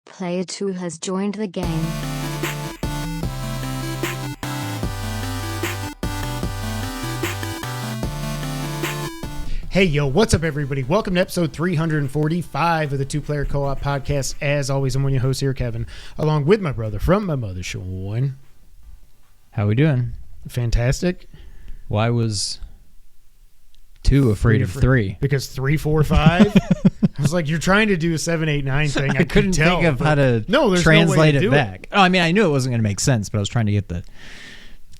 Player 2 has joined the game. Hey, yo, what's up, everybody? Welcome to episode 345 of the Two Player Co-op Podcast. As always, I'm one of your hosts here, Kevin, along with my brother from my mother, Sean. How we doing? Fantastic. Why was 2 afraid of 3? Because 3, 4, 5. I was like, you're trying to do a 7, 8, 9 thing. I couldn't think of how to translate it back. Oh, I mean, I knew it wasn't going to make sense, but I was trying to get the...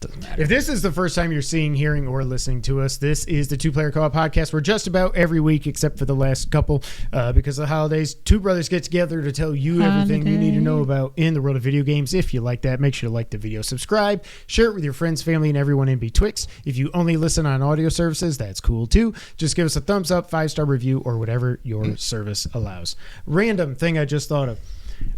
Doesn't matter. If this is the first time you're seeing, hearing, or listening to us, this is the Two Player Co-op Podcast. We're just about every week, except for the last couple, because of the holidays. Two brothers get together to tell you everything you need to know about in the world of video games. If you like that, make sure to like the video, subscribe, share it with your friends, family, and everyone in betwixt. If you only listen on audio services, that's cool too. Just give us a thumbs up, 5-star review, or whatever your service allows. Random thing I just thought of.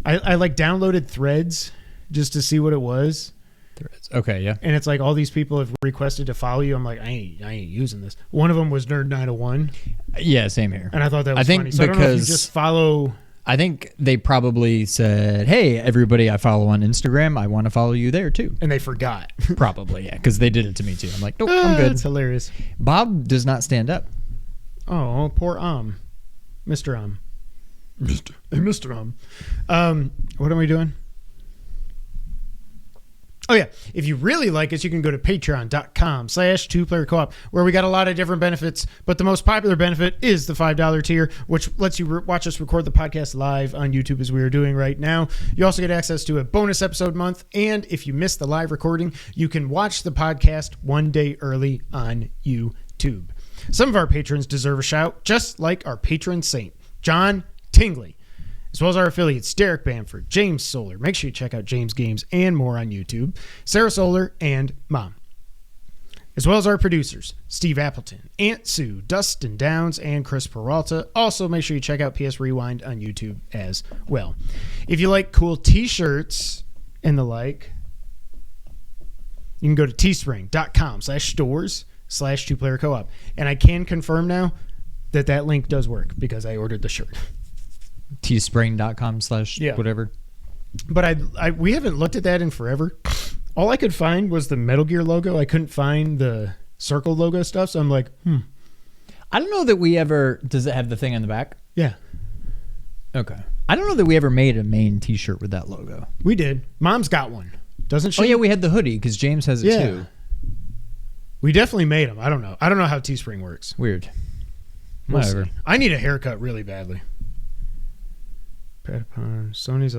I like downloaded Threads just to see what it was. Threads. Okay, yeah. And it's like all these people have requested to follow you. I'm like, I ain't using this. One of them was Nerd901. Yeah, same here. And I thought that was funny. So I don't know if you just follow. I think they probably said, hey, everybody I follow on Instagram, I want to follow you there too. And they forgot. Probably, yeah, because they did it to me too. I'm like, nope, I'm good. It's hilarious. Bob does not stand up. Oh, poor Mr. Mr. What am we doing? Oh, yeah. If you really like us, you can go to patreon.com/2playercoop, where we got a lot of different benefits. But the most popular benefit is the $5 tier, which lets you watch us record the podcast live on YouTube as we are doing right now. You also get access to a bonus episode month. And if you miss the live recording, you can watch the podcast one day early on YouTube. Some of our patrons deserve a shout, just like our patron saint, John Tingley, as well as our affiliates, Derek Bamford, James Solar. Make sure you check out James Games and more on YouTube, Sarah Solar, and Mom. As well as our producers, Steve Appleton, Aunt Sue, Dustin Downs, and Chris Peralta. Also, make sure you check out PS Rewind on YouTube as well. If you like cool t-shirts and the like, you can go to teespring.com/stores/2playercoop. And I can confirm now that link does work because I ordered the shirt. teespring.com/whatever. But we haven't looked at that in forever. All I could find was the Metal Gear logo. I couldn't find the Circle logo stuff, so I'm like, I don't know that we ever... Does it have the thing on the back? Yeah. Okay. I don't know that we ever made a main t-shirt with that logo. We did. Mom's got one, doesn't she? Oh, yeah, we had the hoodie because James has it too. We definitely made them. I don't know how Teespring works. Weird. Whatever. See. I need a haircut really badly. Sony's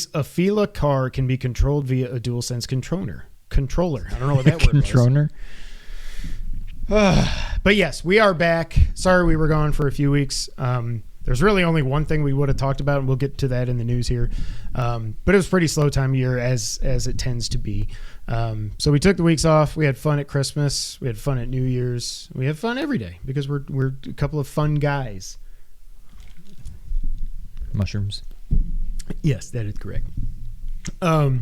Afila car can be controlled via a DualSense controller. I don't know what that word was. Controller? But yes, we are back. Sorry we were gone for a few weeks. There's really only one thing we would have talked about, and we'll get to that in the news here. But it was a pretty slow time of year, as it tends to be. So we took the weeks off. We had fun at Christmas. We had fun at New Year's. We have fun every day because we're a couple of fun guys. Mushrooms. Yes, that is correct. But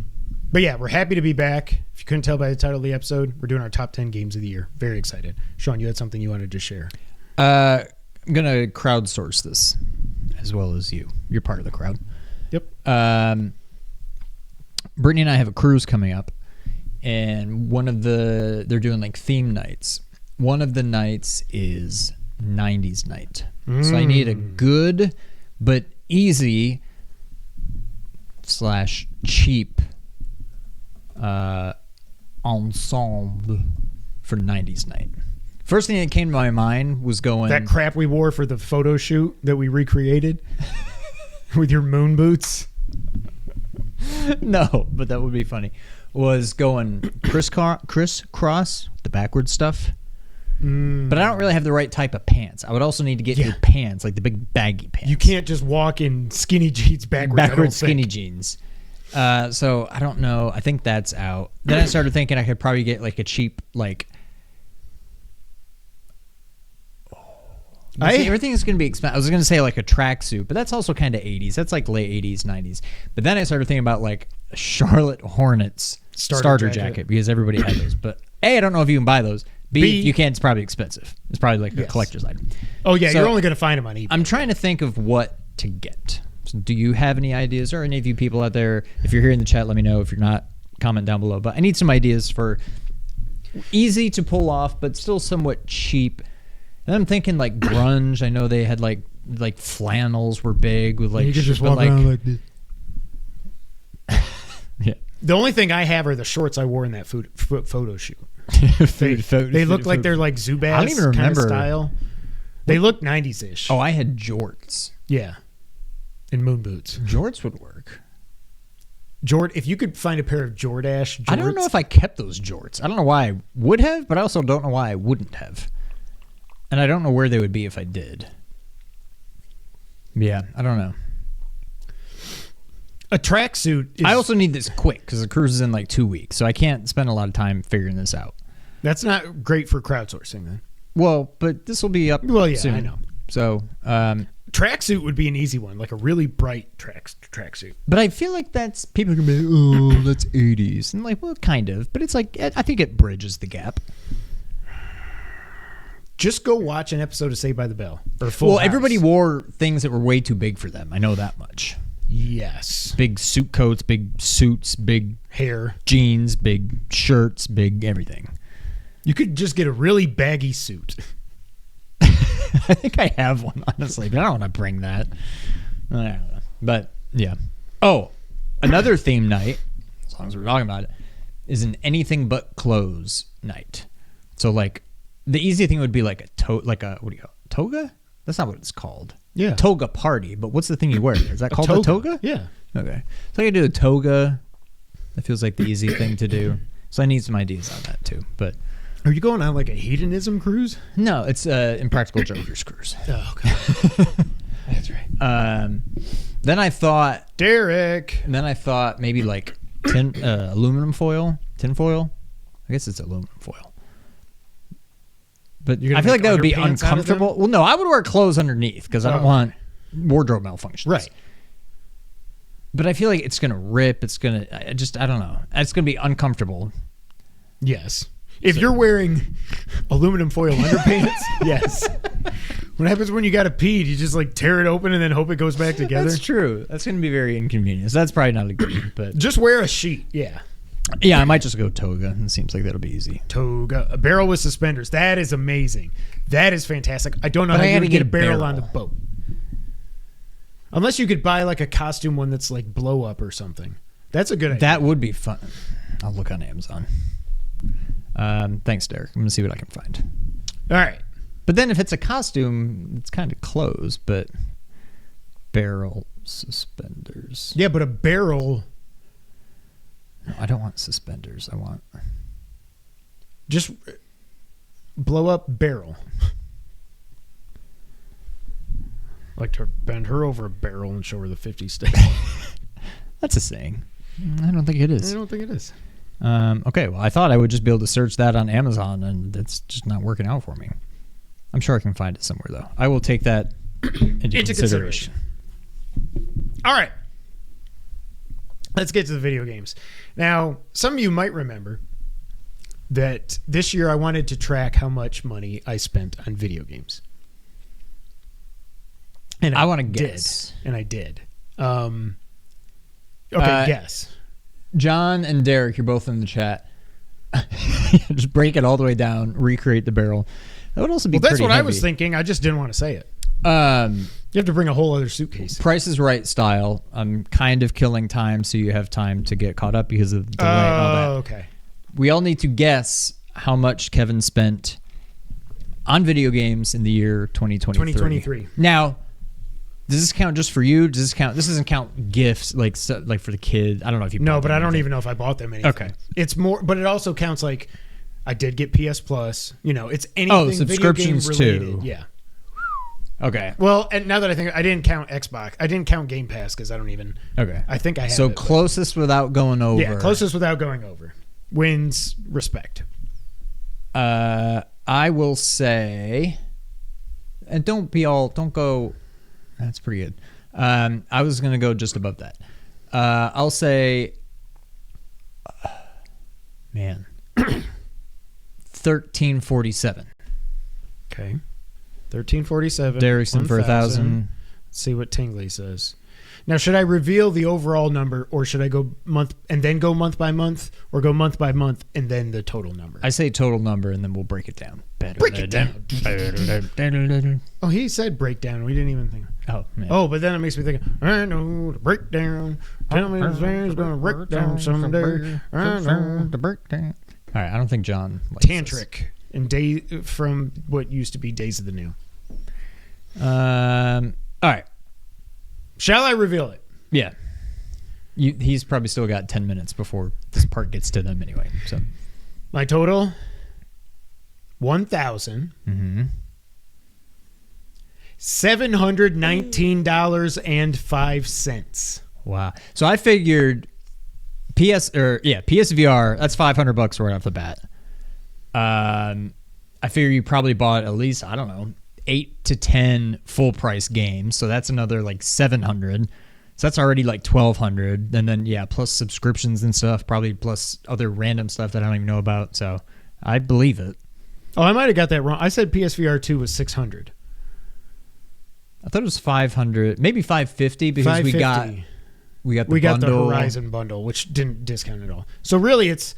yeah, we're happy to be back. If you couldn't tell by the title of the episode, we're doing our top 10 games of the year. Very excited. Sean, you had something you wanted to share. I'm going to crowdsource this as well as you. You're part of the crowd. Yep. Brittany and I have a cruise coming up, and they're doing like theme nights. One of the nights is 90s night. So I need a good but easy / cheap ensemble for 90s night. First thing that came to my mind was going... That crap we wore for the photo shoot that we recreated with your moon boots. No, but that would be funny. Was going crisscross, the backwards stuff. But I don't really have the right type of pants. I would also need to get new pants, like the big baggy pants. You can't just walk in skinny jeans backwards skinny jeans. So I don't know. I think that's out. Then I started thinking I could probably get like a cheap everything is going to be expensive. I was going to say like a tracksuit, but that's also kind of 80s. That's like late 80s, 90s. But then I started thinking about like a Charlotte Hornets starter jacket because everybody had those. But A, I don't know if you can buy those. B, if you can, it's probably expensive. It's probably like a collector's item. Oh, yeah. So you're only going to find them on eBay. I'm trying to think of what to get. So do you have any ideas, or any of you people out there? If you're here in the chat, let me know. If you're not, comment down below. But I need some ideas for easy to pull off, but still somewhat cheap. And I'm thinking like grunge. I know they had like flannels were big with like. You could just walk around like this. Yeah. The only thing I have are the shorts I wore in that photo shoot. They look like they're like Zubaz. I don't even remember style. They look 90s-ish. Oh, I had jorts. Yeah. And moon boots. Jorts would work. If you could find a pair of Jordache jorts. I don't know if I kept those jorts. I don't know why I would have, but I also don't know why I wouldn't have. And I don't know where they would be if I did. Yeah, I don't know. A tracksuit is... I also need this quick because the cruise is in like 2 weeks, so I can't spend a lot of time figuring this out. That's not great for crowdsourcing then. Well, but this will be up soon. I know. So... tracksuit would be an easy one, like a really bright tracksuit. But I feel like that's... People can be like, oh, that's 80s. And like, well, kind of. But it's like, I think it bridges the gap. Just go watch an episode of Saved by the Bell. Or Full House. Everybody wore things that were way too big for them. I know that much. Yes. Big suit coats, big suits, big hair, jeans, big shirts, big everything. You could just get a really baggy suit. I think I have one, honestly, but I don't want to bring that. I don't know. But yeah. Oh, another theme night, as long as we're talking about it, is an anything but clothes night. So like the easy thing would be like toga? That's not what it's called. Yeah. Toga party, but what's the thing you wear? Is that called a toga? Yeah. Okay. So I could do a toga. That feels like the easy thing to do. So I need some ideas on that too. But are you going on like a hedonism cruise? no, it's Impractical Jokers cruise. Oh, okay. That's right. Then I thought Derek. Then I thought maybe like aluminum foil, tin foil. I guess it's aluminum foil. But I feel like that would be uncomfortable. Well, no, I would wear clothes underneath because I don't want wardrobe malfunctions. Right. But I feel like it's going to rip. It's going to, I don't know. It's going to be uncomfortable. Yes. If you're wearing aluminum foil underpants, yes. What happens when you got to pee? Do you just like tear it open and then hope it goes back together? That's true. That's going to be very inconvenient. So that's probably not a good, but just wear a sheet. Yeah. Yeah, I might just go toga. It seems like that'll be easy. Toga. A barrel with suspenders. That is amazing. That is fantastic. I don't know how you get a barrel on the boat. Unless you could buy like a costume one that's like blow up or something. That's a good idea. That would be fun. I'll look on Amazon. Thanks, Derek. I'm going to see what I can find. All right. But then if it's a costume, it's kind of clothes, but barrel suspenders. Yeah, but a barrel... No, I don't want suspenders. I want... Just blow up barrel. Like to bend her over a barrel and show her the 50 stick. That's a saying. I don't think it is. I don't think it is. Okay, well, I thought I would just be able to search that on Amazon, and that's just not working out for me. I'm sure I can find it somewhere, though. I will take that into consideration. All right. Let's get to the video games. Now, some of you might remember that this year I wanted to track how much money I spent on video games. And I want to guess. And I did. Okay, guess. John and Derek, you're both in the chat. Just break it all the way down, recreate the barrel. That would also be that's pretty what heavy. I was thinking. I just didn't want to say it. You have to bring a whole other suitcase. Price is Right style. I'm kind of killing time so you have time to get caught up because of the delay and all that. Oh, okay. We all need to guess how much Kevin spent on video games in the year 2023. 2023. Now, does this count just for you? Does this count? This doesn't count gifts like for the kid. I don't know if you. No, but I don't even know if I bought them anything. Okay. It's more, but it also counts like I did get PS Plus. You know, it's anything subscriptions video game related. too. Yeah. Okay. Well, and now that I think, I didn't count Xbox. I didn't count Game Pass because I don't even. Okay. I think I have So it, closest without going over. Yeah, closest without going over wins respect. I will say, and don't go. That's pretty good. I was gonna go just above that. I'll say, man, 1347. Okay. 1347. Derrickson for 1,000. Let's see what Tingley says. Now, should I reveal the overall number, or should I go month and then go month by month, or go month by month and then the total number? I say total number, and then we'll break it down. Break it down. Oh, he said breakdown. We didn't even think. Oh, man. Oh, but then it makes me think, I know the breakdown. Tell me this thing's going to break down someday. I know the breakdown. All right, I don't think John likes Tantric and from what used to be Days of the New. All right. Shall I reveal it? Yeah. He's probably still got 10 minutes before this part gets to them anyway. So my total, $719.05. Wow. So I figured PSVR, that's $500 right off the bat. I figure you probably bought at least, I don't know, 8 to 10 full price games. So that's another like 700. So that's already like 1,200. And then, plus subscriptions and stuff, probably plus other random stuff that I don't even know about. So I believe it. Oh, I might have got that wrong. I said PSVR 2 was 600. I thought it was 500, maybe 550 because we got the Horizon bundle, which didn't discount at all. So really, it's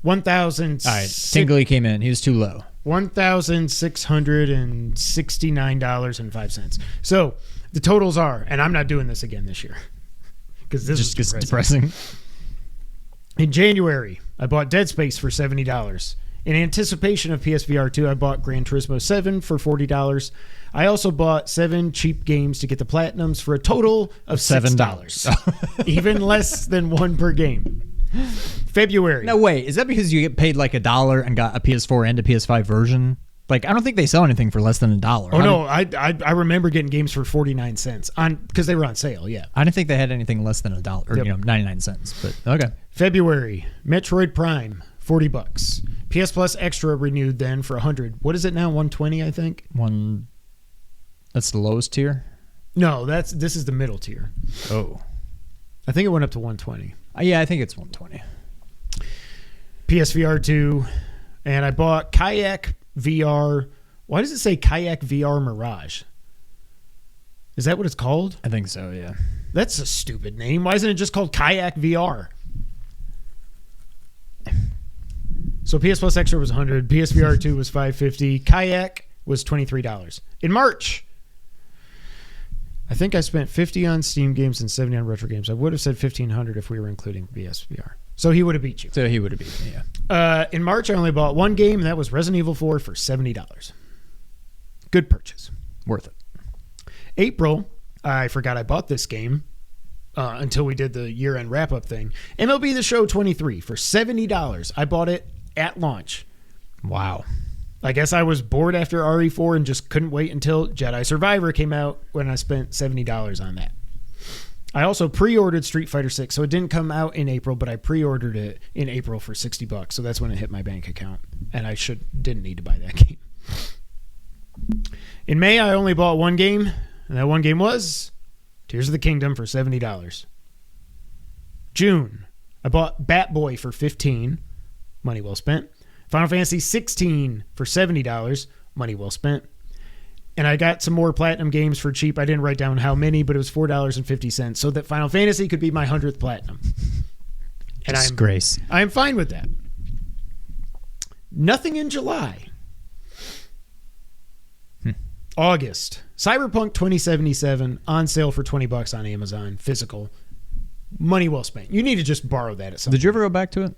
1,000. All right, Tingley came in. He was too low. $1,669.05. So the totals are, and I'm not doing this again this year because this is depressing. In January, I bought Dead Space for $70. In anticipation of PSVR 2, I bought Gran Turismo 7 for $40. I also bought 7 cheap games to get the platinums for a total of $7. Even less than one per game. February. No, wait. Is that because you get paid like $1 and got a PS4 and a PS5 version? Like, I don't think they sell anything for less than $1. Oh, no. I remember getting games for 49 cents because they were on sale, yeah. I didn't think they had anything less than $1 or 99 cents, but okay. February. Metroid Prime, $40. PS Plus Extra renewed then for $100. What is it now? $120, I think? That's the lowest tier? No, this is the middle tier. Oh. I think it went up to $120. Yeah, I think it's $120. PSVR 2, and I bought Kayak VR. Why does it say Kayak VR Mirage? Is that what it's called? I think so, yeah. That's a stupid name. Why isn't it just called Kayak VR? So PS Plus Extra was $100. PSVR 2 was $550. Kayak was $23. In March, I think I spent $50 on Steam games and $70 on retro games. I would have said $1,500 if we were including PSVR. So he would have beat you. Yeah. In March, I only bought one game, and that was Resident Evil 4 for $70. Good purchase. Worth it. April, I forgot I bought this game until we did the year-end wrap-up thing. MLB The Show 23 for $70. I bought it at launch. Wow. I guess I was bored after RE4 and just couldn't wait until Jedi Survivor came out when I spent $70 on that. I also pre-ordered Street Fighter 6, so it didn't come out in April, but I pre-ordered it in April for $60, so that's when it hit my bank account, and I didn't need to buy that game. In May, I only bought one game, and that one game was Tears of the Kingdom for $70. June, I bought Bat-Boy for $15, money well spent. Final Fantasy 16 for $70, money well spent. And I got some more platinum games for cheap. I didn't write down how many, but it was $4.50 so that Final Fantasy could be my 100th platinum. And Disgrace. I'm fine with that. Nothing in July. August. Cyberpunk 2077 on sale for $20 on Amazon. Physical. Money well spent. You need to just borrow that at some point. Did you ever go back to it?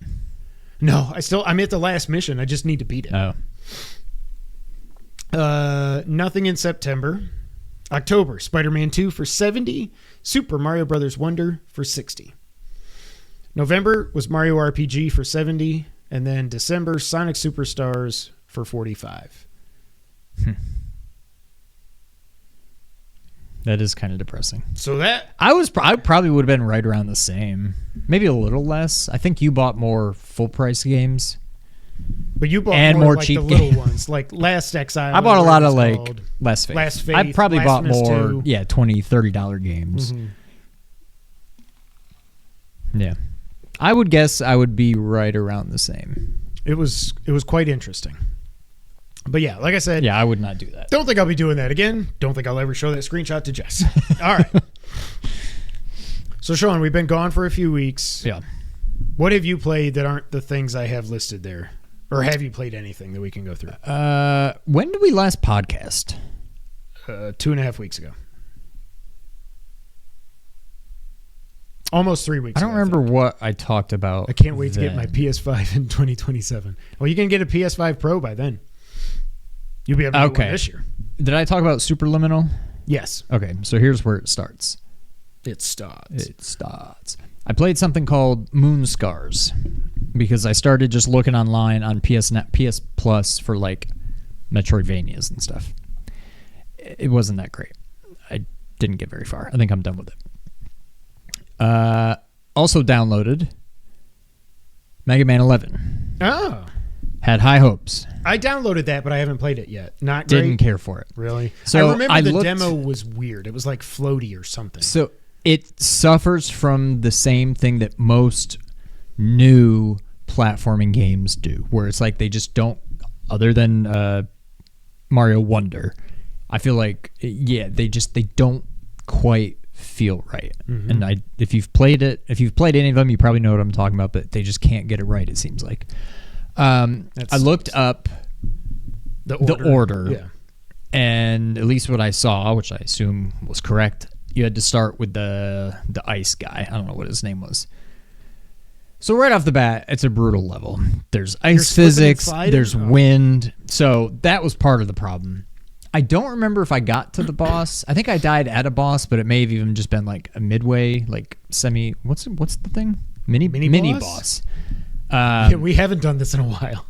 No, I'm at the last mission. I just need to beat it. Oh. Nothing in September. October, Spider-Man 2 for $70. Super Mario Brothers Wonder for $60. November was Mario RPG for $70. And then December, Sonic Superstars for $45. That is kind of depressing. So that I probably would have been right around the same, maybe a little less. I think you bought more full price games, but you bought and more cheap the little games. ones, like Last Exile. I bought a lot of like Last Faith. Last Faith. I probably bought Blasphemous more, 2. $20, $30 games. Yeah, I would guess I would be right around the same. It was quite interesting. But yeah, like I said, yeah, I would not do that. Don't think I'll be doing that again. Don't think I'll ever show that screenshot to Jess. All right. So, Sean, we've been gone for a few weeks. Yeah. What have you played that aren't the things I have listed there? Or have you played anything that we can go through? When did we last podcast? 2.5 weeks ago. Almost 3 weeks I ago. don't remember what I talked about. I can't wait to then. get my PS5 in 2027. Well, you can get a PS5 Pro by then. You'll be able to get one this year. Did I talk about Superliminal? Yes. Okay, so here's where it starts. It starts. I played something called Moon Scars because I started just looking online on PS Plus for like Metroidvanias and stuff. It wasn't that great. I didn't get very far. I think I'm done with it. Also downloaded Mega Man 11. Oh. Had high hopes. I downloaded that, but I haven't played it yet. Not great. Didn't care for it. Really? So I remember the demo was weird. It was like floaty or something. So it suffers from the same thing that most new platforming games do, where it's like they just don't, other than Mario Wonder, I feel like, they don't quite feel right. Mm-hmm. And if you've played any of them, you probably know what I'm talking about, but they just can't get it right, it seems like. I looked up the order, yeah. And at least what I saw, which I assume was correct, you had to start with the ice guy. I don't know what his name was. So right off the bat, it's a brutal level. There's ice physics, there's wind. So that was part of the problem. I don't remember if I got to the boss. I think I died at a boss, but it may have even just been like a midway, like semi. What's the thing? Mini boss. Yeah, we haven't done this in a while.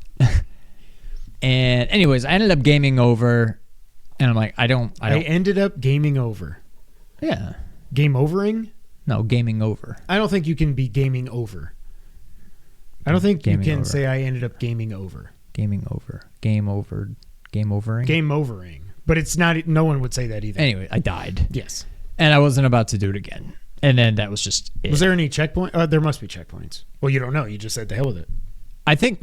And anyways, I ended up gaming over, and I'm like, I ended up gaming over. Yeah. Game overing? No, gaming over. I don't think you can be gaming over. I don't think you can say I ended up gaming over. Gaming over. Game over. Game overing? Game overing. But it's not, no one would say that either. Anyway, I died. Yes. And I wasn't about to do it again. And then that was just it. Was there any checkpoint? There must be checkpoints. Well, you don't know. You just said the hell with it. I think,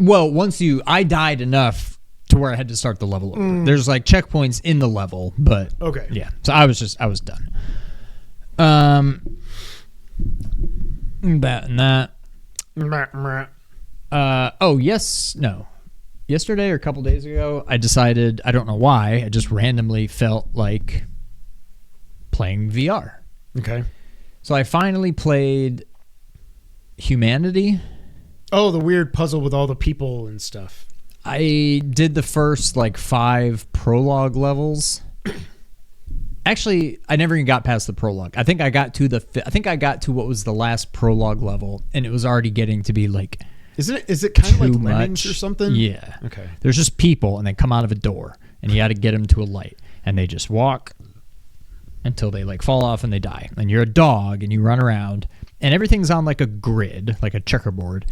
I died enough to where I had to start the level over. There's like checkpoints in the level, but okay. Yeah. So I was done. That and that. Yesterday or a couple days ago, I decided, I don't know why, I just randomly felt like playing VR. Okay. So I finally played Humanity. Oh, the weird puzzle with all the people and stuff. I did the first 5 prologue levels. Actually, I never even got past the prologue. I think I got to what was the last prologue level, and it was already getting to be Is it kind of like Lemmings or something? Yeah. Okay. There's just people, and they come out of a door, and you got to get them to a light, and they just walk until they fall off and they die. And you're a dog, and you run around, and everything's on a grid, like a checkerboard,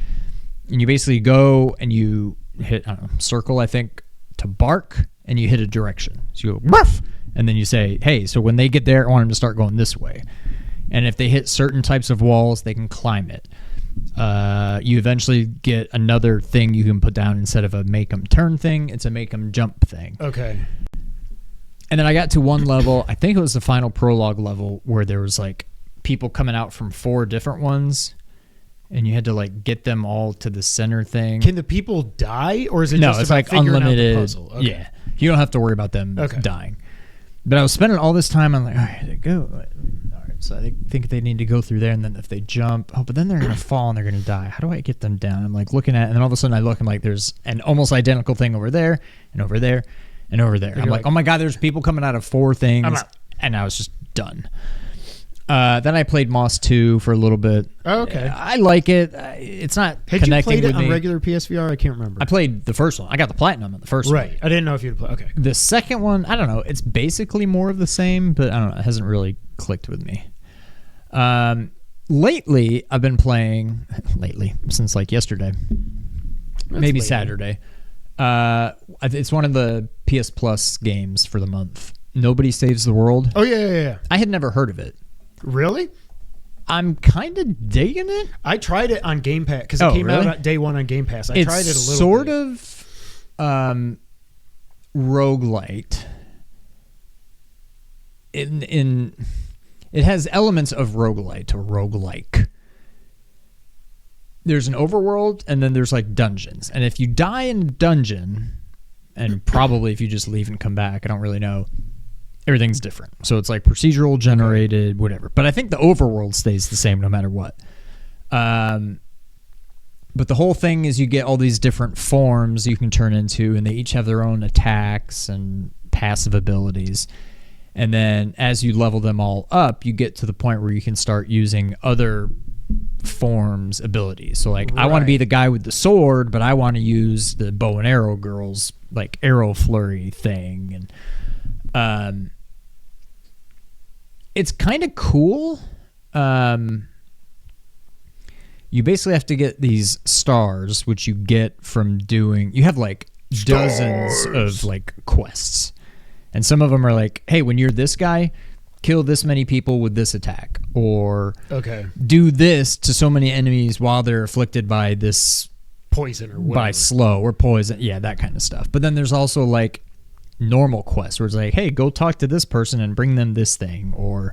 and you basically go and you hit circle, I think, to bark, and you hit a direction. So you go ruff, and then you say, hey, so when they get there, I want them to start going this way. And if they hit certain types of walls, they can climb it. You eventually get another thing you can put down instead of a make them turn thing. It's a make them jump thing. Okay. And then I got to one level, I think it was the final prologue level, where there was people coming out from 4 different ones, and you had to get them all to the center thing. Can the people die, or is it just it's about unlimited out the puzzle? Okay. Yeah, you don't have to worry about them dying. But I was spending all this time on all right, they go. All right, so I think they need to go through there, and then if they jump, but then they're gonna fall and they're gonna die. How do I get them down? I'm looking at it, and then all of a sudden I look, and there's an almost identical thing over there, and over there, and over there. I'm like, oh my god, there's people coming out of 4 things, and I was just done. Then I played Moss 2 for a little bit. Oh, okay. I like it. It's not Had connecting you played with it me. on regular PSVR? I can't remember. I played the first one. I got the platinum on the first one. Right. I didn't know if you'd play. Okay. The second one, I don't know. It's basically more of the same, but I don't know. It hasn't really clicked with me. Lately, I've been playing. Since yesterday, maybe Saturday. It's one of the PS Plus games for the month. Nobody Saves the World. Oh yeah. I had never heard of it. Really? I'm kind of digging it. I tried it on Game Pass because it came out day 1 on Game Pass. I tried it a little bit. It's sort of roguelite. it has elements of roguelite or roguelike. There's an overworld, and then there's like dungeons. And if you die in a dungeon, and probably if you just leave and come back, I don't really know, everything's different. So it's like procedural generated, whatever. But I think the overworld stays the same no matter what. But the whole thing is you get all these different forms you can turn into, and they each have their own attacks and passive abilities. And then as you level them all up, you get to the point where you can start using other forms abilities. So like I want to be the guy with the sword, but I want to use the bow and arrow girl's like arrow flurry thing. And it's kind of cool. You basically have to get these stars, which you get from doing, you have like dozens of like quests, and some of them are like, hey, when you're this guy, kill this many people with this attack, or do this to so many enemies while they're afflicted by this poison or whatever. By slow or poison. Yeah, that kind of stuff. But then there's also like normal quests where it's like, hey, go talk to this person and bring them this thing, or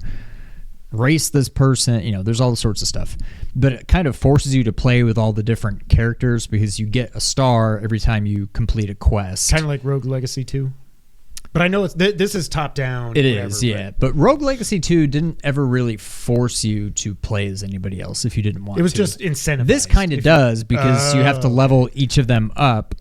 race this person. You know, there's all sorts of stuff. But it kind of forces you to play with all the different characters because you get a star every time you complete a quest. Kind of like Rogue Legacy 2. But I know it's this is top down. It is, yeah. But Rogue Legacy 2 didn't ever really force you to play as anybody else if you didn't want to. It was just incentivized. This kind of does because you have to level each of them up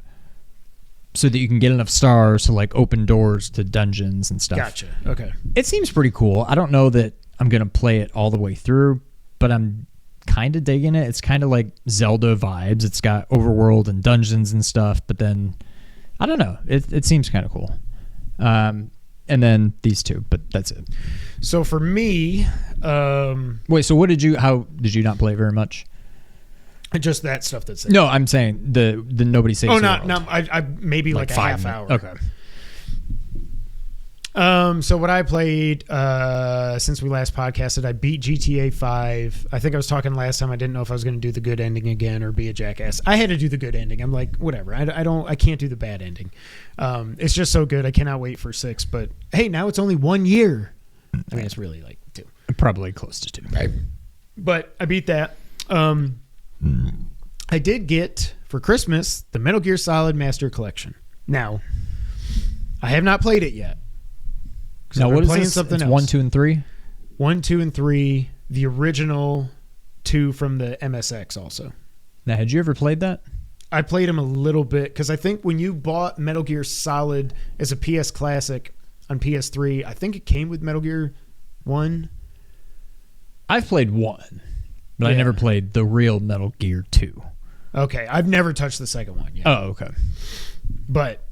so that you can get enough stars to like open doors to dungeons and stuff. Gotcha. Okay. It seems pretty cool. I don't know that I'm going to play it all the way through, but I'm kind of digging it. It's kind of like Zelda vibes. It's got overworld and dungeons and stuff, but then I don't know. It seems kind of cool. And then these two, but that's it. So for me, wait, so what did you not play very much? Just that stuff that's it. No, I'm saying the Nobody Saves the World. No, I maybe like a half hour. Okay. So what I played since we last podcasted, I beat GTA 5. I think I was talking last time. I didn't know if I was going to do the good ending again or be a jackass. I had to do the good ending. I'm like, whatever. I can't do the bad ending. It's just so good. I cannot wait for 6. But hey, now it's only 1 year. I mean, it's really like 2. Probably close to 2. Right. But I beat that. I did get for Christmas the Metal Gear Solid Master Collection. Now, I have not played it yet. Now, what is this? It's 1, 2, and 3? 1, 2, and 3. The original 2 from the MSX also. Now, had you ever played that? I played them a little bit because I think when you bought Metal Gear Solid as a PS Classic on PS3, I think it came with Metal Gear 1. I've played 1, but I never played the real Metal Gear 2. Okay, I've never touched the second one yet. Oh, okay. But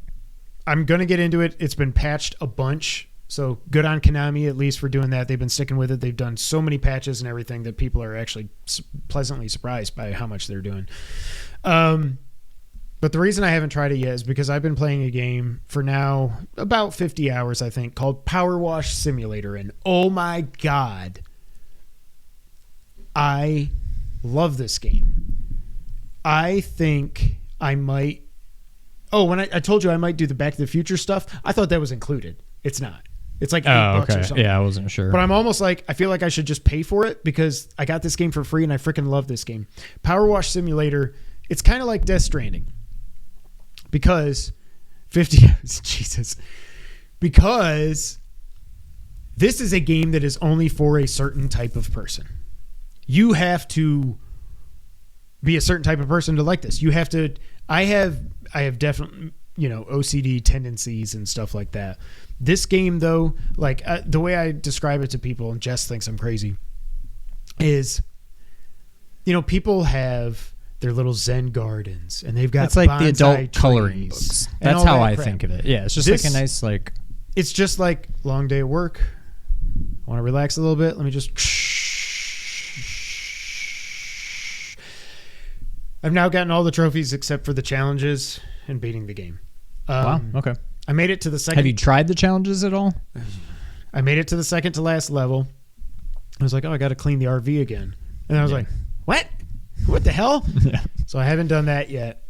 I'm going to get into it. It's been patched a bunch. So good on Konami, at least, for doing that. They've been sticking with it. They've done so many patches and everything that people are actually pleasantly surprised by how much they're doing. But the reason I haven't tried it yet is because I've been playing a game for now about 50 hours, I think, called PowerWash Simulator. And oh my God, I love this game. I think I might... Oh, when I told you I might do the Back to the Future stuff, I thought that was included. It's not. It's like $8 or something. Yeah, I wasn't sure. But I'm almost like, I feel like I should just pay for it because I got this game for free and I freaking love this game. PowerWash Simulator, it's kind of like Death Stranding. Because 50 hours, Jesus. Because this is a game that is only for a certain type of person. You have to be a certain type of person to like this. You have to, I have definitely, OCD tendencies and stuff like that. This game, though, like the way I describe it to people, and Jess thinks I'm crazy, is, people have their little Zen gardens, and they've got it's like the adult trees coloring books. That's how I think of it. Yeah, it's just like a nice like. It's just like long day of work. I want to relax a little bit. Let me just. I've now gotten all the trophies except for the challenges and beating the game. Wow. Okay. I made it to the second. Have you tried the challenges at all? I made it to the second to last level. I was like, I got to clean the RV again. And I was like, what? What the hell? Yeah. So I haven't done that yet.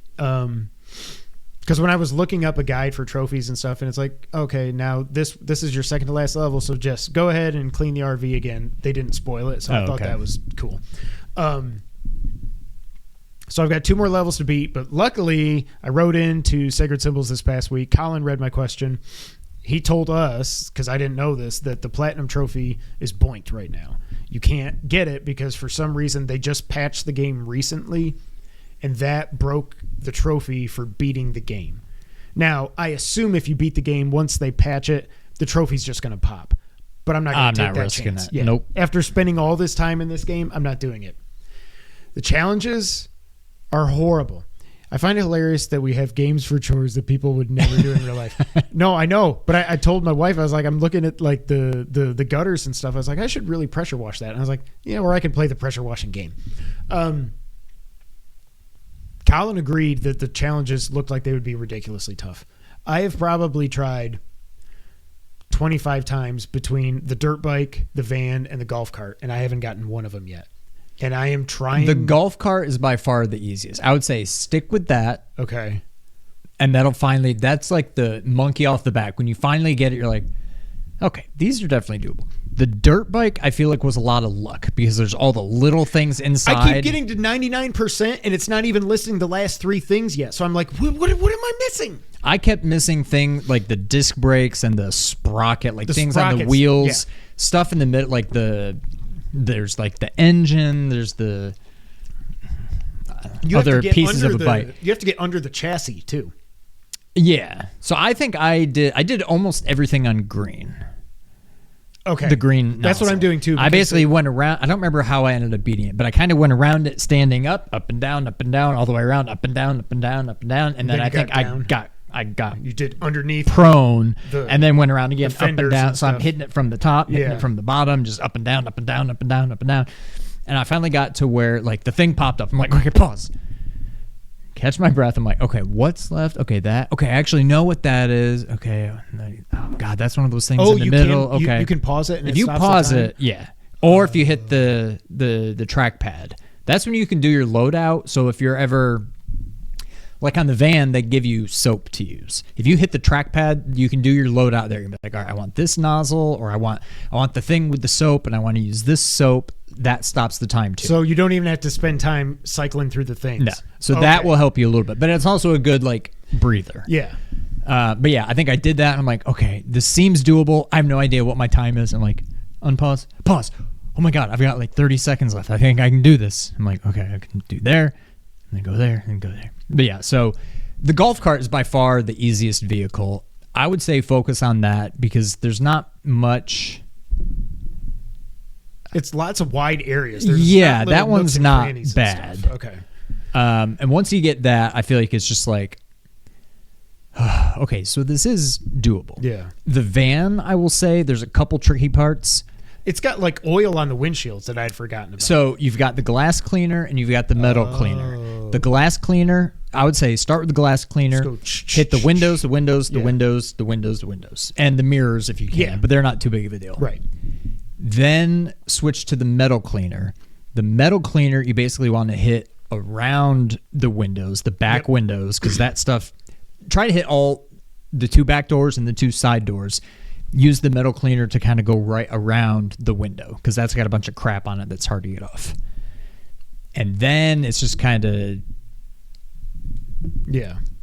Because when I was looking up a guide for trophies and stuff, and it's like, okay, now this is your second to last level, so just go ahead and clean the RV again. They didn't spoil it, so I thought that was cool. So I've got 2 more levels to beat, but luckily I wrote into Sacred Symbols this past week. Colin read my question. He told us, because I didn't know this, that the Platinum Trophy is boinked right now. You can't get it because for some reason they just patched the game recently, and that broke the trophy for beating the game. Now, I assume if you beat the game, once they patch it, the trophy's just going to pop. But I'm not going to take that chance. That. Yeah. Nope. After spending all this time in this game, I'm not doing it. The challenges are horrible. I find it hilarious that we have games for chores that people would never do in real life. No, I know. But I told my wife, I was like, I'm looking at like the gutters and stuff. I was like, I should really pressure wash that. And I was like, yeah, or I can play the pressure washing game. Colin agreed that the challenges looked like they would be ridiculously tough. I have probably tried 25 times between the dirt bike, the van, and the golf cart, and I haven't gotten one of them yet. And I am trying. The golf cart is by far the easiest. I would say stick with that. Okay. And that's like the monkey off the back. When you finally get it, you're like, okay, these are definitely doable. The dirt bike, I feel like, was a lot of luck because there's all the little things inside. I keep getting to 99%, and it's not even listing the last 3 things yet. So I'm like, what am I missing? I kept missing things like the disc brakes and the sprocket, like things on the wheels, stuff in the middle, like there's like the engine, there's the other pieces of a bike. You have to get under the chassis too. Yeah. So I think I did almost everything on green. Okay. The green nozzle. That's what I'm doing too. I basically went around. I don't remember how I ended up beating it, but I kind of went around it standing up and down, all the way around, up and down, up and down, up and down. And then I think I got you did underneath prone and then went around again, up and down. So I'm hitting it from the top, hitting Yeah. it from the bottom, just up and down, up and down, up and down, up and down. And I finally got to where like the thing popped up. I'm like, okay, pause. Catch my breath. I'm like, okay, what's left? Okay, that. Okay, I actually know what that is. Okay. Oh, God, that's one of those things in the middle. Okay. You can pause it. And if you pause it, yeah. Or if you hit the trackpad, that's when you can do your loadout. So if you're ever, like on the van, they give you soap to use. If you hit the trackpad, you can do your loadout there. You can be like, all right, I want this nozzle, or I want the thing with the soap, and I want to use this soap. That stops the time too. So you don't even have to spend time cycling through the things. No. So that will help you a little bit, but it's also a good like breather. Yeah. But yeah, I think I did that. And I'm like, okay, this seems doable. I have no idea what my time is. I'm like, unpause, pause. Oh my God, I've got like 30 seconds left. I think I can do this. I'm like, okay, I can do there, and then go there, and go there. But yeah, so the golf cart is by far the easiest vehicle. I would say focus on that because there's not much. It's lots of wide areas. That one's not bad. Okay. And once you get that, I feel like it's just like, okay, so this is doable. Yeah. The van, I will say, there's a couple tricky parts. It's got like oil on the windshiels that I'd forgotten about. So you've got the glass cleaner and you've got the metal cleaner. The glass cleaner, I would say start with the glass cleaner, hit the windows, the windows, and the mirrors if you can, Yeah. but they're not too big of a deal. Right. Then switch to the metal cleaner. The metal cleaner, you basically want to hit around the windows, the back windows, because that stuff, try to hit all the 2 back doors and the 2 side doors. Use the metal cleaner to kind of go right around the window because that's got a bunch of crap on it that's hard to get off. And then it's just kind of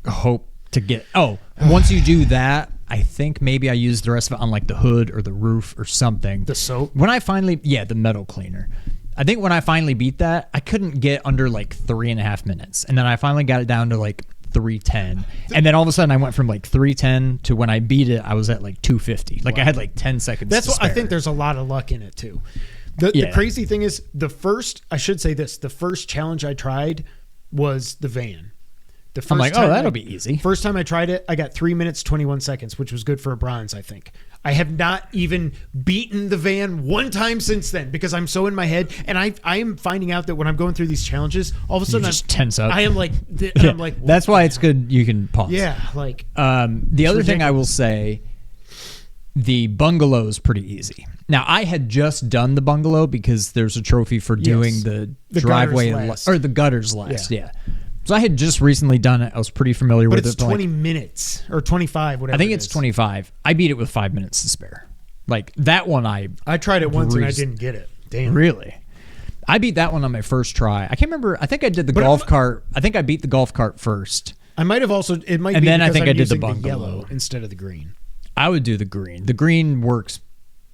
hope to get... Oh, once you do that, I think maybe I use the rest of it on like the hood or the roof or something. The soap? When I finally... Yeah, the metal cleaner. I think when I finally beat that, I couldn't get under like 3.5 minutes. And then I finally got it down to like 3:10, and then all of a sudden I went from like 3:10 to when I beat it I was at like 2:50. Like I had like 10 seconds. That's to what spare. I think. There's a lot of luck in it too. The crazy thing is the first challenge I tried was the van. The first I'm like, that'll be easy. First time I tried it, I got 3 minutes 21 seconds, which was good for a bronze, I think. I have not even beaten the van one time since then because I'm so in my head, and I am finding out that when I'm going through these challenges, all of a sudden you just tense up. I am like, I'm like, that's why it's good you can pause. Yeah, like the other thing I will say, the bungalow is pretty easy. Now I had just done the bungalow because there's a trophy for doing the driveway gutters last. or the gutters last. Yeah. So I had just recently done it. I was pretty familiar But with it's it. 20 minutes or 25, whatever. I think it it's is. 25. I beat it with 5 minutes to spare. Like that one, I tried it once and I breezed. didn't get it. Damn. Really? I beat that one on my first try. I can't remember. I think I did the But golf cart. I think I beat the golf cart first. I might have also. It might And be then I because think I'm I did the using bungalow. yellow instead of the green. I would do the green. The green works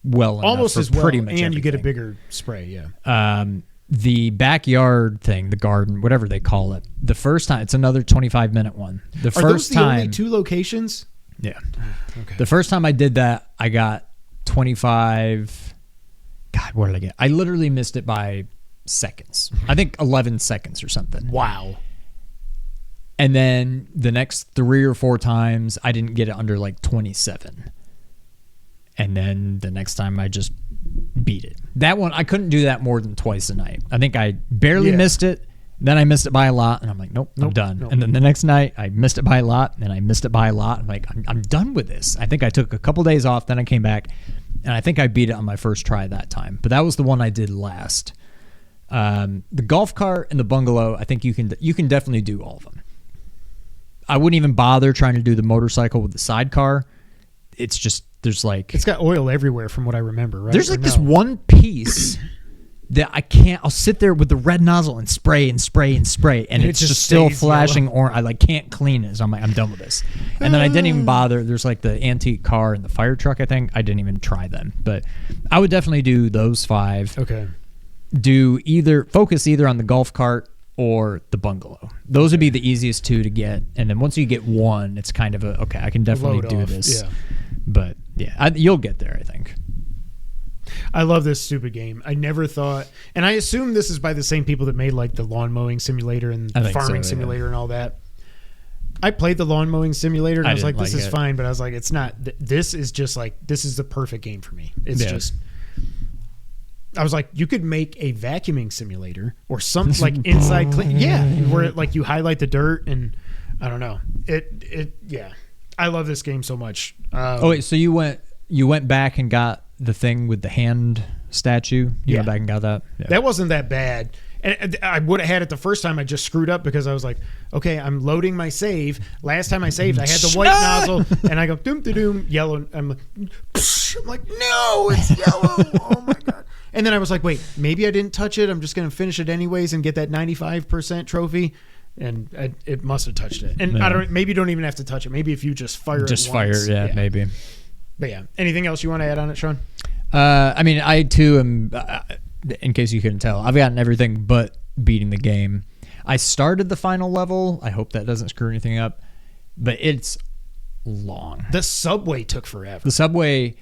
well enough Almost for as well, pretty much and you get a everything. bigger spray. Yeah. The backyard thing, the garden, whatever they call it. The first time, it's another 25-minute one. The Are first those the time, only 2 locations? yeah. Okay. The first time I did that, I got 25. God, what did I get? I literally missed it by seconds. I think 11 seconds or something. Wow. And then the next 3 or 4 times, I didn't get it under like 27. And then the next time, I just beat it. That one, I couldn't do that more than twice a night. I think I barely missed it. Then I missed it by a lot, and I'm like, nope, I'm done. Nope. And then the next night, I missed it by a lot, and I missed it by a lot. I'm like, I'm done with this. I think I took a couple days off, then I came back, and I think I beat it on my first try that time. But that was the one I did last. The golf cart and the bungalow, I think you can definitely do all of them. I wouldn't even bother trying to do the motorcycle with the sidecar. It's just there's like It's got oil everywhere from what I remember, right? there's Or like this no? one piece that I can't. I'll sit there with the red nozzle and spray and spray and spray, and It it's just just still stays flashing yellow. orange. I like can't clean it. So I'm like, I'm done with this. And then I didn't even bother. There's like the antique car and the fire truck. I think I didn't even try them, but I would definitely do those 5. Okay. Focus either on the golf cart or the bungalow. Those would be the easiest 2 to get. And then once you get 1, it's kind of okay, I can definitely Load do off, this. yeah. But yeah, you'll get there, I think. I love this stupid game. I never thought, and I assume this is by the same people that made like the lawn mowing simulator and I think farming so, yeah. simulator and all that. I played the lawn mowing simulator and I was didn't like, this like is it. fine, but I was like, it's not. This is just like, this is the perfect game for me. It's Yeah. just. I was like, you could make a vacuuming simulator or something like inside clean. Yeah, where like you highlight the dirt and I don't know. Yeah. I love this game so much. Oh wait, so you went back and got the thing with the hand statue? You Yeah. went back and got that? Yeah. That wasn't that bad. And I would have had it the first time. I just screwed up because I was like, okay, I'm loading my save. Last time I saved, I had the white nozzle, and I go doom to doom yellow. I'm like, no, it's yellow. Oh my god! And then I was like, wait, maybe I didn't touch it. I'm just gonna finish it anyways and get that 95% trophy. And it must have touched it. And Yeah. maybe you don't even have to touch it. Maybe if you just fire Just it fire, once. yeah, maybe. But yeah, anything else you want to add on it, Sean? I mean, I too am. In case you couldn't tell, I've gotten everything but beating the game. I started the final level. I hope that doesn't screw anything up, but it's long. The subway took forever. The subway,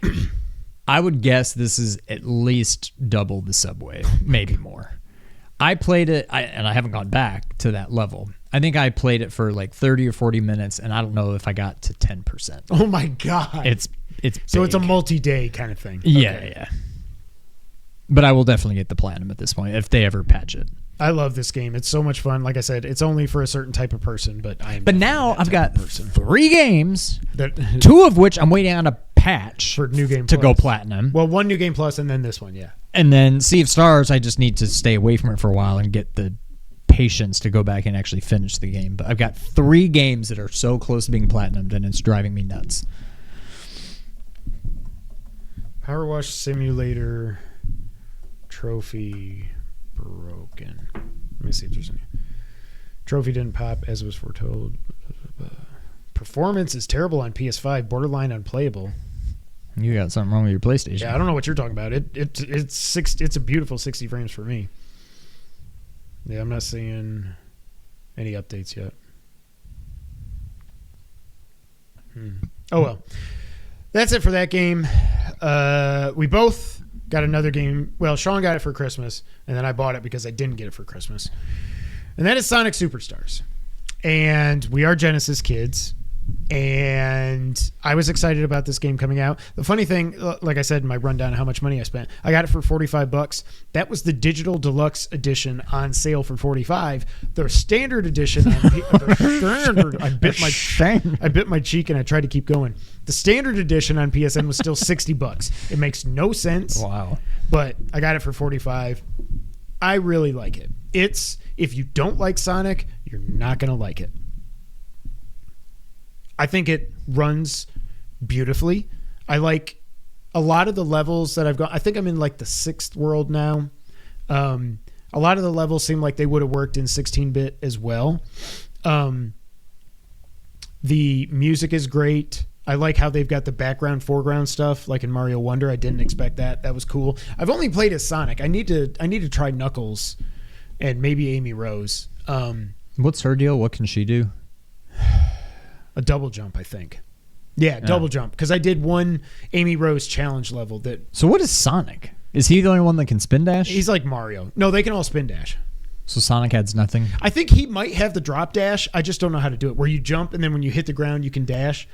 I would guess this is at least double the subway, maybe more. I played it, and I haven't gone back to that level. I think I played it for like 30 or 40 minutes, and I don't know if I got to 10%. Oh my god! It's So it's a big. multi-day kind of thing. Yeah, Okay. yeah. But I will definitely get the platinum at this point if they ever patch it. I love this game. It's so much fun. Like I said, it's only for a certain type of person, but I am. But definitely now that I've type got of person 3 games, that 2 of which I'm waiting on a patch for New Game to Plus. go platinum. Well, 1 New Game Plus and then this one, yeah. And then Sea of Stars, I just need to stay away from it for a while and get the patience to go back and actually finish the game. But I've got 3 games that are so close to being platinumed, and it's driving me nuts. PowerWash Simulator trophy broken. Let me see if there's any. Trophy didn't pop as was foretold. Performance is terrible on PS5, borderline unplayable. You got something wrong with your PlayStation. Yeah, I don't know what you're talking about. It's a beautiful 60 frames for me. Yeah, I'm not seeing any updates yet. Oh well, that's it for that game. We both got another game. Well, Sean got it for Christmas, and then I bought it because I didn't get it for Christmas. And that is Sonic Superstars. And we are Genesis kids. And I was excited about this game coming out. The funny thing, like I said in my rundown of how much money I spent, I got it for $45. That was the digital deluxe edition on sale for $45. The standard edition, I bit my cheek and I tried to keep going. The standard edition on PSN was still $60. It makes no sense. Wow. But I got it for $45. I really like it. if you don't like Sonic, you're not going to like it. I think it runs beautifully. I like a lot of the levels that I've got. I think I'm in like the 6th world now. A lot of the levels seem like they would have worked in 16-bit as well. The music is great. I like how they've got the background, foreground stuff, like in Mario Wonder. I didn't expect that. That was cool. I've only played as Sonic. I need to try Knuckles and maybe Amy Rose. What's her deal? What can she do? A double jump, I think. Yeah, double jump. Because I did one Amy Rose challenge level that. So what is Sonic? Is he the only one that can spin dash? He's like Mario. No, they can all spin dash. So Sonic adds nothing? I think he might have the drop dash. I just don't know how to do it. Where you jump and then when you hit the ground, you can dash.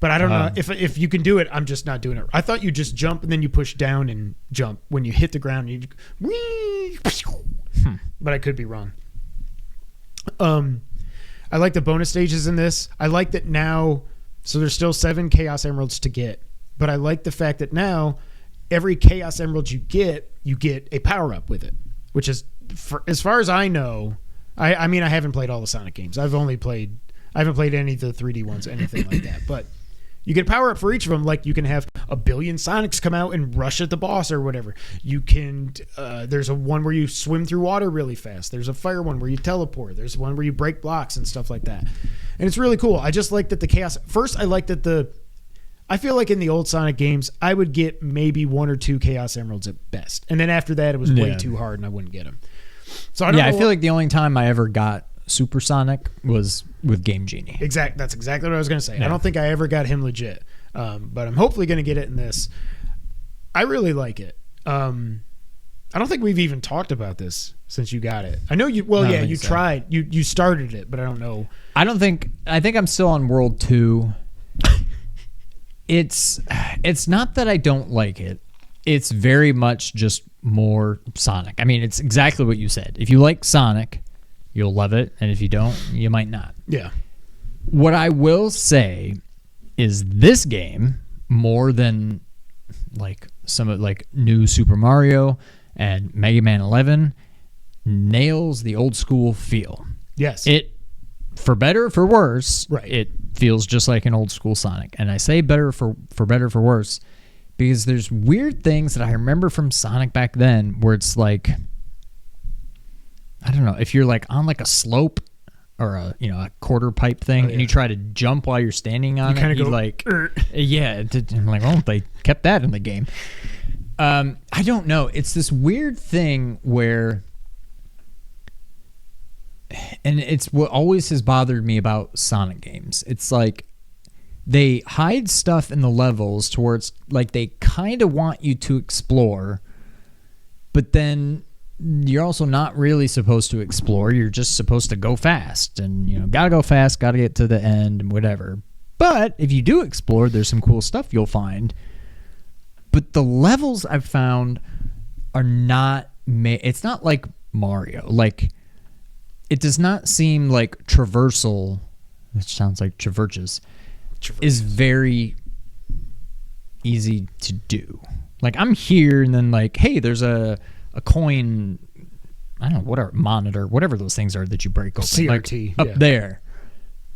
But I don't know if you can do it. I'm just not doing it. I thought you just jump and then you push down and jump. When you hit the ground, you but I could be wrong. I like the bonus stages in this. I like that now. So there's still 7 Chaos Emeralds to get, but I like the fact that now every Chaos Emerald you get a power up with it, which is, as far as I know. I mean, I haven't played all the Sonic games. I haven't played any of the 3D ones, anything like that, but. You get power up for each of them, like you can have a billion Sonics come out and rush at the boss or whatever. You can, there's a one where you swim through water really fast. There's a fire one where you teleport. There's one where you break blocks and stuff like that. And it's really cool. I just like that the chaos, first I like that I feel like in the old Sonic games, I would get maybe 1 or 2 Chaos Emeralds at best. And then after that, it was way too hard and I wouldn't get them. So I feel like the only time I ever got Super Sonic was with Game Genie. That's exactly what I was going to say. Yeah. I don't think I ever got him legit, but I'm hopefully going to get it in this. I really like it. I don't think we've even talked about this since you got it. I know you. Well, yeah, you tried. You started it, but I don't know. I think I'm still on World 2. It's not that I don't like it. It's very much just more Sonic. I mean, it's exactly what you said. If you like Sonic, you'll love it, and if you don't, you might not. Yeah. What I will say is this game, more than like some of like new Super Mario and Mega Man 11, nails the old school feel. Yes. It, for better or for worse, right. It feels just like an old school Sonic. And I say better for better for worse because there's weird things that I remember from Sonic back then where it's like, I don't know, if you're like on like a slope or a quarter pipe thing and you try to jump while you're standing on it, you like, yeah, I'm like, oh, they kept that in the game. I don't know. It's this weird thing where, and it's what always has bothered me about Sonic games. It's like they hide stuff in the levels towards like they kind of want you to explore, but then you're also not really supposed to explore. You're just supposed to go fast and, gotta go fast, gotta get to the end and whatever. But if you do explore, there's some cool stuff you'll find. But the levels I've found are not it's not like Mario. Like, it does not seem like traversal, which sounds like traverses, is very easy to do. Like, I'm here and then like, hey, there's a coin, I don't know, whatever, monitor, whatever those things are that you break open. CRT. Like, up there.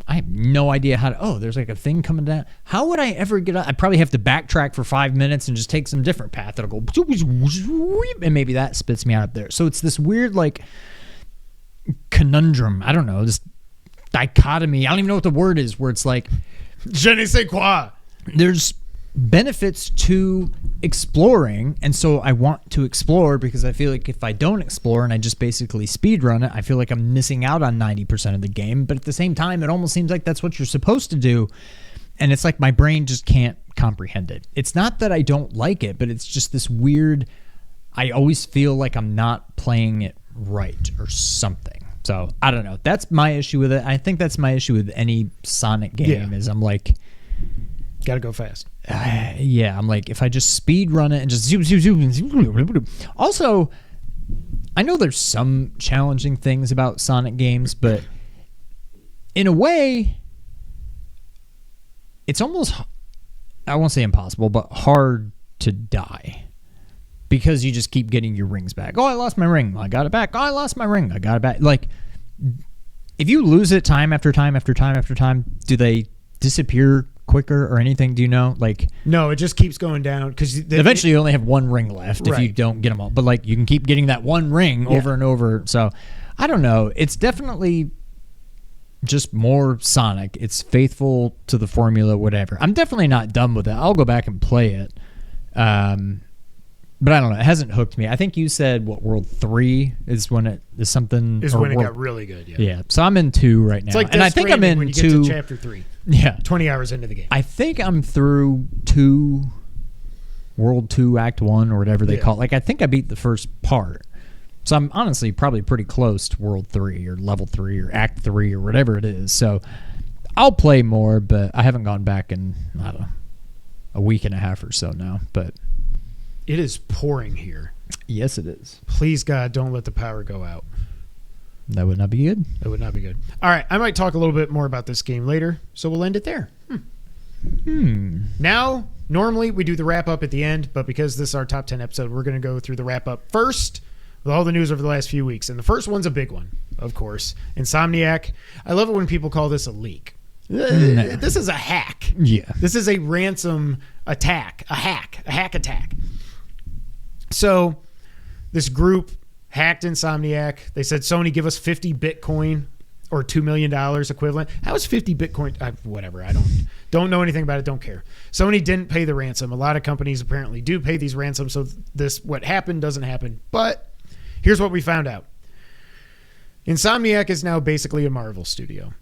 I have no idea how to, there's like a thing coming down. How would I ever get up? I'd probably have to backtrack for 5 minutes and just take some different path. It'll go, and maybe that spits me out up there. So it's this weird like conundrum. I don't know, this dichotomy. I don't even know what the word is, where it's like, je ne sais quoi. There's benefits to exploring, and so I want to explore because I feel like if I don't explore and I just basically speed run it, I feel like I'm missing out on 90% of the game. But at the same time, it almost seems like that's what you're supposed to do, and it's like my brain just can't comprehend it. It's not that I don't like it, but it's just this weird, I always feel like I'm not playing it right or something. So I don't know, that's my issue with it. I think that's my issue with any Sonic game, is I'm like, gotta go fast. I'm like, if I just speed run it and just zoom. Also, I know there's some challenging things about Sonic games, but in a way, it's almost, I won't say impossible, but hard to die. because you just keep getting your rings back. Oh, I lost my ring. I got it back. Oh, I lost my ring. I got it back. Like, if you lose it time after time after time after time, do they disappear quicker or anything? Do you know? Like, no, it just keeps going down because eventually you only have one ring left if you don't get them all. But like, you can keep getting that one ring over and over. So I don't know. It's definitely just more Sonic. It's faithful to the formula, whatever. I'm definitely not done with it. I'll go back and play it. But I don't know. It hasn't hooked me. I think you said World 3 is when it is something. Is when it got really good. Yeah. So I'm in 2 right now. It's like and I think I'm in when you 2. Get to chapter 3. Yeah. 20 hours into the game. I think I'm through 2, World 2, Act 1, or whatever they call it. Like, I think I beat the first part. So I'm honestly probably pretty close to World 3 or Level 3 or Act 3 or whatever it is. So I'll play more, but I haven't gone back in, I don't know, a week and a half or so now. But it is pouring here. Yes, it is. Please, God, don't let the power go out. That would not be good. That would not be good. All right, I might talk a little bit more about this game later, so we'll end it there. Now, normally we do the wrap-up at the end, but because this is our top 10 episode, we're going to go through the wrap-up first with all the news over the last few weeks. And the first one's a big one, of course. Insomniac. I love it when people call this a leak. This is a hack. Yeah. This is a ransom attack, a hack attack. So this group hacked Insomniac. They said, Sony, give us 50 Bitcoin or $2 million equivalent. How is 50 Bitcoin? Whatever. I don't know anything about it. Don't care. Sony didn't pay the ransom. A lot of companies apparently do pay these ransoms. So what happened doesn't happen. But here's what we found out. Insomniac is now basically a Marvel studio.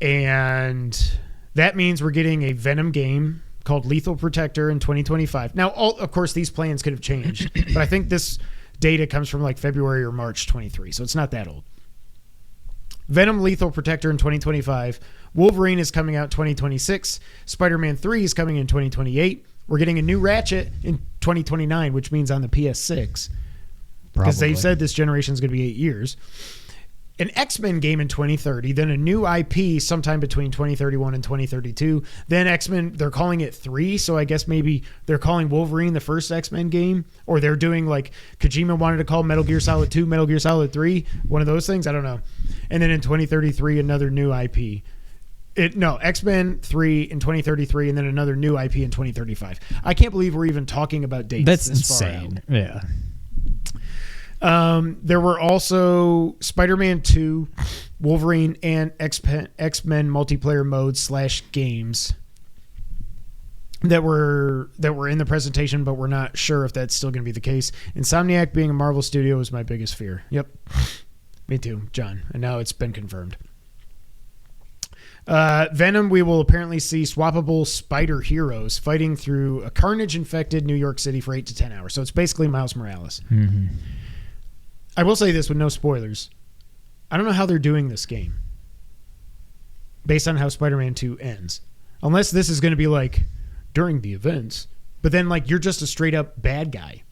And that means we're getting a Venom game called Lethal Protector in 2025. Now, of course, these plans could have changed, but I think this data comes from like February or March 23, so it's not that old. Venom Lethal Protector in 2025. Wolverine is coming out 2026. Spider-Man 3 is coming in 2028. We're getting a new Ratchet in 2029, which means on the PS6. Because they've said this generation is going to be 8 years. An X-Men game in 2030, then a new IP sometime between 2031 and 2032. Then X-Men, they're calling it 3, so I guess maybe they're calling Wolverine the first X-Men game, or they're doing like Kojima wanted to call Metal Gear Solid 2, Metal Gear Solid 3, one of those things, I don't know. And then in 2033, another new IP. X-Men 3 in 2033, and then another new IP in 2035. I can't believe we're even talking about dates. That's this insane. Far out. Yeah. There were also Spider-Man 2, Wolverine, and X-Men multiplayer modes / games that were in the presentation, but we're not sure if that's still going to be the case. Insomniac being a Marvel studio is my biggest fear. Yep. Me too, John. And now it's been confirmed. Venom, we will apparently see swappable spider heroes fighting through a carnage-infected New York City for 8 to 10 hours. So it's basically Miles Morales. Mm-hmm. I will say this with no spoilers. I don't know how they're doing this game based on how Spider-Man 2 ends. Unless this is going to be like during the events. But then like you're just a straight up bad guy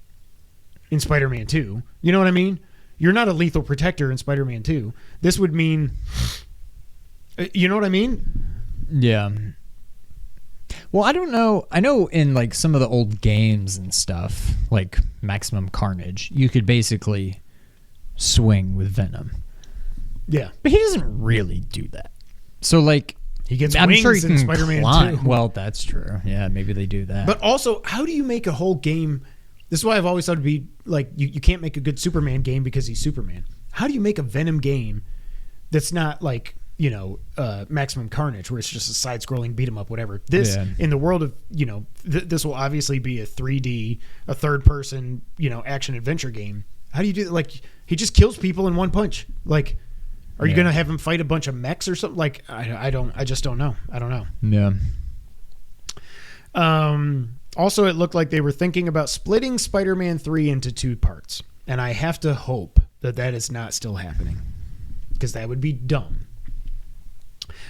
in Spider-Man 2. You know what I mean? You're not a lethal protector in Spider-Man 2. This would mean... You know what I mean? Yeah. Well, I don't know. I know in like some of the old games and stuff, like Maximum Carnage, you could basically swing with Venom. Yeah. But he doesn't really do that. So like he gets I'm wings sure he in can Spider-Man climb. 2. Well, that's true. Yeah, maybe they do that. But also, how do you make a whole game? This is why I've always thought it'd be like you can't make a good Superman game because he's Superman. How do you make a Venom game that's not like Maximum Carnage, where it's just a side-scrolling beat-em-up, whatever. This, in the world of, this will obviously be a 3D, a third-person, action-adventure game. How do you do that? Like, he just kills people in one punch. Like, are you going to have him fight a bunch of mechs or something? Like, I just don't know. I don't know. Yeah. Also, it looked like they were thinking about splitting Spider-Man 3 into 2 parts. And I have to hope that is not still happening. Because that would be dumb.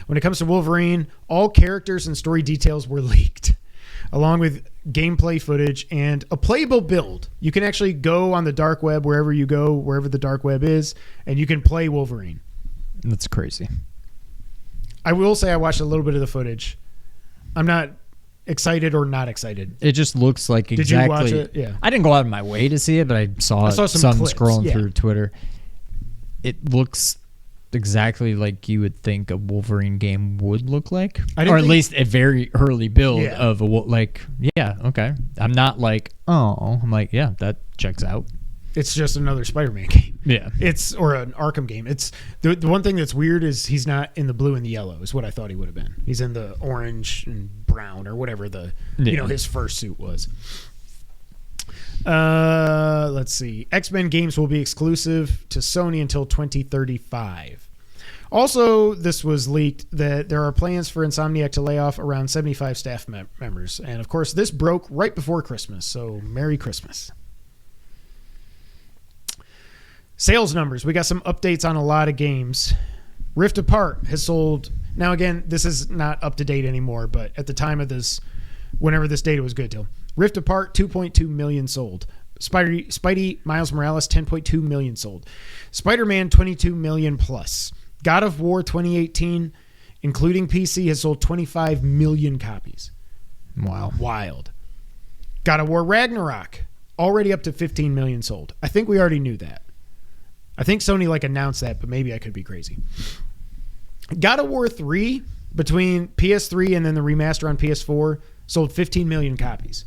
When it comes to Wolverine, all characters and story details were leaked, along with gameplay footage and a playable build. You can actually go on the dark web wherever you go, wherever the dark web is, and you can play Wolverine. That's crazy. I will say I watched a little bit of the footage. I'm not excited or not excited? It just looks like exactly. Did you watch it? Yeah. I didn't go out of my way to see it, but I saw some clips, scrolling through Twitter. It looks exactly like you would think a Wolverine game would look like, or at least a very early build of okay. I'm not like, I'm like, yeah, that checks out. It's just another Spider-Man game. Yeah. Or an Arkham game. It's the one thing that's weird is he's not in the blue and the yellow is what I thought he would have been. He's in the orange and brown or whatever his first suit was. Let's see. X-Men games will be exclusive to Sony until 2035. Also, this was leaked that there are plans for Insomniac to lay off around 75 staff members. And of course, this broke right before Christmas. So Merry Christmas. Sales numbers. We got some updates on a lot of games. Rift Apart has sold. Now, again, this is not up to date anymore, but at the time of this, whenever this data was good till, Rift Apart, 2.2 million sold. Spidey Miles Morales, 10.2 million sold. Spider-Man, 22 million plus. God of War 2018, including PC, has sold 25 million copies. Wow. Wild. God of War Ragnarok, already up to 15 million sold. I think we already knew that. I think Sony announced that, but maybe I could be crazy. God of War 3, between PS3 and then the remaster on PS4, sold 15 million copies.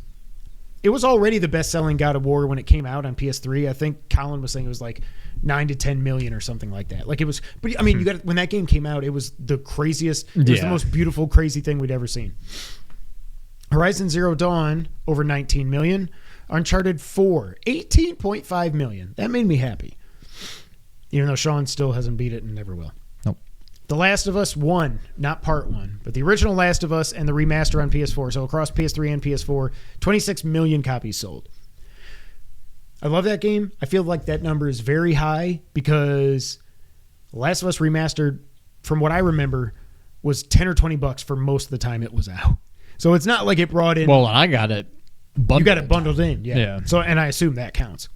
It was already the best-selling God of War when it came out on PS3. I think Colin was saying it was 9 to 10 million or something like that. It was, but I mean, when that game came out, it was the craziest, it was the most beautiful, crazy thing we'd ever seen. Horizon Zero Dawn, over 19 million. Uncharted 4, 18.5 million. That made me happy. Even though Sean still hasn't beat it and never will. Nope. The Last of Us 1, not part 1, but the original Last of Us and the remaster on PS4. So across PS3 and PS4, 26 million copies sold. I love that game. I feel like that number is very high because The Last of Us Remastered, from what I remember, was $10 or $20 for most of the time it was out. So it's not like it brought in... Well, I got it bundled. You got it bundled in, yeah. So, and I assume that counts.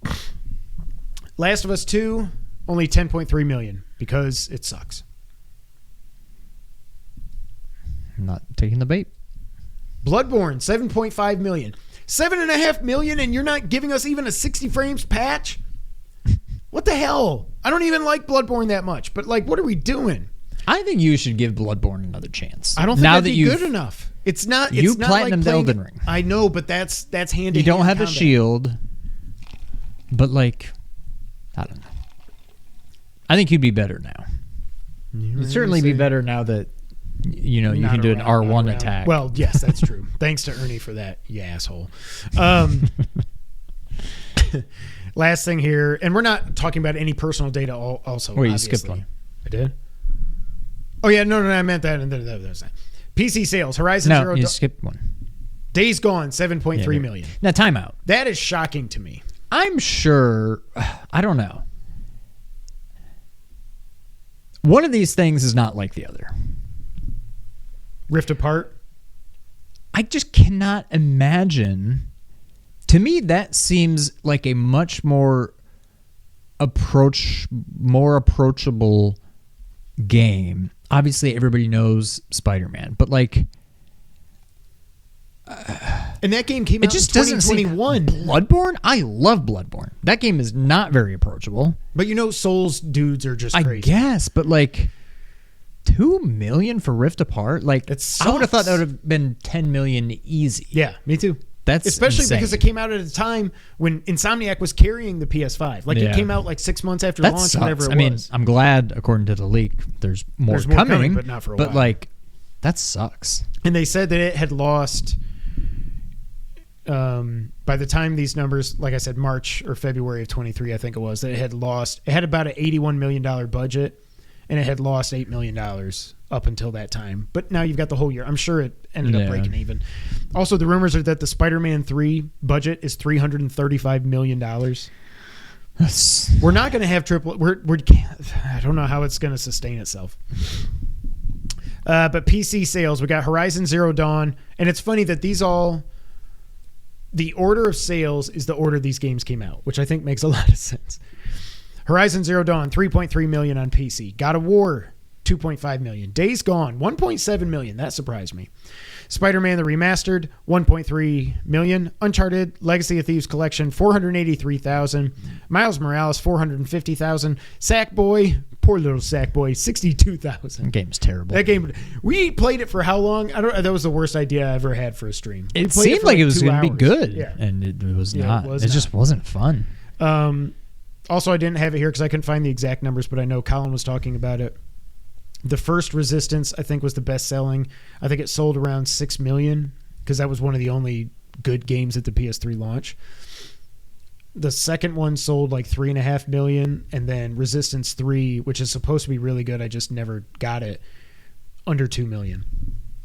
Last of Us 2... only 10.3 million because it sucks. I'm not taking the bait. Bloodborne, 7.5 million. 7.5 million and you're not giving us even a 60 frames patch? What the hell? I don't even like Bloodborne that much, but what are we doing? I think you should give Bloodborne another chance. I don't think that'd be good enough. It's not. You not platinumed Elden Ring. I know, but that's hand in hand. You don't have combat. a shield, but I don't know. I think you'd be better now. You'd certainly be better now that you can do an R1 attack. Well, yes, that's true. Thanks to Ernie for that, you asshole. Last thing here, and we're not talking about any personal data. Also, wait, you obviously. skipped one. I did. Oh yeah, no, I meant that. And that was that. PC sales, Horizon Zero Dawn. You skipped one. Days Gone, 7.3 million. Now, timeout. That is shocking to me. I'm sure. I don't know. One of these things is not like the other. Rift Apart? I just cannot imagine. To me, that seems like a much more approachable game. Obviously, everybody knows Spider-Man, but and that game came out in 2021. Bloodborne? I love Bloodborne. That game is not very approachable. But Souls dudes are just crazy. I guess, but 2 million for Rift Apart? I would have thought that would have been 10 million easy. Yeah, me too. That's especially insane. because it came out at a time when Insomniac was carrying the PS5. It came out 6 months after that launch, sucks. whatever it was. I mean, I'm glad, according to the leak, there's more coming, but not for a while. That sucks. And they said that it had lost... by the time these numbers, like I said, March or February of 23, I think it was, that it had about an $81 million budget, and it had lost $8 million up until that time. But now you've got the whole year. I'm sure it ended up breaking even. Also, the rumors are that the Spider-Man 3 budget is $335 million. We're not going to have triple. I don't know how it's going to sustain itself. But PC sales, we got Horizon Zero Dawn, and it's funny that these all... The order of sales is the order these games came out, which I think makes a lot of sense. Horizon Zero Dawn, 3.3 million on PC. God of War, 2.5 million. Days Gone, 1.7 million. That surprised me. Spider-Man the Remastered, 1.3 million. Uncharted Legacy of Thieves Collection, 483,000. Miles Morales, 450,000. Sackboy, poor little Sackboy, 62,000. That game's terrible. That game, we played it for how long? That was the worst idea I ever had for a stream. It seemed like it was going to be good, yeah. and it was not. It was it just wasn't fun. Also, I didn't have it here because I couldn't find the exact numbers, but I know Colin was talking about it. The first Resistance, I think, was the best selling. I think it sold around 6 million because that was one of the only good games at the PS3 launch. The second one sold like 3.5 million, and then Resistance 3, which is supposed to be really good, I just never got it, under 2 million.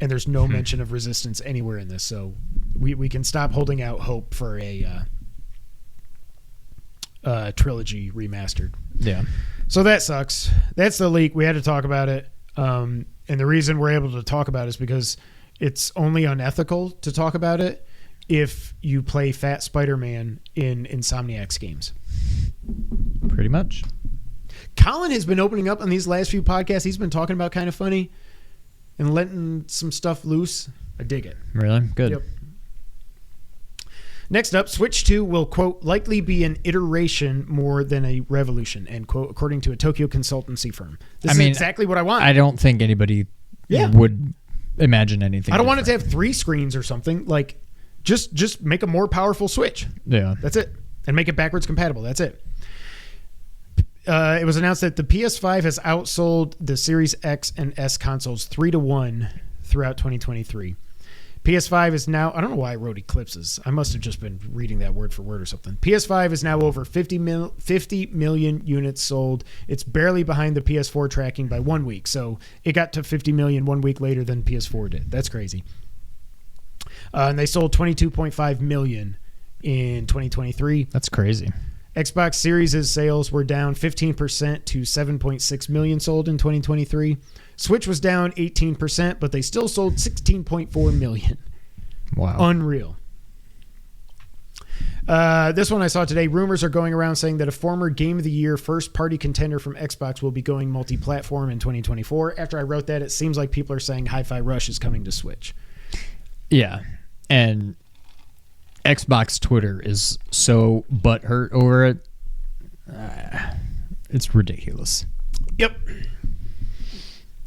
And there's no mention of Resistance anywhere in this, so we can stop holding out hope for a trilogy remastered. Yeah. So that sucks. That's the leak. We had to talk about it. And the reason we're able to talk about it is because it's only unethical to talk about it if you play Fat Spider-Man in Insomniac's games. Pretty much. Colin has been opening up on these last few podcasts. He's been talking about Kind of Funny and letting some stuff loose. I dig it. Really? Good. Yep. Next up, Switch 2 will, quote, likely be an iteration more than a revolution, end quote, according to a Tokyo consultancy firm. This is exactly what I want. I don't think anybody would imagine anything. I don't want it to have 3 screens or something. Like, just make a more powerful Switch. Yeah. That's it. And make it backwards compatible. That's it. It was announced that the PS5 has outsold the Series X and S consoles 3-1 throughout 2023. PS5 is now, I don't know why I wrote eclipses. I must have just been reading that word for word or something. PS5 is now over 50 million units sold. It's barely behind the PS4 tracking by 1 week. So it got to 50 million 1 week later than PS4 did. That's crazy. And they sold 22.5 million in 2023. That's crazy. Xbox Series' sales were down 15% to 7.6 million sold in 2023. Switch was down 18%, but they still sold 16.4 million. Wow. Unreal. This one I saw today. Rumors are going around saying that a former Game of the Year first-party contender from Xbox will be going multi-platform in 2024. After I wrote that, it seems like people are saying Hi-Fi Rush is coming to Switch. Yeah. And Xbox Twitter is so butthurt over it. It's ridiculous. Yep.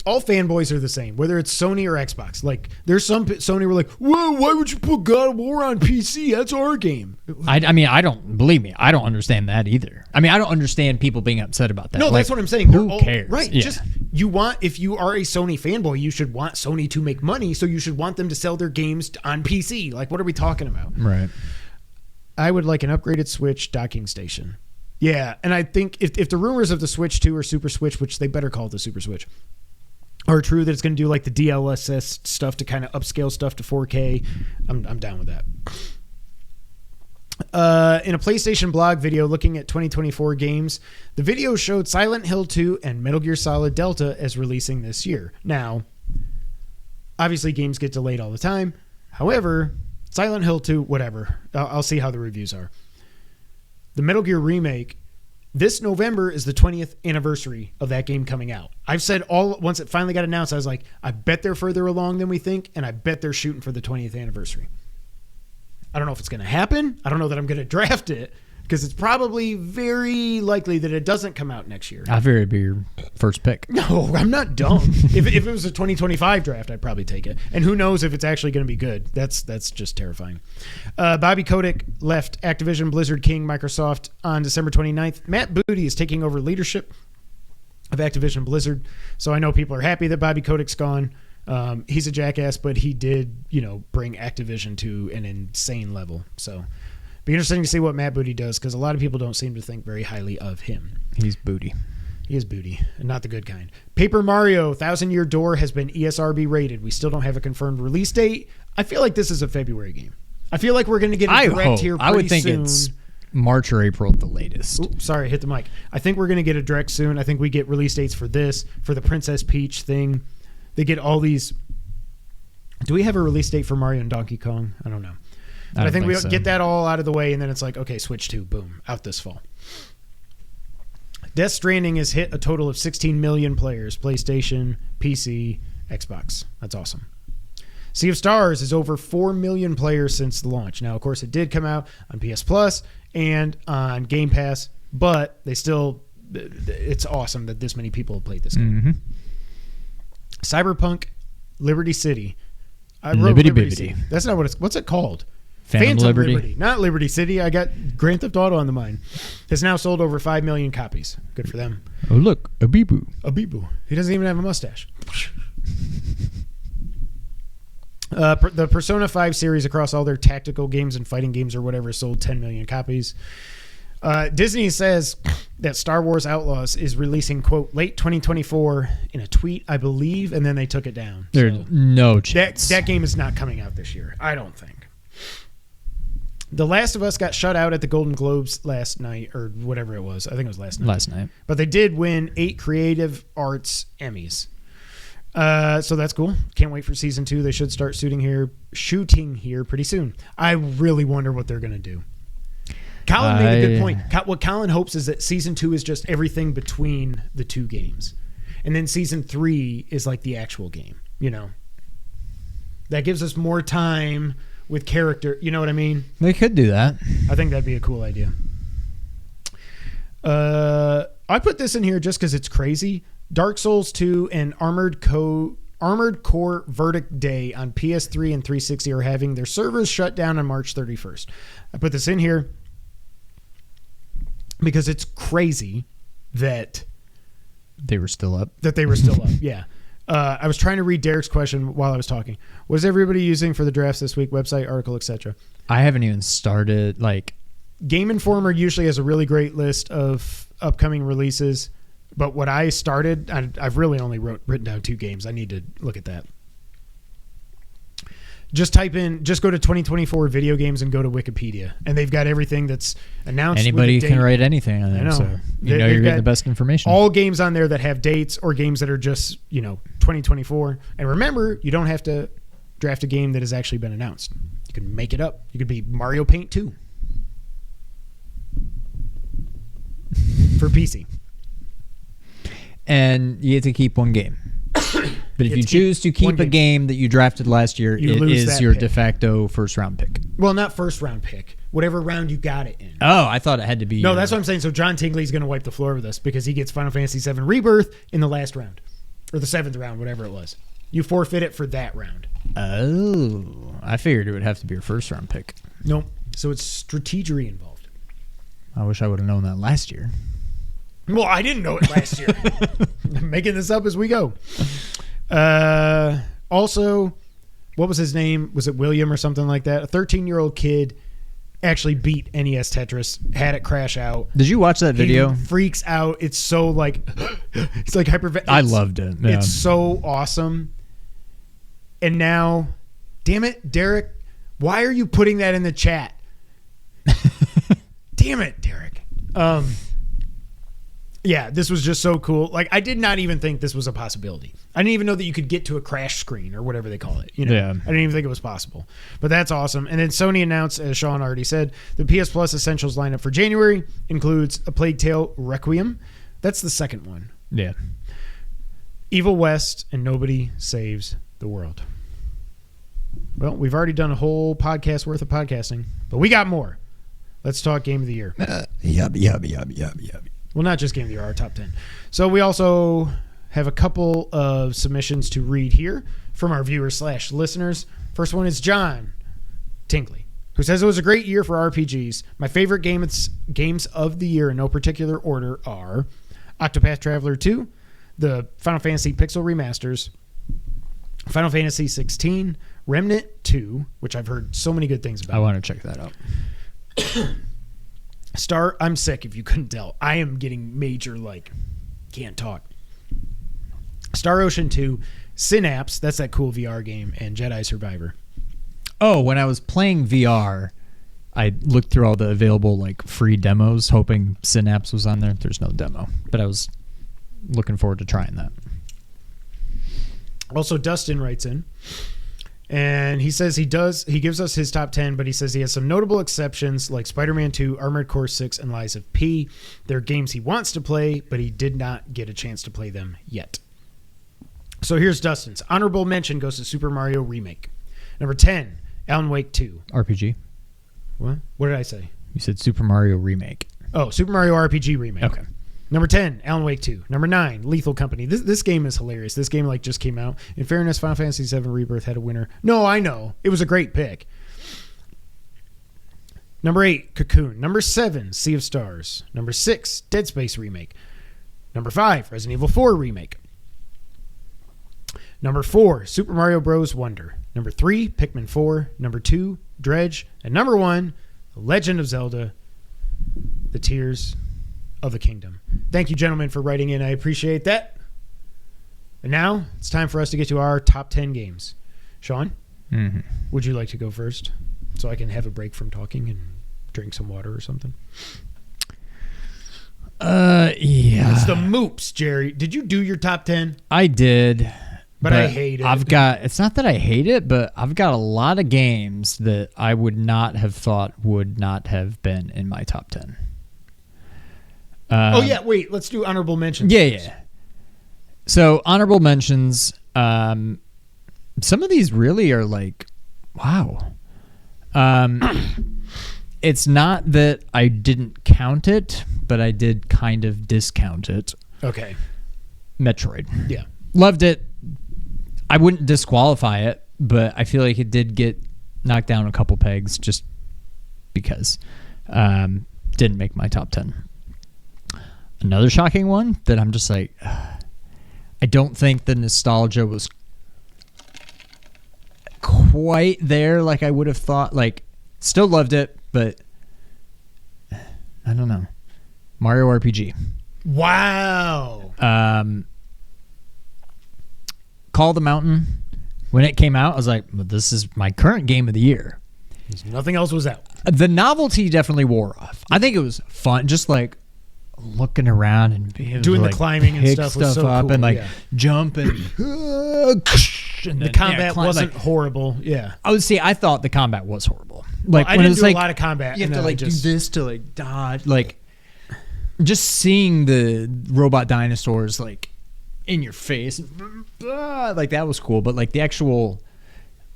All fanboys are the same, whether it's Sony or Xbox. Like, there's some Sony were like, whoa, why would you put God of War on PC? That's our game. I mean, I don't understand that either. I mean, I don't understand people being upset about that. No, like, that's what I'm saying. Who cares? Right. Yeah. Just, if you are a Sony fanboy, you should want Sony to make money, so you should want them to sell their games on PC. Like, what are we talking about? Right. I would like an upgraded Switch docking station. Yeah, and I think if the rumors of the Switch 2 or Super Switch, which they better call it the Super Switch, are true, that it's going to do like the DLSS stuff to kind of upscale stuff to 4K, I'm down with that. In a PlayStation blog video looking at 2024 games, the video showed Silent Hill 2 and Metal Gear Solid Delta as releasing this year. Now, obviously games get delayed all the time. However, Silent Hill 2, whatever. I'll see how the reviews are. The Metal Gear remake, this November is the 20th anniversary of that game coming out. I've said once it finally got announced, I was like, I bet they're further along than we think, and I bet they're shooting for the 20th anniversary. I don't know if it's going to happen. I don't know that I'm going to draft it, because it's probably very likely that it doesn't come out next year. I figured it'd be your first pick. No, I'm not dumb. if it was a 2025 draft, I'd probably take it. And who knows if it's actually going to be good. That's just terrifying. Bobby Kotick left Activision Blizzard King Microsoft on December 29th. Matt Booty is taking over leadership of Activision Blizzard. So I know people are happy that Bobby Kotick's gone. He's a jackass, but he did, bring Activision to an insane level. So be interesting to see what Matt Booty does, because a lot of people don't seem to think very highly of him. He's booty. He is booty, and not the good kind. Paper Mario 1000-Year Door has been ESRB rated. We still don't have a confirmed release date. I feel like this is a February game. I feel like we're going to get a direct here pretty soon. I would think it's March or April at the latest. Oops, sorry, hit the mic. I think we're going to get a direct soon. I think we get release dates for this, for the Princess Peach thing. They get all these. Do we have a release date for Mario and Donkey Kong? I don't know. But I think we get that all out of the way, and then it's like, okay, Switch 2, boom, out this fall. Death Stranding has hit a total of 16 million players. PlayStation, PC, Xbox. That's awesome. Sea of Stars is over 4 million players since the launch. Now, of course, it did come out on PS Plus and on Game Pass, but it's awesome that this many people have played this game. Cyberpunk Liberty City. I wrote Liberty City. That's not what's it called? Phantom Liberty. Not Liberty City. I got Grand Theft Auto on the mind. Has now sold over 5 million copies. Good for them. Oh, look, a Bibu. He doesn't even have a mustache. The Persona 5 series across all their tactical games and fighting games or whatever sold 10 million copies. Disney says that Star Wars Outlaws is releasing, quote, late 2024 in a tweet, I believe, and then they took it down. There's no chance. That game is not coming out this year, I don't think. The Last of Us got shut out at the Golden Globes last night, or whatever it was. I think it was last night. But they did win 8 Creative Arts Emmys. So that's cool. Can't wait for season 2. They should start shooting here pretty soon. I really wonder what they're going to do. Colin made a good point. What Colin hopes is that season 2 is just everything between the 2 games. And then season 3 is like the actual game, you know. That gives us more time with character, you know what I mean? They could do that. I think that'd be a cool idea. I put this in here just because it's crazy. Dark Souls 2 and Armored Core Verdict Day on PS3 and 360 are having their servers shut down on March 31st. I put this in here because it's crazy that they were still up. Yeah. I was trying to read Derek's question while I was talking. What is everybody using for the drafts this week? Website, article, etc. I haven't even started. Game Informer usually has a really great list of upcoming releases, but what I started, I've really only written down 2 games. I need to look at that. Just go to 2024 video games and go to Wikipedia, and they've got everything that's announced. Anybody can write anything on there, so you're getting the best information. All games on there that have dates or games that are just 2024. And remember, you don't have to draft a game that has actually been announced. You can make it up. You could be Mario Paint 2 for PC, and you have to keep one game. But if you choose to keep a game that you drafted last year, it is your de facto first round pick. Well, not first round pick. Whatever round you got it in. Oh, I thought it had to be. No, that's what I'm saying. So John Tingley's going to wipe the floor with us because he gets Final Fantasy VII Rebirth in the last round. Or the 7th round, whatever it was. You forfeit it for that round. Oh, I figured it would have to be your first round pick. Nope. So it's strategery involved. I wish I would have known that last year. Well, I didn't know it last year. I'm making this up as we go. Also, what was his name? Was it William or something like that? A 13-year-old kid actually beat NES Tetris, had it crash out. Did you watch that video? He freaks out. It's so it's like hyper. I loved it. Yeah. It's so awesome. And now, damn it, Derek, why are you putting that in the chat? Damn it, Derek. Yeah, this was just so cool. I did not even think this was a possibility. I didn't even know that you could get to a crash screen or whatever they call it. Yeah. I didn't even think it was possible. But that's awesome. And then Sony announced, as Sean already said, the PS Plus Essentials lineup for January includes A Plague Tale Requiem. That's the second one. Yeah. Evil West and Nobody Saves the World. Well, we've already done a whole podcast worth of podcasting, but we got more. Let's talk Game of the Year. Yub. Well, not just Game of the Year, our top 10. So we also have a couple of submissions to read here from our viewers/listeners. First one is John Tinkley, who says it was a great year for RPGs. My favorite games of the year in no particular order are Octopath Traveler 2, the Final Fantasy Pixel Remasters, Final Fantasy 16, Remnant 2, which I've heard so many good things about. I want to check that out. I'm sick if you couldn't tell. I am getting major, can't talk. Star Ocean 2, Synapse, that's that cool VR game, and Jedi Survivor. Oh, when I was playing VR, I looked through all the available free demos, hoping Synapse was on there. There's no demo, but I was looking forward to trying that. Also, Dustin writes in, and he says he gives us his top 10, but he says he has some notable exceptions like Spider-Man 2, Armored Core 6, and Lies of P. They're games he wants to play, but he did not get a chance to play them yet. So here's Dustin's. Honorable mention goes to Super Mario Remake. Number 10, Alan Wake 2. RPG. What did I say? You said Super Mario Remake. Oh, Super Mario RPG Remake. Okay. Number 10, Alan Wake 2. Number 9, Lethal Company. This game is hilarious. This game just came out. In fairness, Final Fantasy VII Rebirth had a winner. No, I know. It was a great pick. Number 8, Cocoon. Number 7, Sea of Stars. Number 6, Dead Space Remake. Number 5, Resident Evil 4 Remake. Number 4, Super Mario Bros. Wonder. Number 3, Pikmin 4. Number 2, Dredge. And number 1, The Legend of Zelda, The Tears of the Kingdom. Thank you, gentlemen, for writing in. I appreciate that. And now it's time for us to get to our top 10 games. Sean, would you like to go first so I can have a break from talking and drink some water or something? Yeah. It's the moops, Jerry. Did you do your top 10? I did. But I hate it. It's not that I hate it, but I've got a lot of games that I would not have thought would not have been in my top 10. Wait, let's do honorable mentions. Yeah. So honorable mentions, some of these really are like, wow. It's not that I didn't count it, but I did kind of discount it. Okay. Metroid. Yeah. Loved it. I wouldn't disqualify it, but I feel like it did get knocked down a couple pegs just because. Didn't make my top 10. Another shocking one that I'm just like, I don't think the nostalgia was quite there like I would have thought. Like, still loved it, but I don't know. Mario RPG. Wow. Call of the Mountain. When it came out, I was like, well, this is my current game of the year. Nothing else was out. The novelty definitely wore off. I think it was fun, just like looking around and being doing like the climbing and stuff was so up cool, and like yeah. jump and The combat wasn't horrible. Yeah. I thought the combat was horrible. Like I when didn't it's do like a lot of combat. you have and to then I like do this to like dodge. Like just seeing the robot dinosaurs like in your face, like that was cool. But like the actual,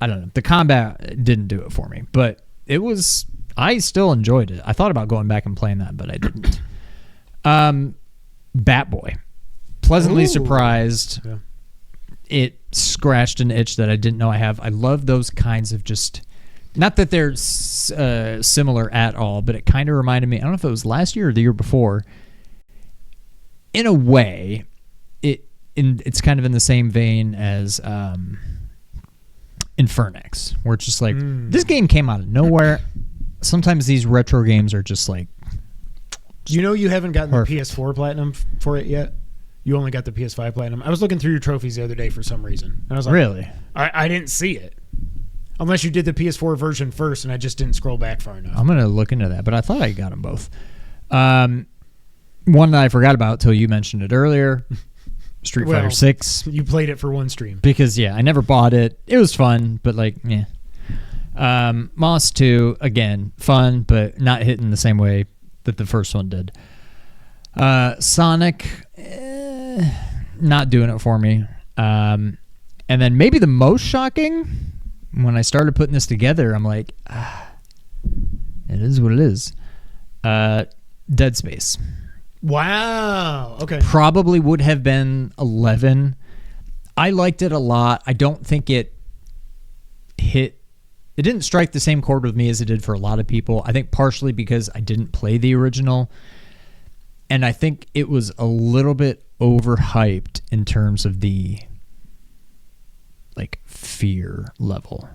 I don't know, the combat didn't do it for me. But it was. I still enjoyed it. I thought about going back and playing that, but I didn't. Bat Boy. Pleasantly surprised. Yeah. It scratched an itch that I didn't know I have. I love those kinds of just, not that they're similar at all, but it kind of reminded me, I don't know if it was last year or the year before. In a way, it's kind of in the same vein as Infernex, where it's just like, this game came out of nowhere. Sometimes these retro games are just like, you know, you haven't gotten perfect. the PS4 Platinum for it yet. You only got the PS5 Platinum. I was looking through your trophies the other day for some reason. And I was like, really? I didn't see it. Unless you did the PS4 version first and I just didn't scroll back far enough. I'm going to look into that, but I thought I got them both. One that I forgot about till you mentioned it earlier, Street Fighter 6. You played it for one stream. Because, yeah, I never bought it. It was fun, but like, yeah. Moss 2, again, fun, but not hitting the same way that the first one did. Sonic, not doing it for me. And then maybe the most shocking, when I started putting this together, I'm like, it is what it is. Dead Space. Wow. Okay. Probably would have been 11. I liked it a lot. I don't think it didn't strike the same chord with me as it did for a lot of people. I think partially because I didn't play the original. And I think it was a little bit overhyped in terms of the like fear level.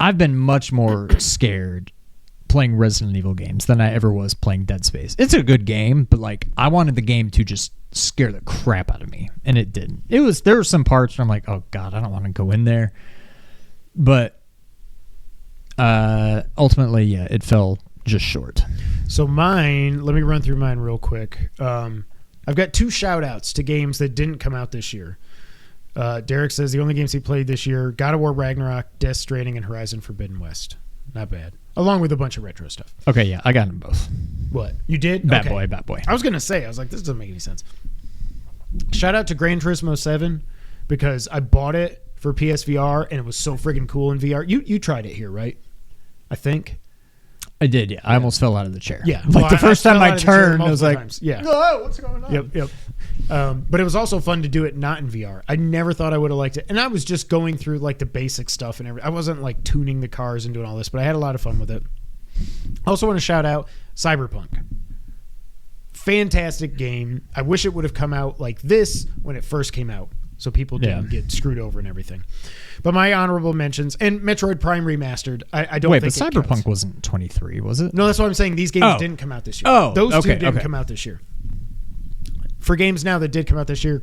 I've been much more scared playing Resident Evil games than I ever was playing Dead Space. It's a good game, but like I wanted the game to just scare the crap out of me, and it didn't. There were some parts where I'm like, oh god, I don't want to go in there. But ultimately, yeah, it fell just short. So mine, let me run through mine real quick. I've got 2 shout-outs to games that didn't come out this year. Derek says the only games he played this year, God of War Ragnarok, Death Stranding, and Horizon Forbidden West. Not bad. Along with a bunch of retro stuff. Okay, yeah, I got them both. What? You did? Bat Okay. Boy. I was going to say, I was like, this doesn't make any sense. Shout out to Gran Turismo 7 because I bought it for PSVR, and it was so friggin' cool in VR. You tried it here, right? I think. I did, yeah. I almost fell out of the chair. Yeah. Like the first time I turned, I was like, yeah. Oh, what's going on? Yep. But it was also fun to do it not in VR. I never thought I would have liked it. And I was just going through like the basic stuff and everything. I wasn't like tuning the cars and doing all this, but I had a lot of fun with it. I also want to shout out Cyberpunk. Fantastic game. I wish it would have come out like this when it first came out, so people didn't get screwed over and everything. But my honorable mentions, and Metroid Prime Remastered, I don't think but it Cyberpunk counts. wasn't 23, was it? No, that's what I'm saying. These games didn't come out this year. Oh, those two okay, didn't come out this year. For games now that did come out this year,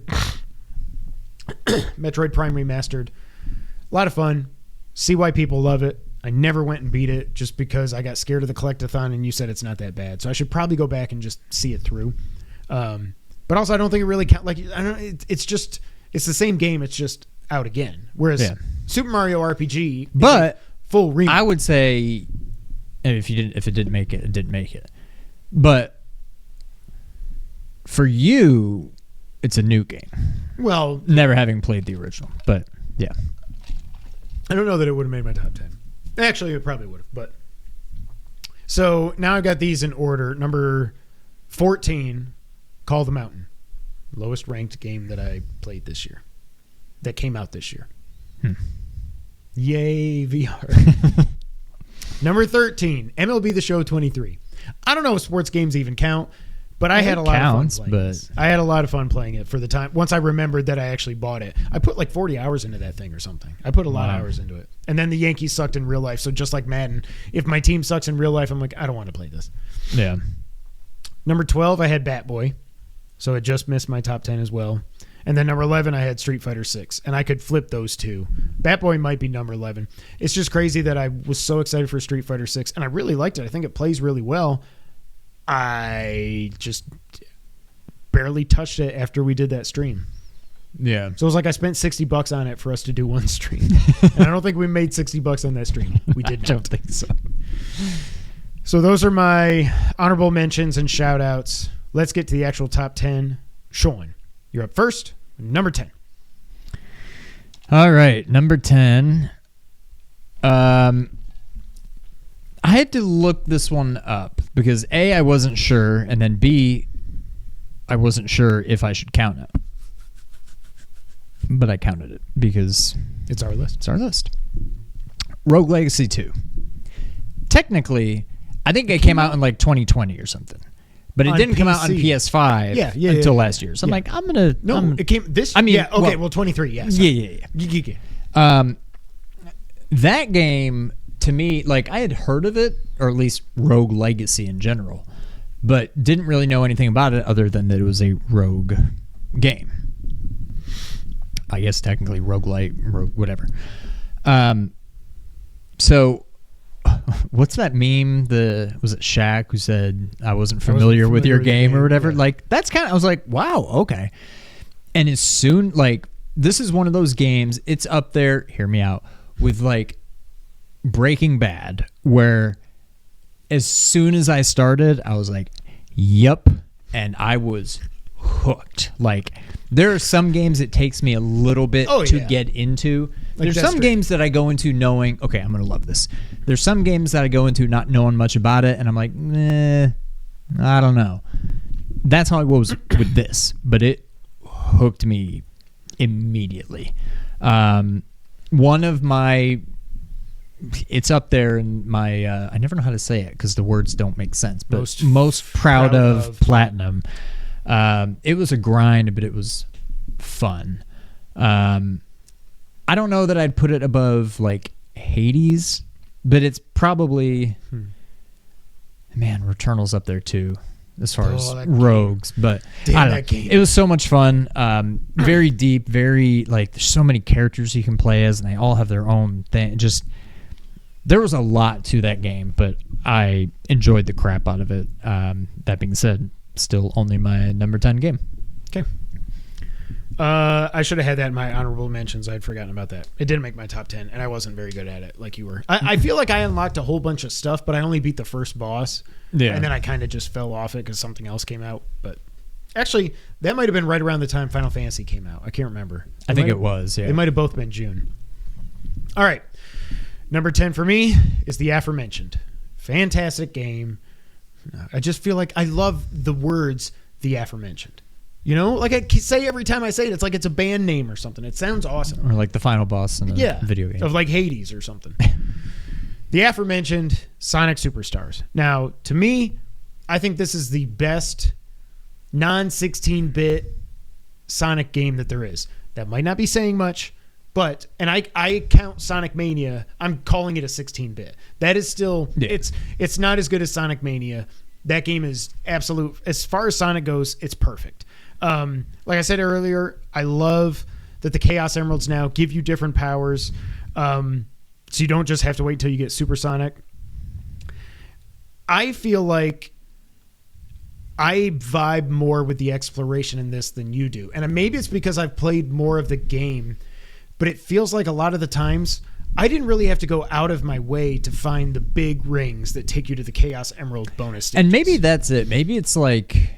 Metroid Prime Remastered, a lot of fun. See why people love it. I never went and beat it just because I got scared of the collectathon and you said it's not that bad. So I should probably go back and just see it through. But also I don't think it really counts. Like, I don't. It's the same game. It's just out again. Whereas Super Mario RPG, but full remake. I would say, if it didn't make it, it didn't make it. But for you, it's a new game. Well, never having played the original, but yeah, I don't know that it would have made my top 10. Actually, it probably would have. But so now I've got these in order. Number 14, Call of the Mountain, lowest ranked game that I played this year, that came out this year. Yay, VR. Number 13, MLB The Show 23. I don't know if sports games even count, but I had a lot of fun playing this. I had a lot of fun playing it for the time. Once I remembered that I actually bought it, I put like 40 hours into that thing or something. I put a lot of hours into it. And then the Yankees sucked in real life. So just like Madden, if my team sucks in real life, I'm like, I don't want to play this. Yeah. Number 12, I had Bat Boy. So it just missed my top 10 as well. And then number 11, I had Street Fighter 6. And I could flip those two. Bat Boy might be number 11. It's just crazy that I was so excited for Street Fighter 6. And I really liked it. I think it plays really well. I just barely touched it after we did that stream. Yeah. So it was like I spent $60 on it for us to do one stream. And I don't think we made $60 on that stream. We did not. I don't think so. So those are my honorable mentions and shout outs. Let's get to the actual top 10. Sean, you're up first. Number 10. All right. Number 10. I had to look this one up because A, I wasn't sure, and then B, I wasn't sure if I should count it. But I counted it because it's our list. It's our list. Rogue Legacy 2. Technically, I think it came out in like 2020 or something. But it didn't come out on PS5 until last year. So I'm like, I'm going to... No, it came this... I mean, yeah, okay, well 23, yes. Yeah. That game... To me, like, I had heard of it, or at least Rogue Legacy in general, but didn't really know anything about it other than that it was a Rogue game. I guess technically roguelite, Rogue, whatever. So, what's that meme? Was it Shaq who said, I wasn't familiar with your game or whatever? Yeah. Like, that's kind of, I was like, wow, okay. And as soon, like, this is one of those games, it's up there, hear me out, with like, Breaking Bad, where as soon as I started, I was like, yep, and I was hooked. Like, there are some games it takes me a little bit to get into. Like, there's some games that I go into knowing, okay, I'm going to love this. There's some games that I go into not knowing much about it, and I'm like, I don't know. That's how I was with this, but it hooked me immediately. One of my... It's up there in my, I never know how to say it because the words don't make sense, but most proud of Platinum. It was a grind, but it was fun. I don't know that I'd put it above like Hades, but it's probably, man, Returnal's up there too as far as rogues, but I don't know. It was so much fun. Very deep, very like, there's so many characters you can play as and they all have their own thing. Just, there was a lot to that game, but I enjoyed the crap out of it. That being said, still only my number 10 game. Okay. I should have had that in my honorable mentions. I'd forgotten about that. It didn't make my top 10, and I wasn't very good at it like you were. I feel like I unlocked a whole bunch of stuff, but I only beat the first boss. Yeah. And then I kind of just fell off it because something else came out. But Actually, that might have been right around the time Final Fantasy came out. I can't remember. I think it was, yeah. It might have both been June. All right. Number 10 for me is the aforementioned. Fantastic game. I just feel like I love the words, the aforementioned. You know, like I say every time I say it, it's like it's a band name or something. It sounds awesome. Or like the final boss in a video game. Of like Hades or something. The aforementioned Sonic Superstars. Now, to me, I think this is the best non-16-bit Sonic game that there is. That might not be saying much, but, and I count Sonic Mania, I'm calling it a 16-bit. That is still, it's not as good as Sonic Mania. That game is absolute, as far as Sonic goes, it's perfect. Like I said earlier, I love that the Chaos Emeralds now give you different powers, so you don't just have to wait until you get Supersonic. I feel like I vibe more with the exploration in this than you do. And maybe it's because I've played more of the game, but it feels like a lot of the times I didn't really have to go out of my way to find the big rings that take you to the Chaos Emerald bonus stages. And maybe that's it. Maybe it's like,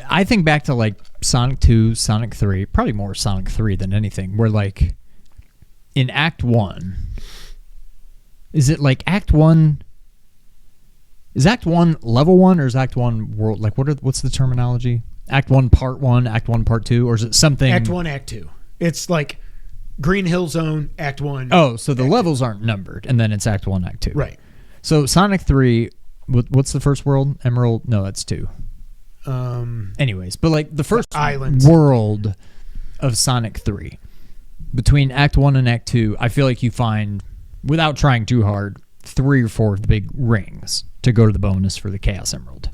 I think back to like Sonic 2, Sonic 3, probably more Sonic 3 than anything, where like in Act 1, is it like Act 1? Is Act 1 level 1 or is Act 1 world? Like what's the terminology? Act 1 part 1, Act 1 part 2, or is it something? Act 1, Act 2. It's like Green Hill Zone, Act 1. Oh, so the levels aren't numbered, and then it's Act 1, Act 2. Right. So Sonic 3, what's the first world? Emerald? No, that's 2. Anyways, but like the first islands. World of Sonic 3, between Act 1 and Act 2, I feel like you find, without trying too hard, 3 or 4 of the big rings to go to the bonus for the Chaos Emerald.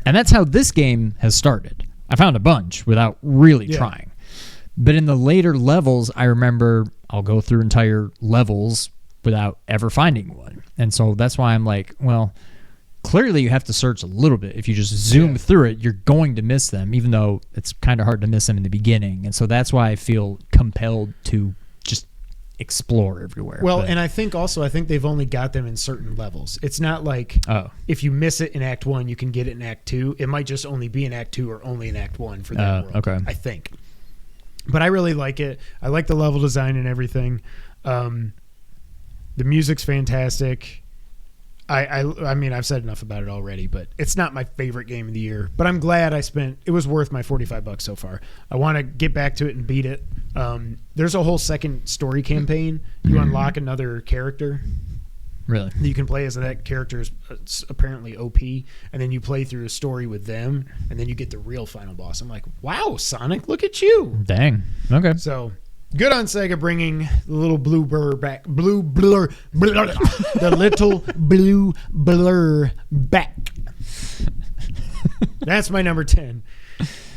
And that's how this game has started. I found a bunch without really trying. But in the later levels, I remember I'll go through entire levels without ever finding one. And so that's why I'm like, well, clearly you have to search a little bit. If you just zoom through it, you're going to miss them, even though it's kind of hard to miss them in the beginning. And so that's why I feel compelled to just explore everywhere. Well, and I think they've only got them in certain levels. It's not like if you miss it in Act 1, you can get it in Act 2. It might just only be in Act 2 or only in Act 1 for that world, okay. I think. But I really like it. I like the level design and everything. The music's fantastic. I mean, I've said enough about it already, but it's not my favorite game of the year. But I'm glad it was worth my $45 so far. I want to get back to it and beat it. There's a whole second story campaign. You unlock another character. Really? You can play as that character is apparently OP, and then you play through a story with them, and then you get the real final boss. I'm like, wow, Sonic, look at you. Dang. Okay. So good on Sega bringing the little blue blur back. The little blue blur back. That's my number 10.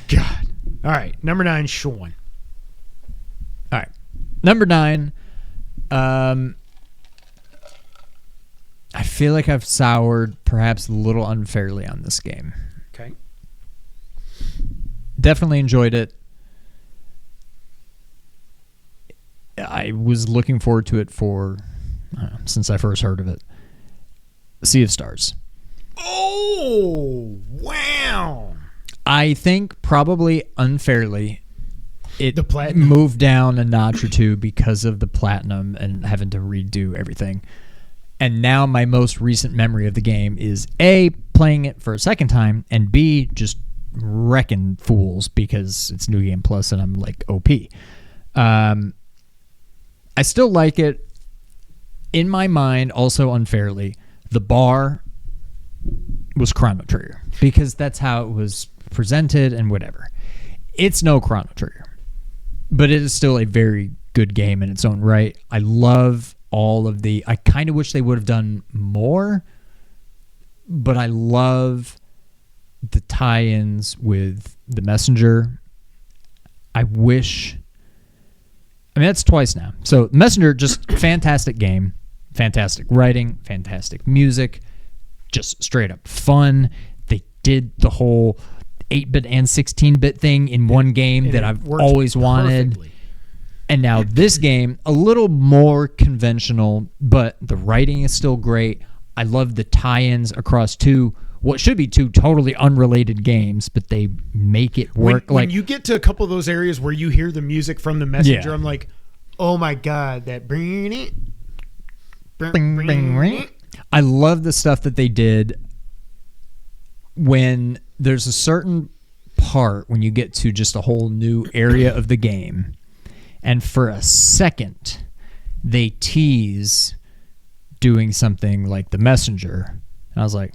God. All right. Number 9, Sean. All right. Number 9. I feel like I've soured perhaps a little unfairly on this game. Okay. Definitely enjoyed it. I was looking forward to it since I first heard of it. Sea of Stars. Oh, wow. I think probably unfairly it the moved down a notch or two because of the platinum and having to redo everything. And now my most recent memory of the game is A, playing it for a second time, and B, just wrecking fools because it's New Game Plus and I'm like OP. I still like it. In my mind, also unfairly, the bar was Chrono Trigger because that's how it was presented and whatever. It's no Chrono Trigger, but it is still a very good game in its own right. I love all of I kind of wish they would have done more, but I love the tie-ins with The Messenger. I mean, that's twice now. So Messenger, just fantastic game, fantastic writing, fantastic music, just straight up fun. They did the whole 8-bit and 16-bit thing in one game that I've always wanted. Perfectly. And now this game, a little more conventional, but the writing is still great. I love the tie-ins across 2. what should be two totally unrelated games, but they make it work. When you get to a couple of those areas where you hear the music from the messenger, Yeah. I'm like, oh my God, that bring it. I love the stuff that they did when there's a certain part when you get to just a whole new area of the game, and for a second they tease doing something like the messenger, and I was like,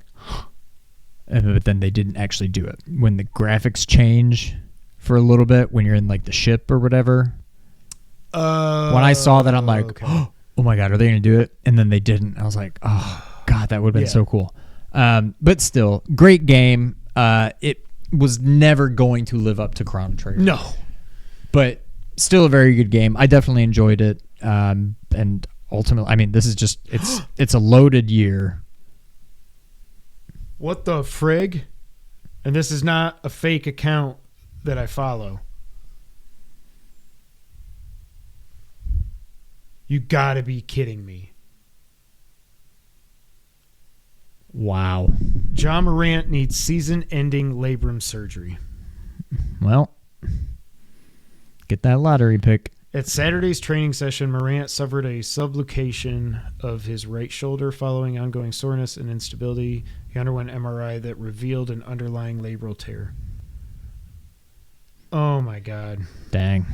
but then they didn't actually do it. When the graphics change for a little bit when you're in like the ship or whatever, when I saw that, I'm like, okay. oh my God, are they gonna do it? And then they didn't. I was like, oh God, that would have been so cool. But still, great game. It was never going to live up to Chrono Trigger. No. But still a very good game. I definitely enjoyed it. And ultimately, I mean, this is just, it's a loaded year. What the frig? And this is not a fake account that I follow. You gotta be kidding me. Wow. John Morant needs season-ending labrum surgery. Well, get that lottery pick. At Saturday's training session, Morant suffered a subluxation of his right shoulder following ongoing soreness and instability. He underwent MRI that revealed an underlying labral tear. Oh my God. Dang.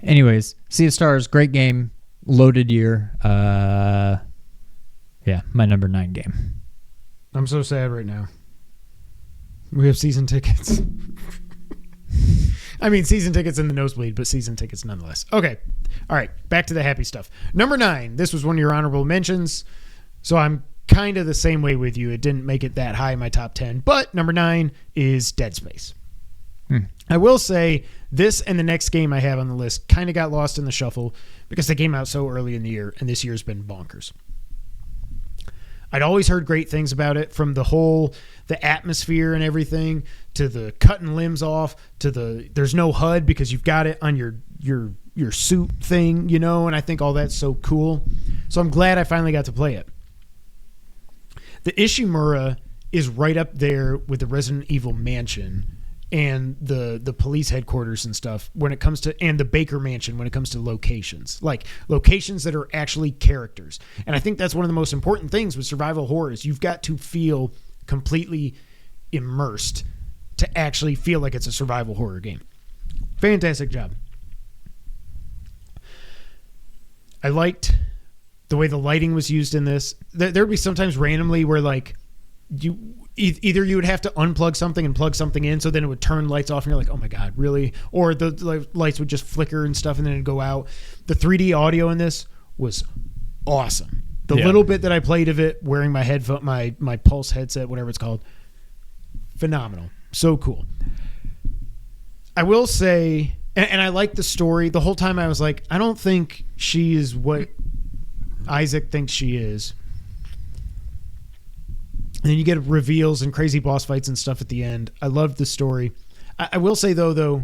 Anyways, Sea of Stars, great game, loaded year. Yeah, my number 9 game. I'm so sad right now. We have season tickets. I mean, season tickets in the nosebleed, but season tickets nonetheless. Okay. All right. Back to the happy stuff. Number 9. This was one of your honorable mentions. So I'm kind of the same way with you. It didn't make it that high in my top 10. But number 9 is Dead Space. I will say this and the next game I have on the list kind of got lost in the shuffle because they came out so early in the year, and this year's been bonkers. I'd always heard great things about it, from the atmosphere and everything, to the cutting limbs off, to there's no HUD because you've got it on your suit thing, you know, and I think all that's so cool. So I'm glad I finally got to play it. The Ishimura is right up there with the Resident Evil Mansion and the police headquarters and stuff when it comes to, and the Baker Mansion when it comes to locations, like locations that are actually characters. And I think that's one of the most important things with survival horrors. You've got to feel completely immersed to actually feel like it's a survival horror game. Fantastic job. I liked the way the lighting was used in this. There would be sometimes randomly where like either you would have to unplug something and plug something in, so then it would turn lights off and you're like, oh my God, really? Or the lights would just flicker and stuff and then it'd go out. The 3D audio in this was awesome. The little bit that I played of it wearing my headphone, my Pulse headset, whatever it's called, phenomenal. So cool. I will say, and I like the story. The whole time I was like, I don't think she is what Isaac thinks she is. And then you get reveals and crazy boss fights and stuff at the end. I loved the story. I will say, though, that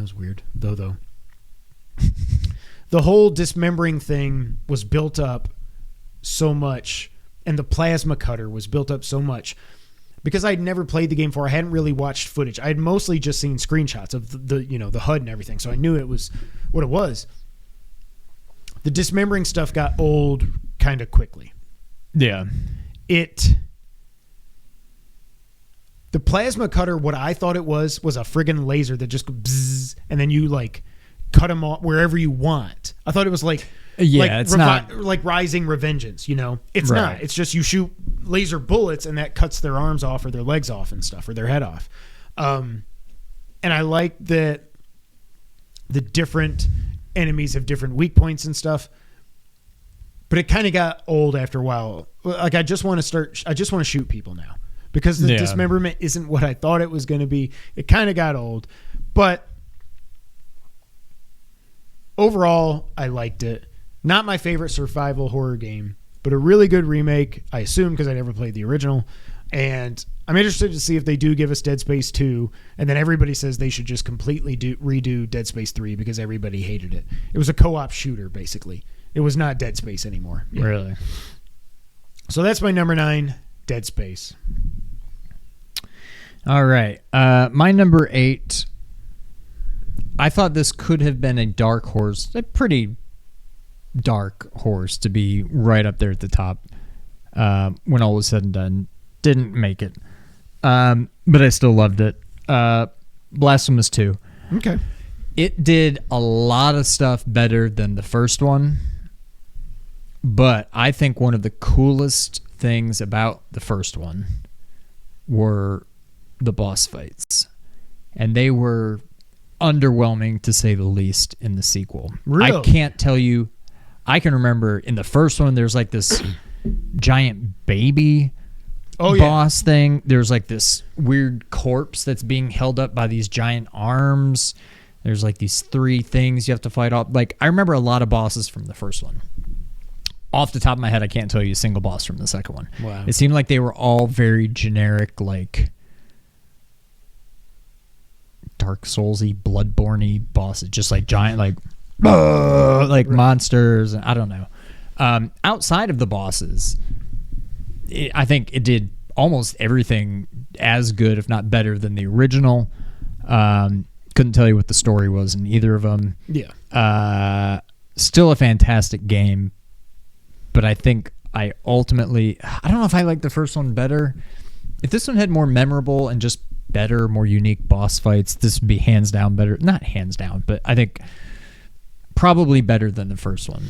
was weird. Though. The whole dismembering thing was built up so much, and the plasma cutter was built up so much. Because I'd never played the game before, I hadn't really watched footage. I had mostly just seen screenshots of the HUD and everything, so I knew it was what it was. The dismembering stuff got old kind of quickly. Yeah. The plasma cutter, what I thought it was a friggin' laser that just bzzz, and then you like cut them off wherever you want. I thought it was like it's not like Rising Revengeance, you know. It's right. not. It's just you shoot laser bullets and that cuts their arms off or their legs off and stuff or their head off. And I like that the different enemies have different weak points and stuff. But it kind of got old after a while. Like I just want to shoot people now because the dismemberment isn't what I thought it was going to be. It kind of got old, but overall I liked it. Not my favorite survival horror game, but a really good remake, I assume, because I never played the original. And I'm interested to see if they do give us Dead Space 2, and then everybody says they should just completely redo Dead Space 3 because everybody hated it. It was a co-op shooter, basically. It was not Dead Space anymore. Yeah. Really? So that's my number 9, Dead Space. All right. My number 8, I thought this could have been a dark horse, a pretty dark horse to be right up there at the top when all was said and done. Didn't make it. But I still loved it. Blasphemous 2. Okay. It did a lot of stuff better than the first one. But I think one of the coolest things about the first one were the boss fights. And they were underwhelming, to say the least, in the sequel. Really? I can't tell you. I can remember in the first one, there's like this giant baby boss thing. There's like this weird corpse that's being held up by these giant arms. There's like these 3 things you have to fight off. Like, I remember a lot of bosses from the first one. Off the top of my head, I can't tell you a single boss from the second one. Wow. It seemed like they were all very generic, like Dark Souls-y, Bloodborne-y bosses, just like giant, like monsters. I don't know. Outside of the bosses, I think it did almost everything as good, if not better, than the original. Couldn't tell you what the story was in either of them. Yeah. Still a fantastic game, but I think I don't know if I like the first one better. If this one had more memorable and just better, more unique boss fights, this would be hands down better. Not hands down, but I think probably better than the first one.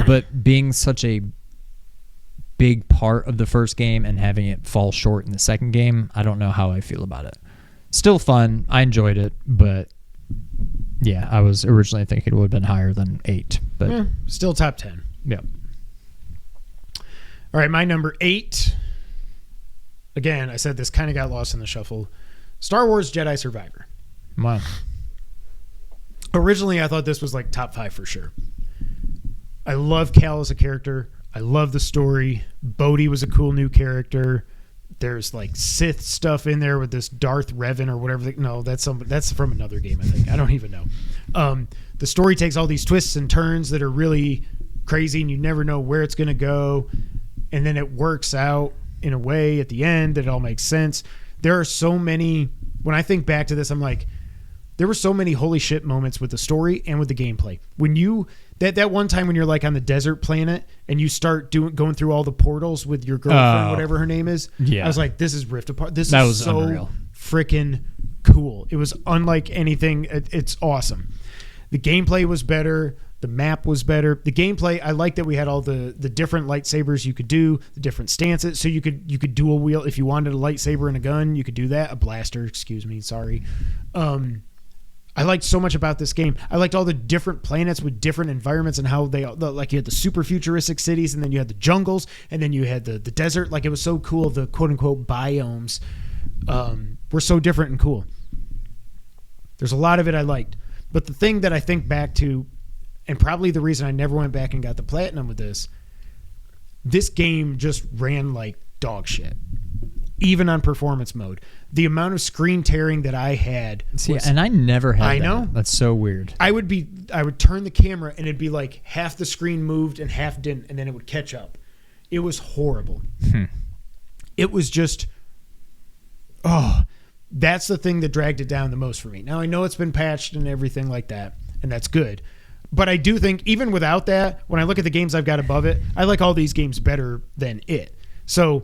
But being such a big part of the first game and having it fall short in the second game, I don't know how I feel about it. Still fun. I enjoyed it, but yeah, I was originally thinking it would have been higher than 8. But still top 10. Yeah. All right, my number 8. Again, I said this kind of got lost in the shuffle. Star Wars Jedi Survivor. Wow. Originally, I thought this was like top 5 for sure. I love Cal as a character. I love the story. Bodhi was a cool new character. There's like Sith stuff in there with this Darth Revan or whatever. No, that's from another game, I think. I don't even know. The story takes all these twists and turns that are really crazy, and you never know where it's going to go. And then it works out in a way at the end that it all makes sense. There are so many, when I think back to this, I'm like, there were so many holy shit moments with the story and with the gameplay. When you, that one time when you're like on the desert planet and you start going through all the portals with your girlfriend, whatever her name is. Yeah. I was like, this is Rift Apart. This is so unreal. Freaking cool. It was unlike anything. It's awesome. The gameplay was better. The map was better. The gameplay, I like that we had all the different lightsabers you could do, the different stances. So you could dual wield if you wanted a lightsaber and a gun, you could do that. A blaster, excuse me, sorry. I liked so much about this game. I liked all the different planets with different environments and how like you had the super futuristic cities, and then you had the jungles, and then you had the desert. Like, it was so cool. The quote unquote biomes were so different and cool. There's a lot of it I liked. But the thing that I think back to, and probably the reason I never went back and got the platinum with this game just ran like dog shit. Even on performance mode. The amount of screen tearing that I had. See, and I never had I that. know. That's so weird. I would turn the camera and it'd be like half the screen moved and half didn't, and then it would catch up. It was horrible. It was just, that's the thing that dragged it down the most for me. Now, I know it's been patched and everything like that, and that's good. But I do think, even without that, when I look at the games I've got above it, I like all these games better than it. So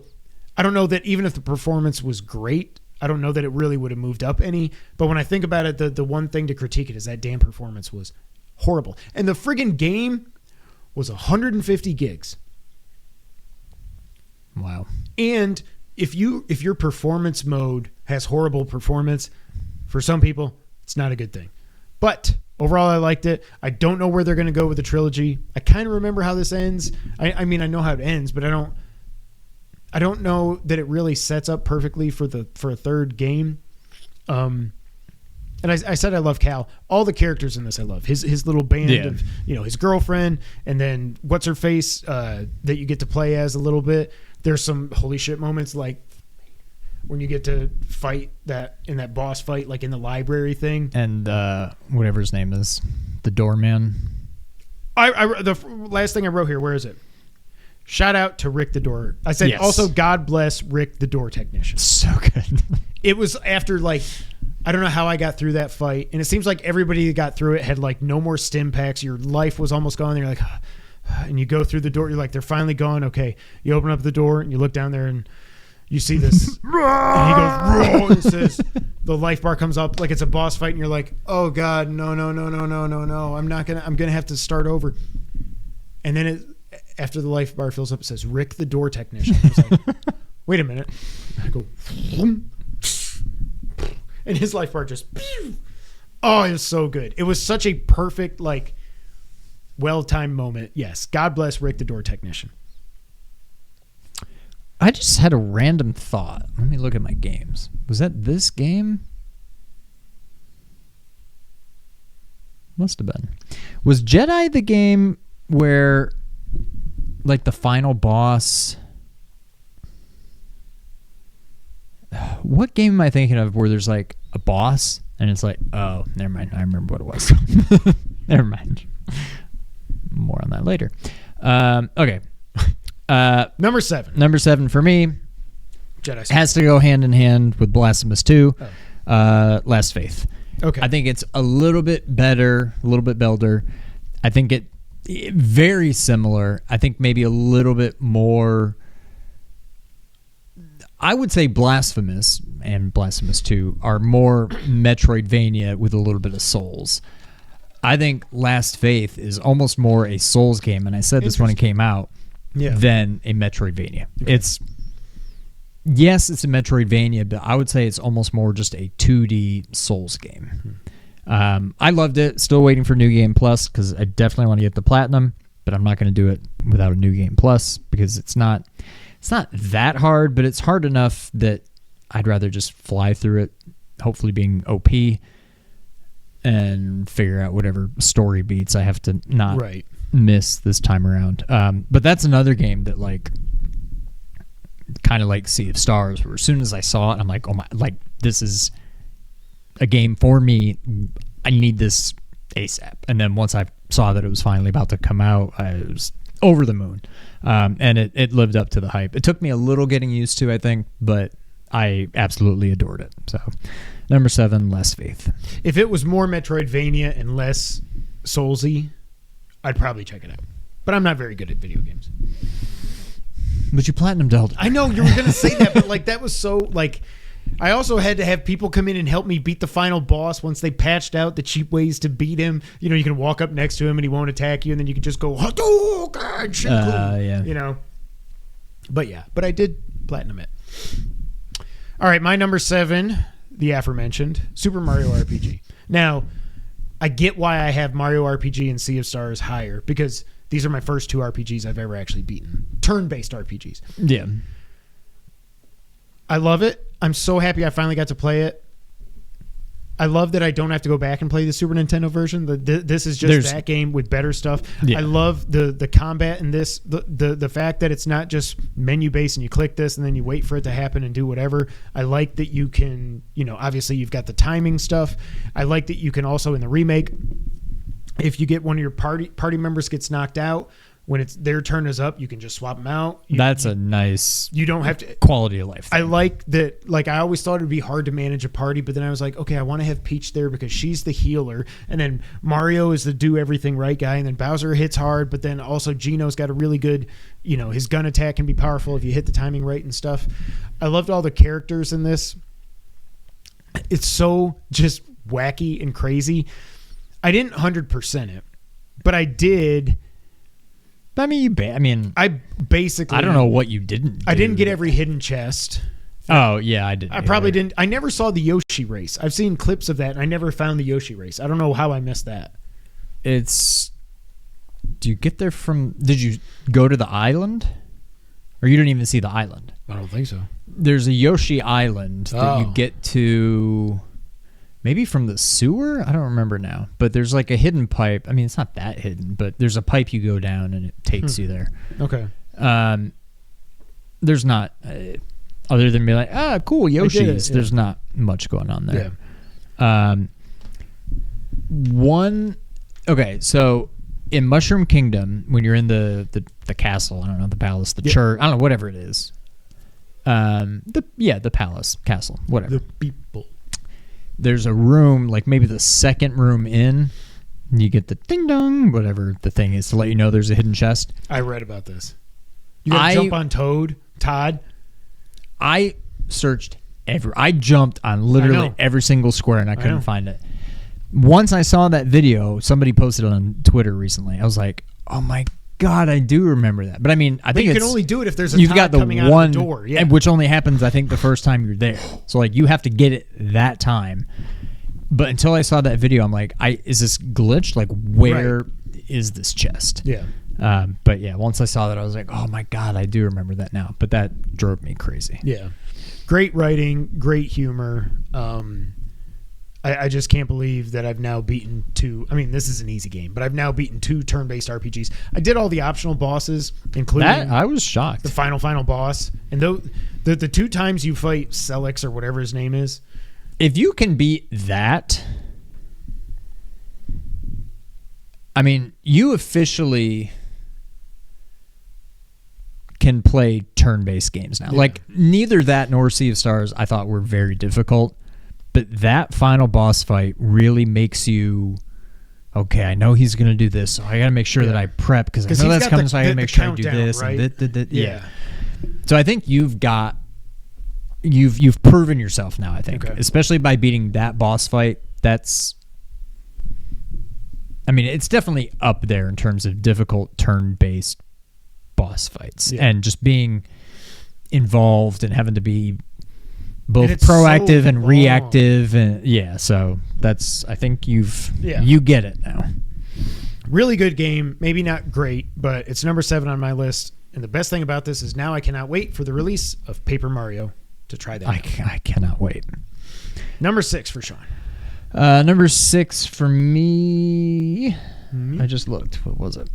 I don't know that even if the performance was great, I don't know that it really would have moved up any. But when I think about it, the one thing to critique it is that damn performance was horrible. And the friggin' game was 150 gigs. Wow. And if your performance mode has horrible performance, for some people, it's not a good thing. But overall, I liked it. I don't know where they're going to go with the trilogy. I kind of remember how this ends. I mean, I know how it ends, but I don't know that it really sets up perfectly for a third game. And I said I love Cal. All the characters in this I love. His little band of, his girlfriend, and then what's her face that you get to play as a little bit. There's some holy shit moments like when you get to fight in that boss fight, like in the library thing. And whatever his name is, the doorman. The last thing I wrote here, where is it? Shout out to Rick the door. I said also God bless Rick the door technician. So good. It was after like I don't know how I got through that fight, and it seems like everybody that got through it had like no more stim packs. Your life was almost gone. You're like, and you go through the door. You're like, they're finally gone. Okay, you open up the door and you look down there and you see this, and he goes, and it says the life bar comes up like it's a boss fight, and you're like, oh God, no, I'm gonna have to start over. And then after the life bar fills up, it says Rick the door technician. I was like, wait a minute. I go. And his life bar just, oh, it was so good. It was such a perfect, like, well-timed moment. Yes. God bless Rick, the door technician. I just had a random thought. Let me look at my games. Was that this game? Must have been. Was Jedi the game where, like, the final boss... What game am I thinking of where there's like a boss and it's like, oh, never mind. I remember what it was. Never mind. More on that later. Okay. Number 7. Number 7 for me Jedi has to go hand in hand with Blasphemous 2, Last Faith. Okay. I think it's a little bit better, a little bit better. I think it very similar. I think maybe a little bit more... I would say Blasphemous and Blasphemous 2 are more Metroidvania with a little bit of Souls. I think Last Faith is almost more a Souls game, and I said this when it came out, than a Metroidvania. Okay. It's a Metroidvania, but I would say it's almost more just a 2D Souls game. I loved it. Still waiting for New Game Plus because I definitely want to get the Platinum, but I'm not going to do it without a New Game Plus because it's not that hard, but it's hard enough that I'd rather just fly through it, hopefully being OP, and figure out whatever story beats I have to not miss this time around. But that's another game that, like, kind of like Sea of Stars, where as soon as I saw it, I'm like, oh my, like, this is a game for me. I need this ASAP. And then once I saw that it was finally about to come out, I was over the moon. And it lived up to the hype. It took me a little getting used to, I think, but I absolutely adored it. So, number 7, Last Faith. If it was more Metroidvania and less Soulsy, I'd probably check it out. But I'm not very good at video games. But you platinumed Elden. I know you were going to say that, but like that was so like. I also had to have people come in and help me beat the final boss once they patched out the cheap ways to beat him. You know, you can walk up next to him and he won't attack you, and then you can just go, you know. But I did platinum it. All right, my number 7, the aforementioned Super Mario RPG. Now, I get why I have Mario RPG and Sea of Stars higher, because these are my first 2 RPGs I've ever actually beaten. Turn-based RPGs. Yeah. I love it. I'm so happy I finally got to play it. I love that I don't have to go back and play the Super Nintendo version. This is just that game with better stuff. Yeah. I love the combat in this. The fact that it's not just menu based and you click this and then you wait for it to happen and do whatever. I like that you can, you know, obviously you've got the timing stuff. I like that you can also in the remake, if you get one of your party members gets knocked out, when it's their turn is up, you can just swap them out. That's a nice. You don't have to quality of life thing. I like that. Like I always thought it'd be hard to manage a party, but then I was like, okay, I want to have Peach there because she's the healer, and then Mario is the do everything right guy, and then Bowser hits hard, but then also Gino's got a really good, you know, his gun attack can be powerful if you hit the timing right and stuff. I loved all the characters in this. It's so just wacky and crazy. I didn't 100% it, but I did. I mean, I basically. I don't know what you didn't do. I didn't get every hidden chest. Oh, yeah, I didn't. I probably didn't. I never saw the Yoshi race. I've seen clips of that, and I never found the Yoshi race. I don't know how I missed that. Do you get there from. Did you go to the island? Or you didn't even see the island? I don't think so. There's a Yoshi island that you get to. Maybe from the sewer? I don't remember now. But there's like a hidden pipe. I mean, it's not that hidden, but there's a pipe you go down and it takes you there. Okay. There's not, other than be like, cool, Yoshi's. Yeah. There's not much going on there. Yeah. Okay, so in Mushroom Kingdom, when you're in the castle, I don't know, the palace, the church, I don't know, whatever it is. The palace, castle, whatever. The people. There's a room, like maybe the second room in, and you get the ding dong, whatever the thing is, to let you know there's a hidden chest. I read about this. You gotta jump on Todd. I searched I jumped on literally every single square and I couldn't find it. Once I saw that video, somebody posted it on Twitter recently. I was like, oh my God, I do remember that. But I mean, I think you can only do it if there's a you've Todd got the coming one, out of the door. Yeah. which only happens, I think, the first time you're there. So like you have to get it that time. But until I saw that video, I'm like, is this glitched? Like, where is this chest? Yeah. But yeah, once I saw that, I was like, oh my God, I do remember that now. But that drove me crazy. Yeah. Great writing, great humor. I just can't believe that I've now beaten two. I mean, this is an easy game, but I've now beaten two turn-based RPGs. I did all the optional bosses, including that. I was shocked. The final boss. And the two times you fight Celix or whatever his name is. If you can beat that, I mean, you officially can play turn-based games now. Yeah. Like, neither that nor Sea of Stars I thought were very difficult, but that final boss fight really makes you, okay, I know he's going to do this, so I got to make sure that I prep, because I know that's coming, so I got to make sure I do this. Right? And yeah. So I think you've proven yourself now, I think. Okay. Especially by beating that boss fight. It's definitely up there in terms of difficult turn-based boss fights. Yeah. And just being involved and having to be both proactive and reactive. And so I think you get it now. Really good game. Maybe not great, but it's number 7 on my list. And the best thing about this is now I cannot wait for the release of Paper Mario to try that. I cannot wait. Number 6 for Sean. Number 6 for me. I just looked. What was it?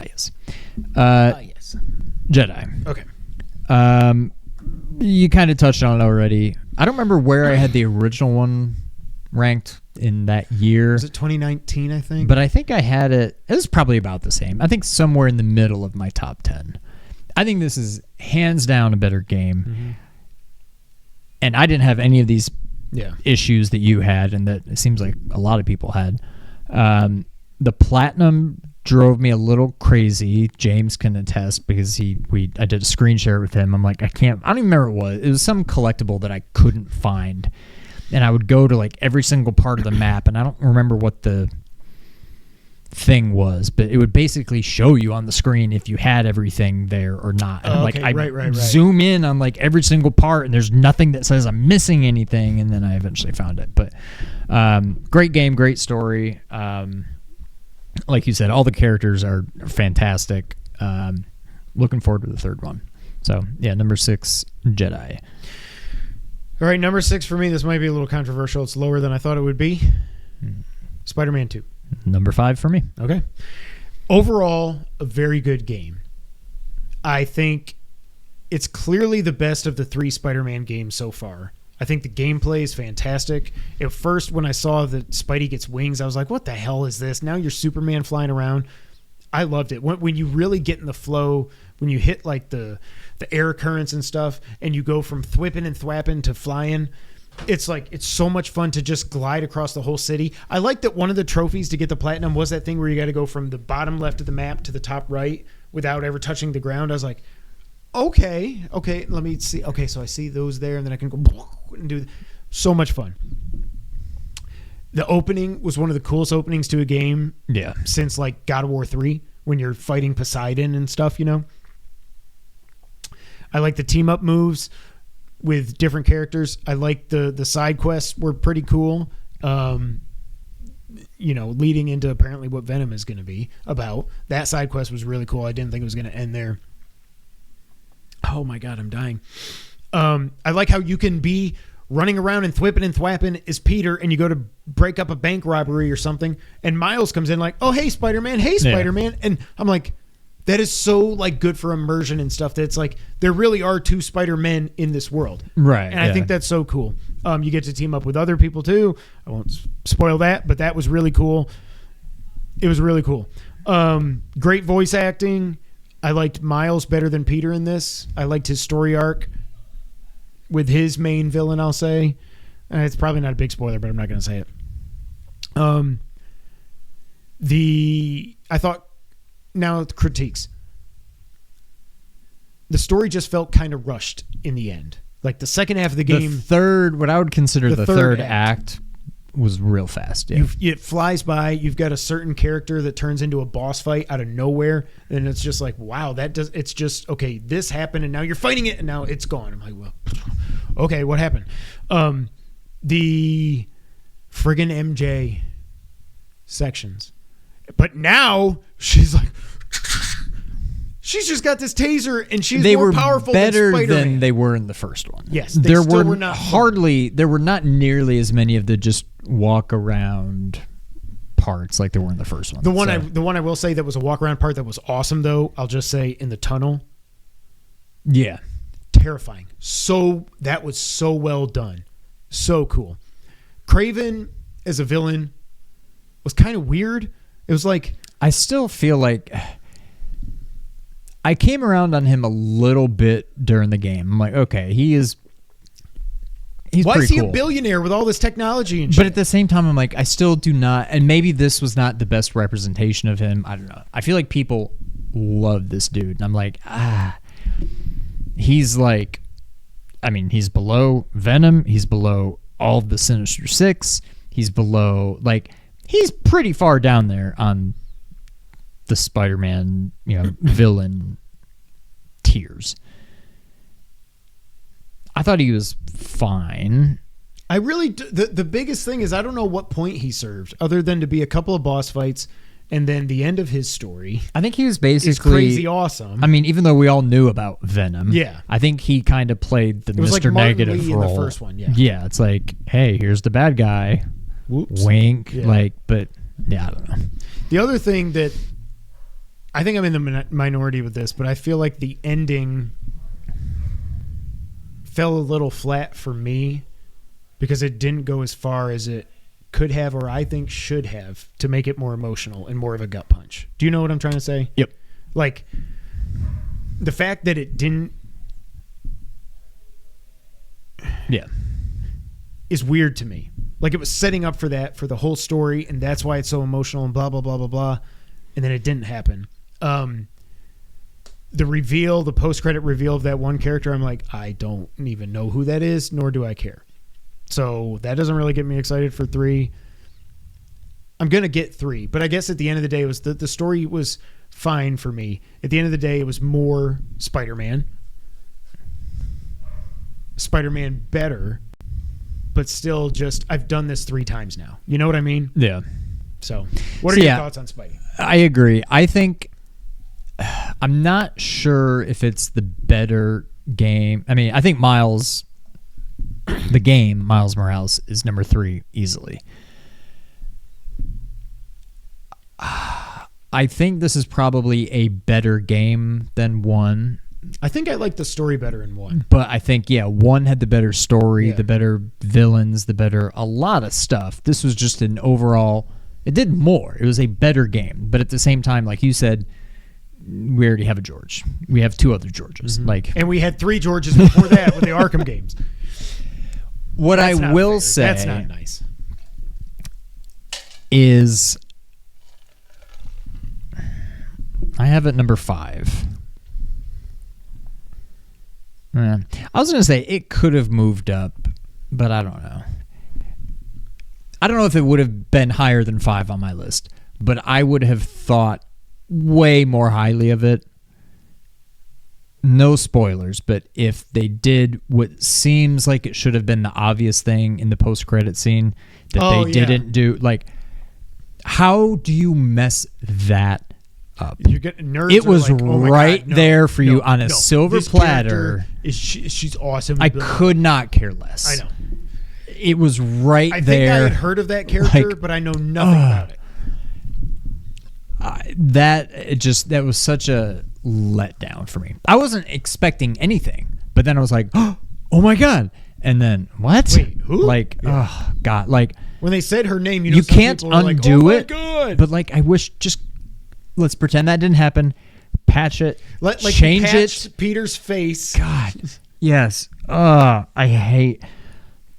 Yes. Yes. Jedi. Okay. You kind of touched on it already. I don't remember where I had the original one ranked in that year. Was it 2019, I think? But I think I had it. It was probably about the same. I think somewhere in the middle of my top 10. I think this is hands down a better game. Mm-hmm. And I didn't have any of these issues that you had, and that it seems like a lot of people had. The platinum drove me a little crazy. James can attest, because I did a screen share with him. I'm like, I don't even remember what it was. It was some collectible that I couldn't find. And I would go to like every single part of the map, and I don't remember what the thing was, but it would basically show you on the screen if you had everything there or not. And I zoom in on like every single part, and there's nothing that says I'm missing anything, and then I eventually found it. But great game, great story. Like you said, all the characters are fantastic. Looking forward to the third one. So yeah, number 6, Jedi. All right, number 6 for me. This might be a little controversial. It's lower than I thought it would be. Spider-Man 2. Number 5 for me. Okay. Overall, a very good game. I think it's clearly the best of the 3 Spider-Man games so far. I think the gameplay is fantastic. At first, when I saw that Spidey gets wings, I was like, what the hell is this? Now you're Superman flying around. I loved it. When you really get in the flow, when you hit like the air currents and stuff, and you go from thwipping and thwapping to flying, it's so much fun to just glide across the whole city. I like that one of the trophies to get the platinum was that thing where you got to go from the bottom left of the map to the top right without ever touching the ground. I was like, okay, let me see. Okay, so I see those there, and then I can go and do so much fun. The opening was one of the coolest openings to a game since like God of War 3, when you're fighting Poseidon and stuff, you know. I like the team up moves with different characters. I like the side quests were pretty cool. Leading into apparently what Venom is going to be about. That side quest was really cool. I didn't think it was going to end there. Oh my God, I'm dying. I like how you can be running around and thwipping and thwapping as Peter, and you go to break up a bank robbery or something, and Miles comes in like, oh, hey, Spider-Man. Hey, Spider-Man. And I'm like, that is so like good for immersion and stuff. That it's like there really are 2 Spider-Men in this world. Right. And I think that's so cool. You get to team up with other people too. I won't spoil that, but that was really cool. It was really cool. Great voice acting. I liked Miles better than Peter in this. I liked his story arc with his main villain, I'll say. It's probably not a big spoiler, but I'm not going to say it. I thought, now the critiques. The story just felt kind of rushed in the end. Like the second half of the game. What I would consider the third act was real fast. Yeah. It flies by. You've got a certain character that turns into a boss fight out of nowhere. And it's just like, wow, it's just, okay, this happened and now you're fighting it and now it's gone. I'm like, well, okay, what happened? The friggin' MJ sections. But now she's like, she's just got this taser and she's more powerful than Spider-Man. They were better than they were in the first one. Yes, there were not nearly as many of the just walk around parts like there were in the first one. The one I will say that was a walk around part that was awesome though, I'll just say in the tunnel. Yeah. Terrifying. So that was so well done. So cool. Kraven as a villain was kind of weird. It was like, I still feel like I came around on him a little bit during the game. I'm like, okay, he's why is he cool. A billionaire with all this technology and shit? But at the same time, I'm like, I still do not, and maybe this was not the best representation of him. I don't know. I feel like people love this dude. And I'm like, he's like, I mean, he's below Venom. He's below all of the Sinister Six. He's below, like, he's pretty far down there on the Spider-Man, villain tiers. I thought he was fine. I really the biggest thing is I don't know what point he served other than to be a couple of boss fights and then the end of his story. I think he was basically is crazy awesome. I mean, even though we all knew about Venom, yeah, I think he kind of played the it was Mr. like Martin Negative Lee role in the first one. Yeah, it's like, hey, here's the bad guy. Whoops. Wink. Yeah. But yeah, I don't know. The other thing that I think I'm in the minority with this, but I feel like the ending fell a little flat for me because it didn't go as far as it could have, or I think should have, to make it more emotional and more of a gut punch. Do you know what I'm trying to say? Yep. Like the fact that it didn't, is weird to me. Like it was setting up for that for the whole story, and that's why it's so emotional and blah blah blah blah blah, and then it didn't happen. The reveal, the post-credit reveal of that one character, I'm like, I don't even know who that is, nor do I care. So that doesn't really get me excited for 3. I'm going to get 3, but I guess at the end of the day, it was the story was fine for me. At the end of the day, it was more Spider-Man. Spider-Man better, but still just, I've done this 3 times now. You know what I mean? Yeah. So what are your thoughts on Spidey? I agree. I think, I'm not sure if it's the better game. I mean, I think Miles Morales is number 3 easily. I think this is probably a better game than 1. I think I like the story better in 1. But I think, 1 had the better story, the better villains, a lot of stuff. This was just an overall, it did more. It was a better game. But at the same time, like you said, we already have a George. We have 2 other Georges. Mm-hmm. And we had 3 Georges before that with the Arkham games. What I will say, that's not nice, is I have it number 5. I was going to say it could have moved up, but I don't know. I don't know if it would have been higher than 5 on my list, but I would have thought way more highly of it. No spoilers, but if they did what seems like it should have been the obvious thing in the post-credit scene that they didn't do, like, how do you mess that up? You get nerds. It was like, oh right God, there for you on a silver this platter. She's awesome. I could not care less. I know. It was right there. I think I had heard of that character, but I know nothing about it. That was such a letdown for me. I wasn't expecting anything, but then I was like, oh my God. And then what? Wait, who? Like, oh God. Like, when they said her name, you can't undo it. God. good. But like, I wish just let's pretend that didn't happen. Patch it. Change it. Peter's face. God. Yes. I hate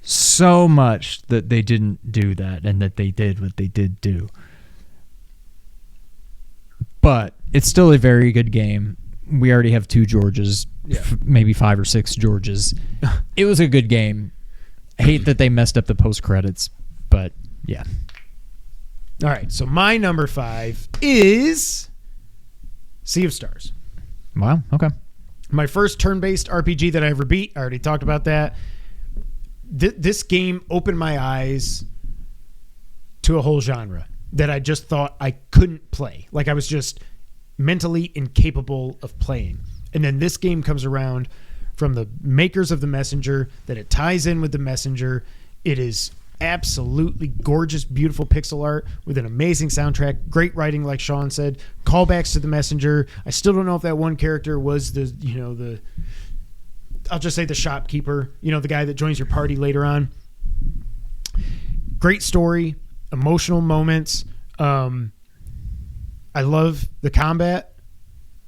so much that they didn't do that and that they did what they did do. But it's still a very good game. We already have 2 Georges, maybe 5 or 6 Georges. It was a good game. I hate that they messed up the post credits, but yeah. All right, so my number 5 is Sea of Stars. Wow, okay. My first turn-based RPG that I ever beat. I already talked about that. This game opened my eyes to a whole genre that I just thought I couldn't play. Like I was just mentally incapable of playing. And then this game comes around from the makers of The Messenger, that it ties in with The Messenger. It is absolutely gorgeous, beautiful pixel art with an amazing soundtrack, great writing, like Sean said, callbacks to The Messenger. I still don't know if that one character was I'll just say the shopkeeper, the guy that joins your party later on. Great story, emotional moments. I love the combat.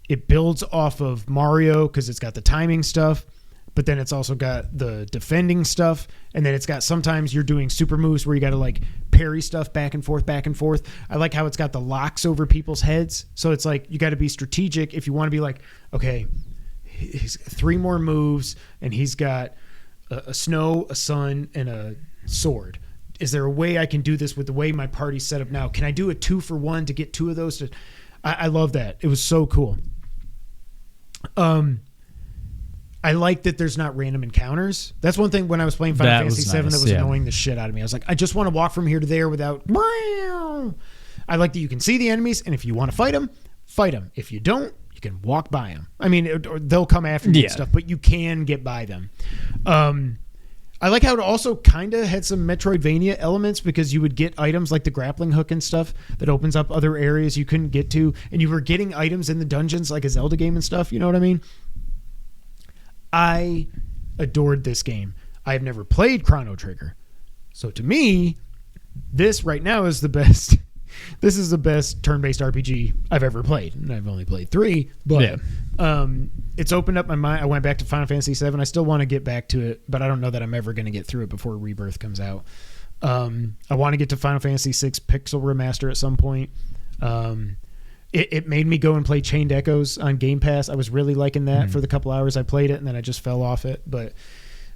It builds off of Mario because it's got the timing stuff, but then it's also got the defending stuff, and then it's got sometimes you're doing super moves where you got to like parry stuff back and forth, back and forth. I like how it's got the locks over people's heads, so it's like you got to be strategic if you want to be like, okay, he's 3 more moves, and he's got a snow, a sun, and a sword. Is there a way I can do this with the way my party's set up now? Can I do a 2-for-1 to get 2 of those? I love that. It was so cool. I like that there's not random encounters. That's one thing when I was playing Final Fantasy VII that was annoying the shit out of me. I was like, I just want to walk from here to there without... I like that you can see the enemies, and if you want to fight them, fight them. If you don't, you can walk by them. I mean, they'll come after you and stuff, but you can get by them. I like how it also kind of had some Metroidvania elements because you would get items like the grappling hook and stuff that opens up other areas you couldn't get to, and you were getting items in the dungeons like a Zelda game and stuff. You know what I mean? I adored this game. I have never played Chrono Trigger. So to me, this right now is the best. This is the best turn-based RPG I've ever played. And I've only played 3, but it's opened up my mind. I went back to Final Fantasy VII. I still want to get back to it, but I don't know that I'm ever going to get through it before Rebirth comes out. I want to get to Final Fantasy VI Pixel Remaster at some point. It made me go and play Chained Echoes on Game Pass. I was really liking that for the couple hours I played it, and then I just fell off it. But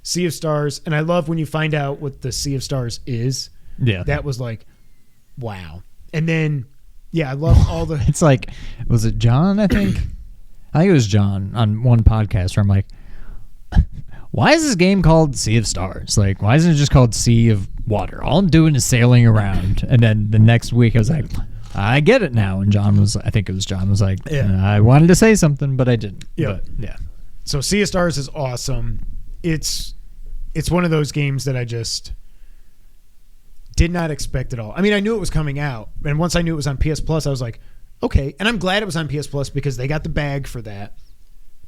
Sea of Stars, and I love when you find out what the Sea of Stars is. Yeah. That was like, wow. And then, I love all the... It's like, was it John, I think? I think it was John on one podcast where I'm like, why is this game called Sea of Stars? Like, why isn't it just called Sea of Water? All I'm doing is sailing around. And then the next week I was like, I get it now. And John was like, I wanted to say something, but I didn't. But, so Sea of Stars is awesome. It's one of those games that I just... did not expect at all. I mean, I knew it was coming out, and once I knew it was on PS Plus, I was like, okay. And I'm glad it was on PS Plus because they got the bag for that.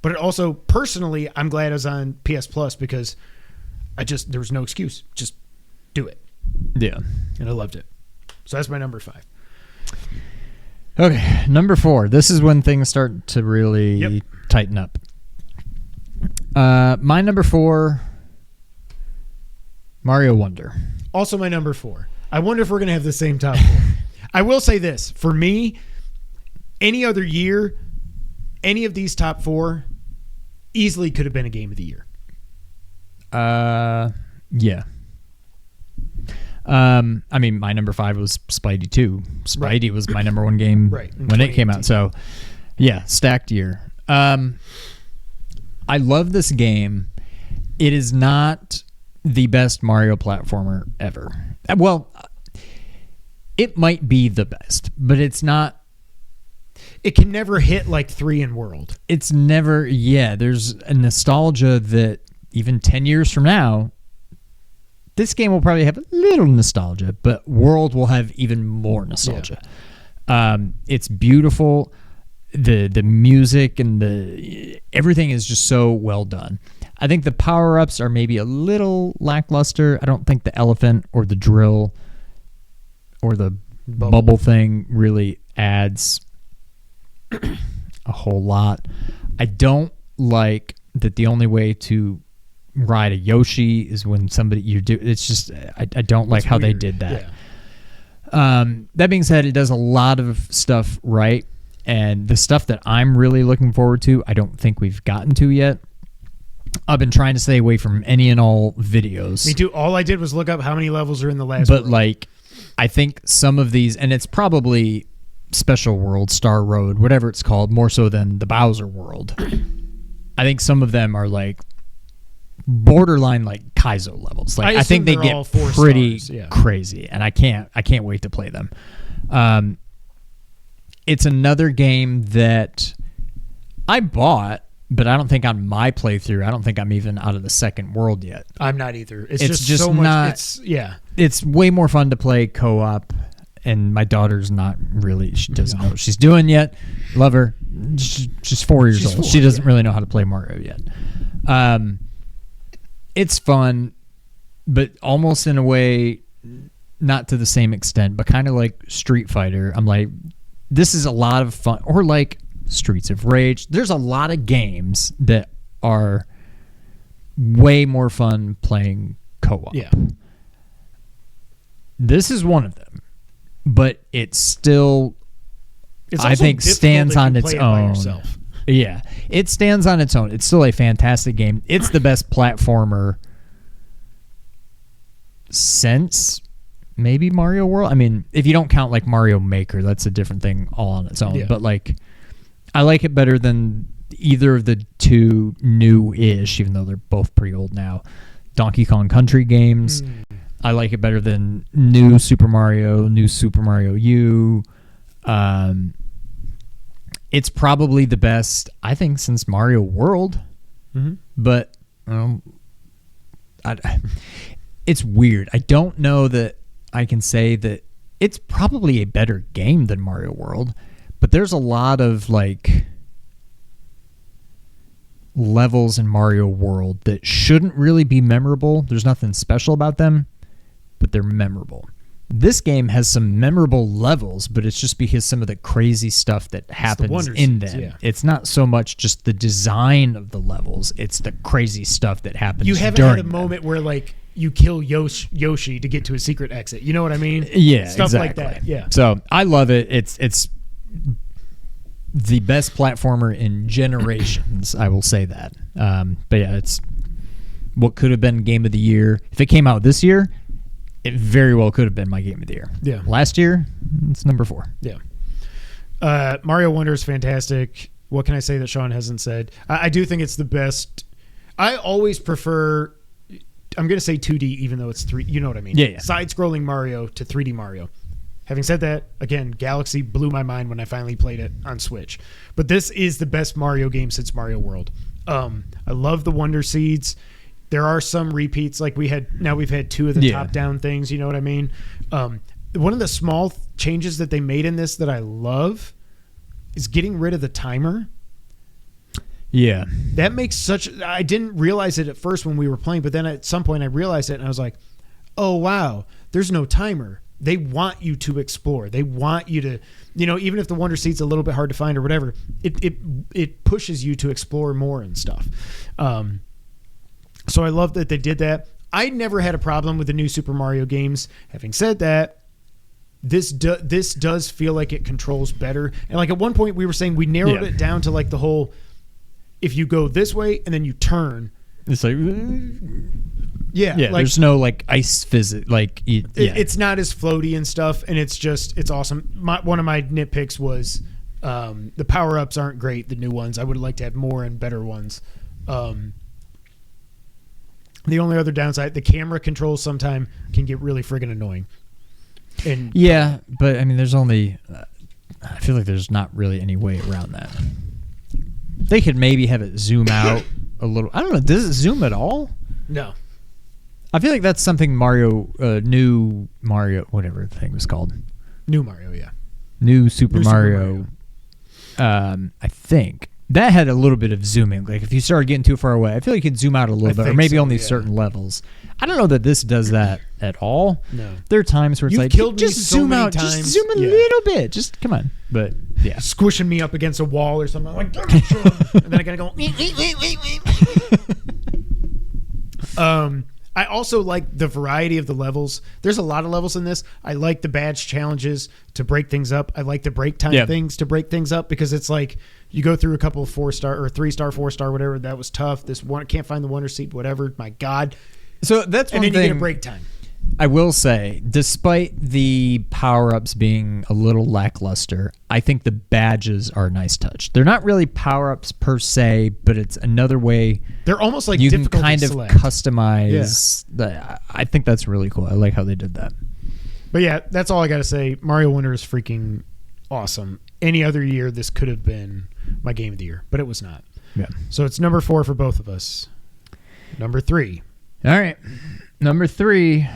But it also, personally, I'm glad it was on PS Plus because there was no excuse. Just do it. Yeah. And I loved it. So that's my number 5. Okay, number 4. This is when things start to really tighten up. My number 4, Mario Wonder. Also my number 4. I wonder if we're going to have the same top 4. I will say this. For me, any other year, any of these top 4 easily could have been a game of the year. Yeah. I mean, my number 5 was Spidey 2. Spidey was my number 1 game when it came out. So, stacked year. I love this game. It is not the best Mario platformer ever. Well, it might be the best, but it's not. It can never hit like 3 in World. It's never, there's a nostalgia that even 10 years from now, this game will probably have a little nostalgia, but World will have even more nostalgia. It's beautiful. The music and everything is just so well done. I think the power-ups are maybe a little lackluster. I don't think the elephant or the drill or the bubble thing really adds a whole lot. I don't like that the only way to ride a Yoshi is when it's just I don't like how they did that. That being said, it does a lot of stuff right, and the stuff that I'm really looking forward to, I don't think we've gotten to yet. I've been trying to stay away from any and all videos. Me too. All I did was look up how many levels are in the last But world. like, I think some of these, and it's probably Special World, Star Road, whatever it's called, more so than the Bowser World. I think some of them are like borderline like Kaizo levels. Like I think they they're all get 4 pretty stars, yeah. crazy, and I can't wait to play them. It's another game that I bought, but I don't think on my playthrough, I don't think I'm even out of the second world yet. I'm not either. It's It's just so much. not- Yeah. It's way more fun to play co-op, and my daughter's not really, she doesn't know what she's doing yet. Love her. She's 4 years old. 4, She doesn't really know how to play Mario yet. It's fun, but almost in a way, not to the same extent, but kind of like Street Fighter. I'm like, this is a lot of fun. Or like Streets of Rage. There's a lot of games that are way more fun playing co-op. Yeah. This is one of them, but it's still, It's I also think, difficult stands if you on play its it by own. yourself. Yeah, it stands on its own. It's still a fantastic game. It's the best platformer since maybe Mario World. I mean, if you don't count like Mario Maker, that's a different thing all on its own. Yeah. But like, I like it better than either of the two new-ish, even though they're both pretty old now, Donkey Kong Country games. I like it better than new Super Mario U. It's probably the best, I think, since Mario World. Mm-hmm. But it's weird. I don't know that I can say that it's probably a better game than Mario World, but there's a lot of like levels in Mario World that shouldn't really be memorable. There's nothing special about them, but they're memorable. This game has some memorable levels, but it's just because some of the crazy stuff that happens Wonder in Seeds, them. yeah. It's not so much just the design of the levels, it's the crazy stuff that happens You haven't during had a them. moment where like you kill Yoshi to get to a secret exit. You know what I mean? Yeah, Stuff exactly. like that. Yeah. So I love it. It's the best platformer in generations. I will say that. But yeah, it's what could have been game of the year if it came out this year. It very well could have been my game of the year. Yeah. Last year, it's number 4. Yeah. Mario Wonder is fantastic. What can I say that Sean hasn't said? I do think it's the best. I always prefer, I'm going to say 2D, even though it's 3. You know what I mean? Yeah. Side-scrolling Mario to 3D Mario. Having said that, again, Galaxy blew my mind when I finally played it on Switch. But this is the best Mario game since Mario World. I love the Wonder Seeds. There are some repeats, like we've had 2 of the top-down things. You know what I mean? One of the small changes that they made in this that I love is getting rid of the timer. Yeah. That makes I didn't realize it at first when we were playing, but then at some point I realized it and I was like, oh, wow, there's no timer. They want you to explore. They want you to, even if the Wonder Seed's a little bit hard to find or whatever, it pushes you to explore more and stuff. So I love that they did that. I never had a problem with the new Super Mario games. Having said that, this does feel like it controls better. And like at one point we were saying we narrowed it down to like the whole, if you go this way and then you turn. It's like, yeah, like, there's no like ice physics. Like, it's not as floaty and stuff. And it's awesome. One of my nitpicks was the power-ups aren't great, the new ones. I would like to have more and better ones. The only other downside, the camera controls sometimes can get really friggin' annoying. And yeah, but I mean, there's only. I feel like there's not really any way around that. They could maybe have it zoom out a little. I don't know. Does it zoom at all? No. I feel like that's something new Mario, whatever the thing was called. New Mario, yeah. New Super Mario. I think That had a little bit of zooming. Like if you started getting too far away, I feel like you could zoom out a little bit, or maybe only certain levels. I don't know that this does that at all. No. There are times where it's like, just zoom out, just zoom a little bit. Just come on. But yeah. Squishing me up against a wall or something. I'm like, and then I got to go. I also like the variety of the levels. There's a lot of levels in this. I like the badge challenges to break things up. I like the break time things to break things up because it's like you go through a couple of 4-star or 3-star, 4-star, whatever. That was tough. This one, can't find the wonder seat, whatever. My God. So that's one thing. And then you get a break time. I will say, despite the power-ups being a little lackluster, I think the badges are a nice touch. They're not really power-ups per se, but it's another way. They're almost like you can difficult kind to of select. customize. I think that's really cool. I like how they did that. But yeah, that's all I got to say. Mario Wonder is freaking awesome. Any other year, this could have been my game of the year, but it was not. Yeah. So it's number 4 for both of us. Number 3. All right. Number 3.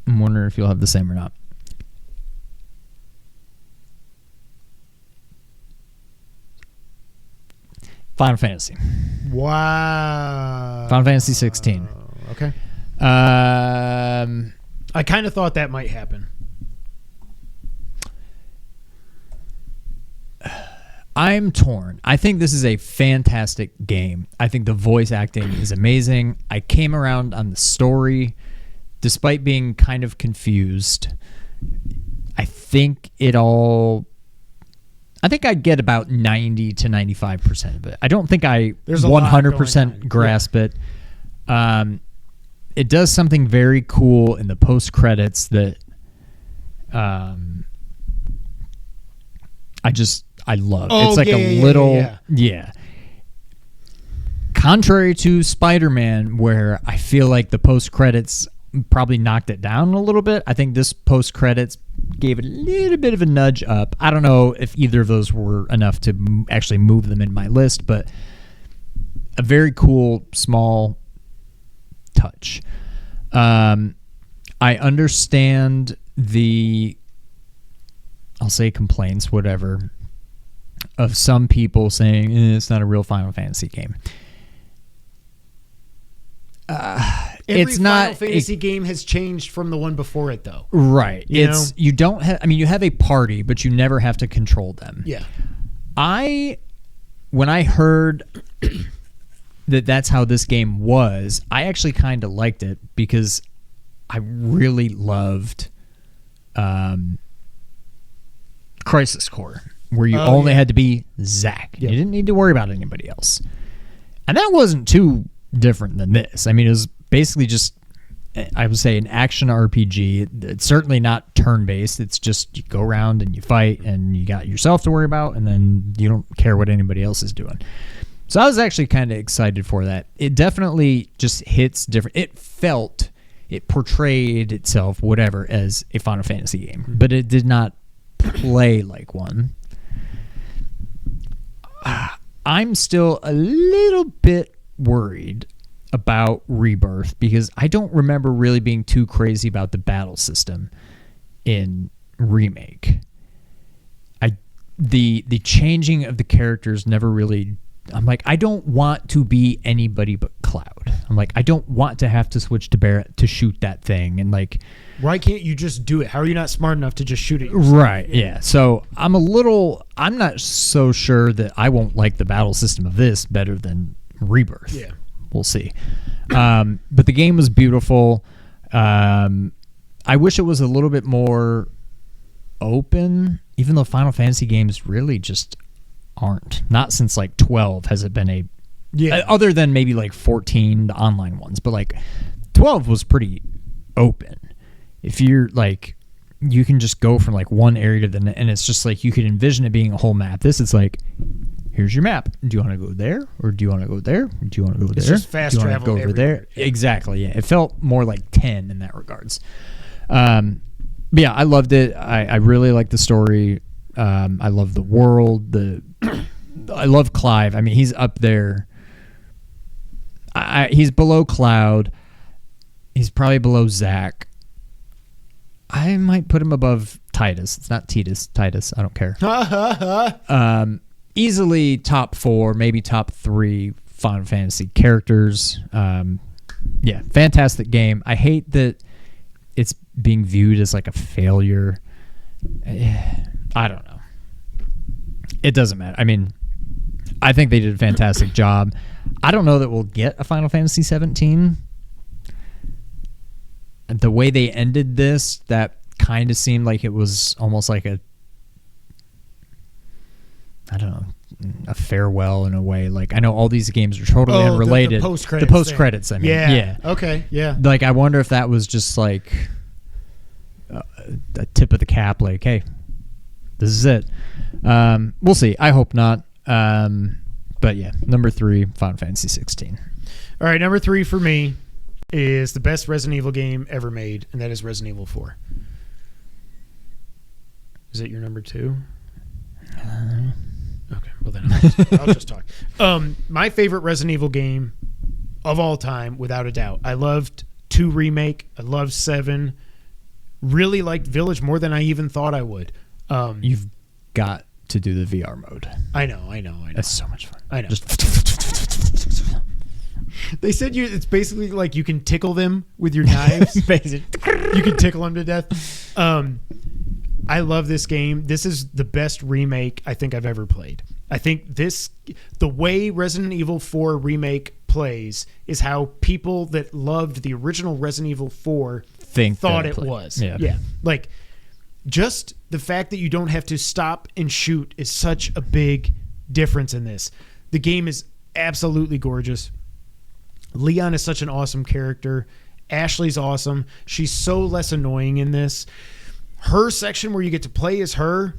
I'm wondering if you'll have the same or not. Final Fantasy. Wow. Final Fantasy 16. Okay. I I kind of thought that might happen. I'm torn. I think this is a fantastic game. I think the voice acting is amazing. I came around on the story. Despite being kind of confused, I think I'd get about 90 to 95% of it. I don't think I 100% grasp it. It does something very cool in the post credits that I love. Oh, it's like a little contrary to Spider-Man, where I feel like the post credits probably knocked it down a little bit. I think this post credits gave it a little bit of a nudge up. I don't know if either of those were enough to actually move them in my list, but a very cool small touch. I understand I'll say complaints, whatever, of some people saying it's not a real Final Fantasy game. Every Final Fantasy game has changed from the one before it, though. Right. You don't have. I mean, you have a party, but you never have to control them. Yeah. When I heard that's how this game was, I actually kind of liked it because I really loved Crisis Core, where you only had to be Zack. Yep. You didn't need to worry about anybody else, and that wasn't too different than this. I mean, it was basically just, I would say, an action RPG. It's certainly not turn-based. It's just you go around and you fight and you got yourself to worry about, and then you don't care what anybody else is doing. So I was actually kind of excited for that. It definitely just hits different. It portrayed itself, whatever, as a Final Fantasy game, but it did not play like one. I'm still a little bit worried about Rebirth because I don't remember really being too crazy about the battle system in Remake. The changing of the characters never really. I'm like, I don't want to be anybody but Cloud. I'm like, I don't want to have to switch to Barrett to shoot that thing. And like, why can't you just do it? How are you not smart enough to just shoot it yourself? Right, yeah. So I'm not so sure that I won't like the battle system of this better than Rebirth. Yeah. We'll see. But the game was beautiful. I wish it was a little bit more open, even though Final Fantasy games really just aren't. Not since like 12 has it been other than maybe like 14, the online ones, but like 12 was pretty open. If you're like, you can just go from like one area to the next, and it's just like you could envision it being a whole map. This is like, here's your map. Do you want to go there, or do you want to go there? Or do you want to go there? It's just fast do you travel go over there? Exactly. Yeah, it felt more like 10 in that regards. But yeah, I loved it. I really liked the story. I love the world. I love Clive. I mean, he's up there. He's below Cloud. He's probably below Zack. I might put him above Titus. It's not Titus. I don't care. Easily top 4, maybe top 3 Final Fantasy characters. Yeah, fantastic game. I hate that it's being viewed as like a failure. I don't know. It doesn't matter. I mean, I think they did a fantastic job. I don't know that we'll get a Final Fantasy 17. The way they ended this, that kind of seemed like it was almost like a, I don't know, a farewell in a way. Like, I know all these games are totally unrelated. The post-credits. The post-credits, I mean. Yeah. Okay, yeah. Like, I wonder if that was just like a tip of the cap, like, hey, this is it. We'll see. I hope not. But yeah, number 3, Final Fantasy 16. All right, number 3 for me is the best Resident Evil game ever made, and that is Resident Evil 4. Is it your number 2? Okay, well then I'll just talk. My favorite Resident Evil game of all time, without a doubt. I loved 2 Remake. I loved 7. Really liked Village more than I even thought I would. You've got to do the VR mode. I know. That's so much fun. I know. Just they said it's basically like you can tickle them with your knives. You can tickle them to death. I love this game. This is the best remake I think I've ever played. I think the way Resident Evil 4 Remake plays is how people that loved the original Resident Evil 4 thought it was. Yeah. Like, just the fact that you don't have to stop and shoot is such a big difference in this. The game is absolutely gorgeous. Leon is such an awesome character. Ashley's awesome. She's so less annoying in this. Her section where you get to play as her,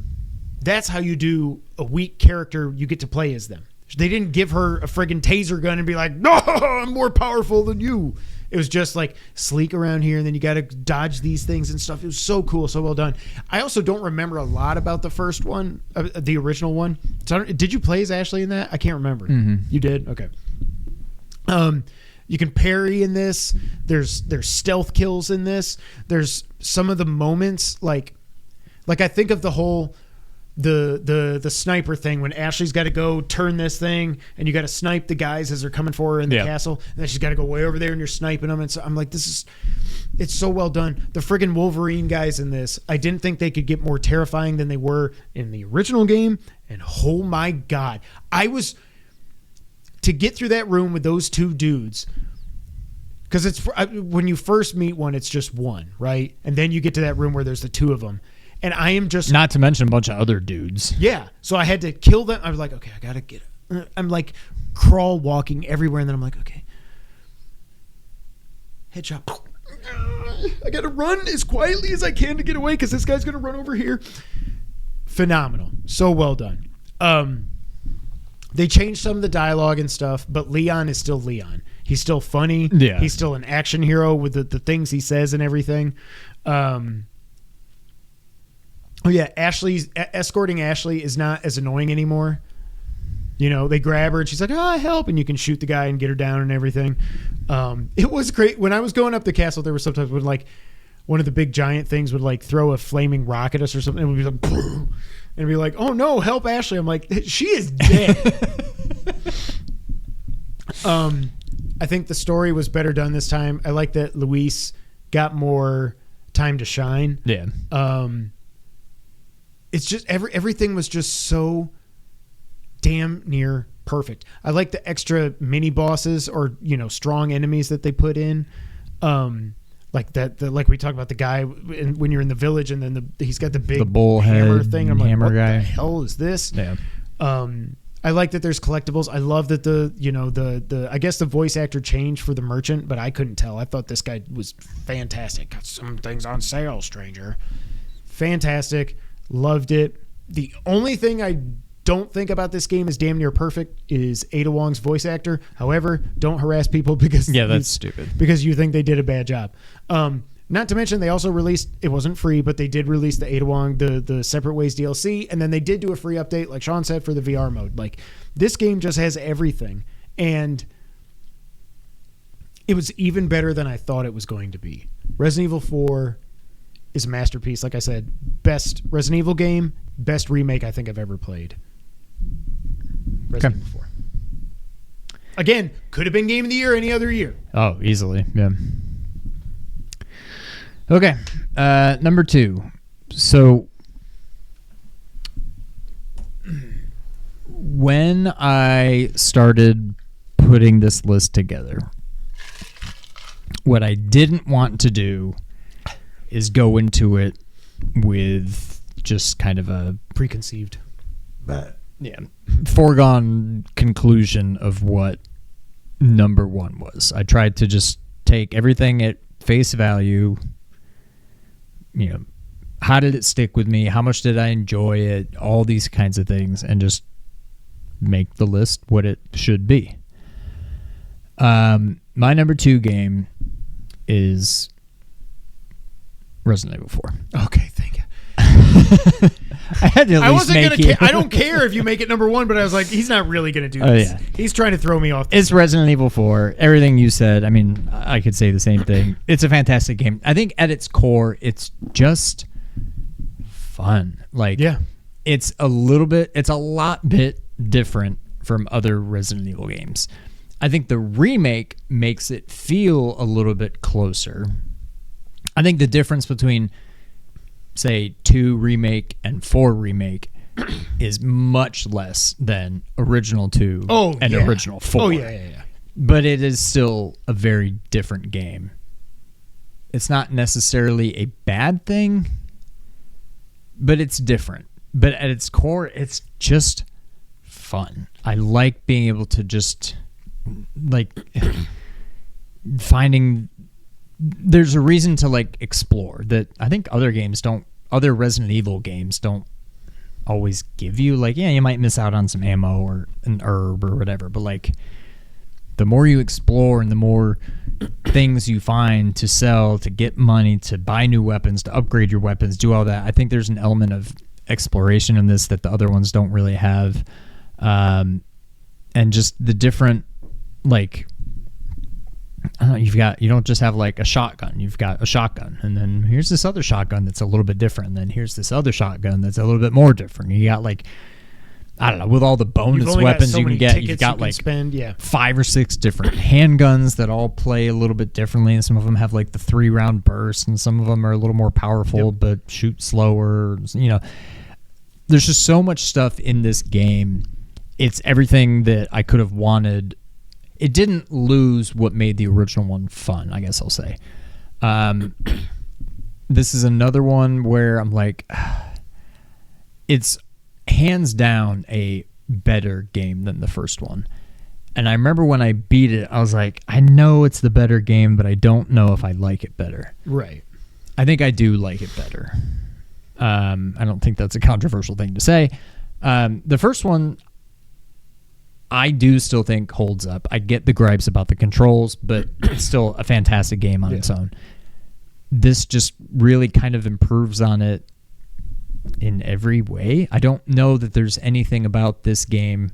that's how you do a weak character. You get to play as them. They didn't give her a friggin' taser gun and be like, no, I'm more powerful than you. It was just like sleek around here, and then you got to dodge these things and stuff. It was so cool, so well done. I also don't remember a lot about the first one, the original one. So did you play as Ashley in that? I can't remember. Mm-hmm. You did? Okay. You can parry in this. There's stealth kills in this. There's some of the moments like I think of the whole the sniper thing when Ashley's got to go turn this thing and you got to snipe the guys as they're coming for her in the castle, and then she's got to go way over there and you're sniping them. And so I'm like, it's so well done. The friggin' Wolverine guys in this, I didn't think they could get more terrifying than they were in the original game. And oh my God, to get through that room with those 2 dudes, because it's when you first meet one, it's just one, right? And then you get to that room where there's the 2 of them. And I am just... Not to mention a bunch of other dudes. Yeah. So I had to kill them. I was like, okay, I got to get... I'm like crawl walking everywhere. And then I'm like, okay. Headshot. I got to run as quietly as I can to get away because this guy's going to run over here. Phenomenal. So well done. They changed some of the dialogue and stuff, but Leon is still Leon. He's still funny. Yeah. He's still an action hero with the things he says and everything. Oh yeah, escorting Ashley is not as annoying anymore. You know, they grab her and she's like, "Oh, help!" and you can shoot the guy and get her down and everything. It was great when I was going up the castle. There were sometimes when like one of the big giant things would like throw a flaming rock at us or something. It would be like, boom, and be like, "Oh no, help Ashley!" I'm like, she is dead. I think the story was better done this time. I like that Luis got more time to shine. Yeah. It's just everything was just so damn near perfect. I like the extra mini bosses or strong enemies that they put in, like that. Like we talked about the guy when you're in the village, and then he's got the big hammer thing. I'm like, what the hell is this? Yeah. I like that there's collectibles. I love that the I guess the voice actor changed for the merchant, but I couldn't tell. I thought this guy was fantastic. Got some things on sale, stranger. Fantastic. Loved it. The only thing I don't think about this game is damn near perfect is Ada Wong's voice actor. However, don't harass people because that's stupid. Because you think they did a bad job. Not to mention they also released, it wasn't free, but they did release the Ada Wong, the Separate Ways DLC, and then they did do a free update, like Sean said, for the VR mode. Like, this game just has everything, and it was even better than I thought it was going to be. Resident Evil 4 is a masterpiece. Like I said, best Resident Evil game, best remake I think I've ever played. Resident Evil 4. Again, could have been game of the year any other year. Oh, easily. Yeah. Okay. Number 2. So when I started putting this list together, what I didn't want to do is go into it with just kind of a preconceived, foregone conclusion of what number 1 was. I tried to just take everything at face value. How did it stick with me? How much did I enjoy it? All these kinds of things, and just make the list what it should be. My number 2 game is Resident Evil 4. Okay, thank you. I had to at least make it. I don't care if you make it number 1, but I was like, he's not really going to do this. Yeah. He's trying to throw me off. It's Resident Evil 4. Everything you said, I mean, I could say the same thing. It's a fantastic game. I think at its core, it's just fun. It's a lot bit different from other Resident Evil games. I think the remake makes it feel a little bit closer. I think the difference between, say, 2 remake and 4 remake is much less than original 2 and original 4. Oh, yeah. But it is still a very different game. It's not necessarily a bad thing, but it's different. But at its core, it's just fun. I like being able to just finding there's a reason to explore that I think other Resident Evil games don't always give you. You might miss out on some ammo or an herb or whatever, but the more you explore and the more things you find to sell, to get money, to buy new weapons, to upgrade your weapons, do all that. I think there's an element of exploration in this that the other ones don't really have. And just the different, I don't know, you don't just have a shotgun. You've got a shotgun, and then here's this other shotgun that's a little bit different, and then here's this other shotgun that's a little bit more different. You got I don't know, with all the bonus weapons you can get, you've got 5 or 6 different handguns that all play a little bit differently, and some of them have the 3-round bursts, and some of them are a little more powerful but shoot slower. There's just so much stuff in this game. It's everything that I could have wanted. It didn't lose what made the original one fun, I guess I'll say. This is another one where I'm it's hands down a better game than the first one. And I remember when I beat it, I was like, I know it's the better game, but I don't know if I like it better. Right. I think I do like it better. I don't think that's a controversial thing to say. The first one, I do still think holds up. I get the gripes about the controls, but it's still a fantastic game on its own. This just really kind of improves on it in every way. I don't know that there's anything about this game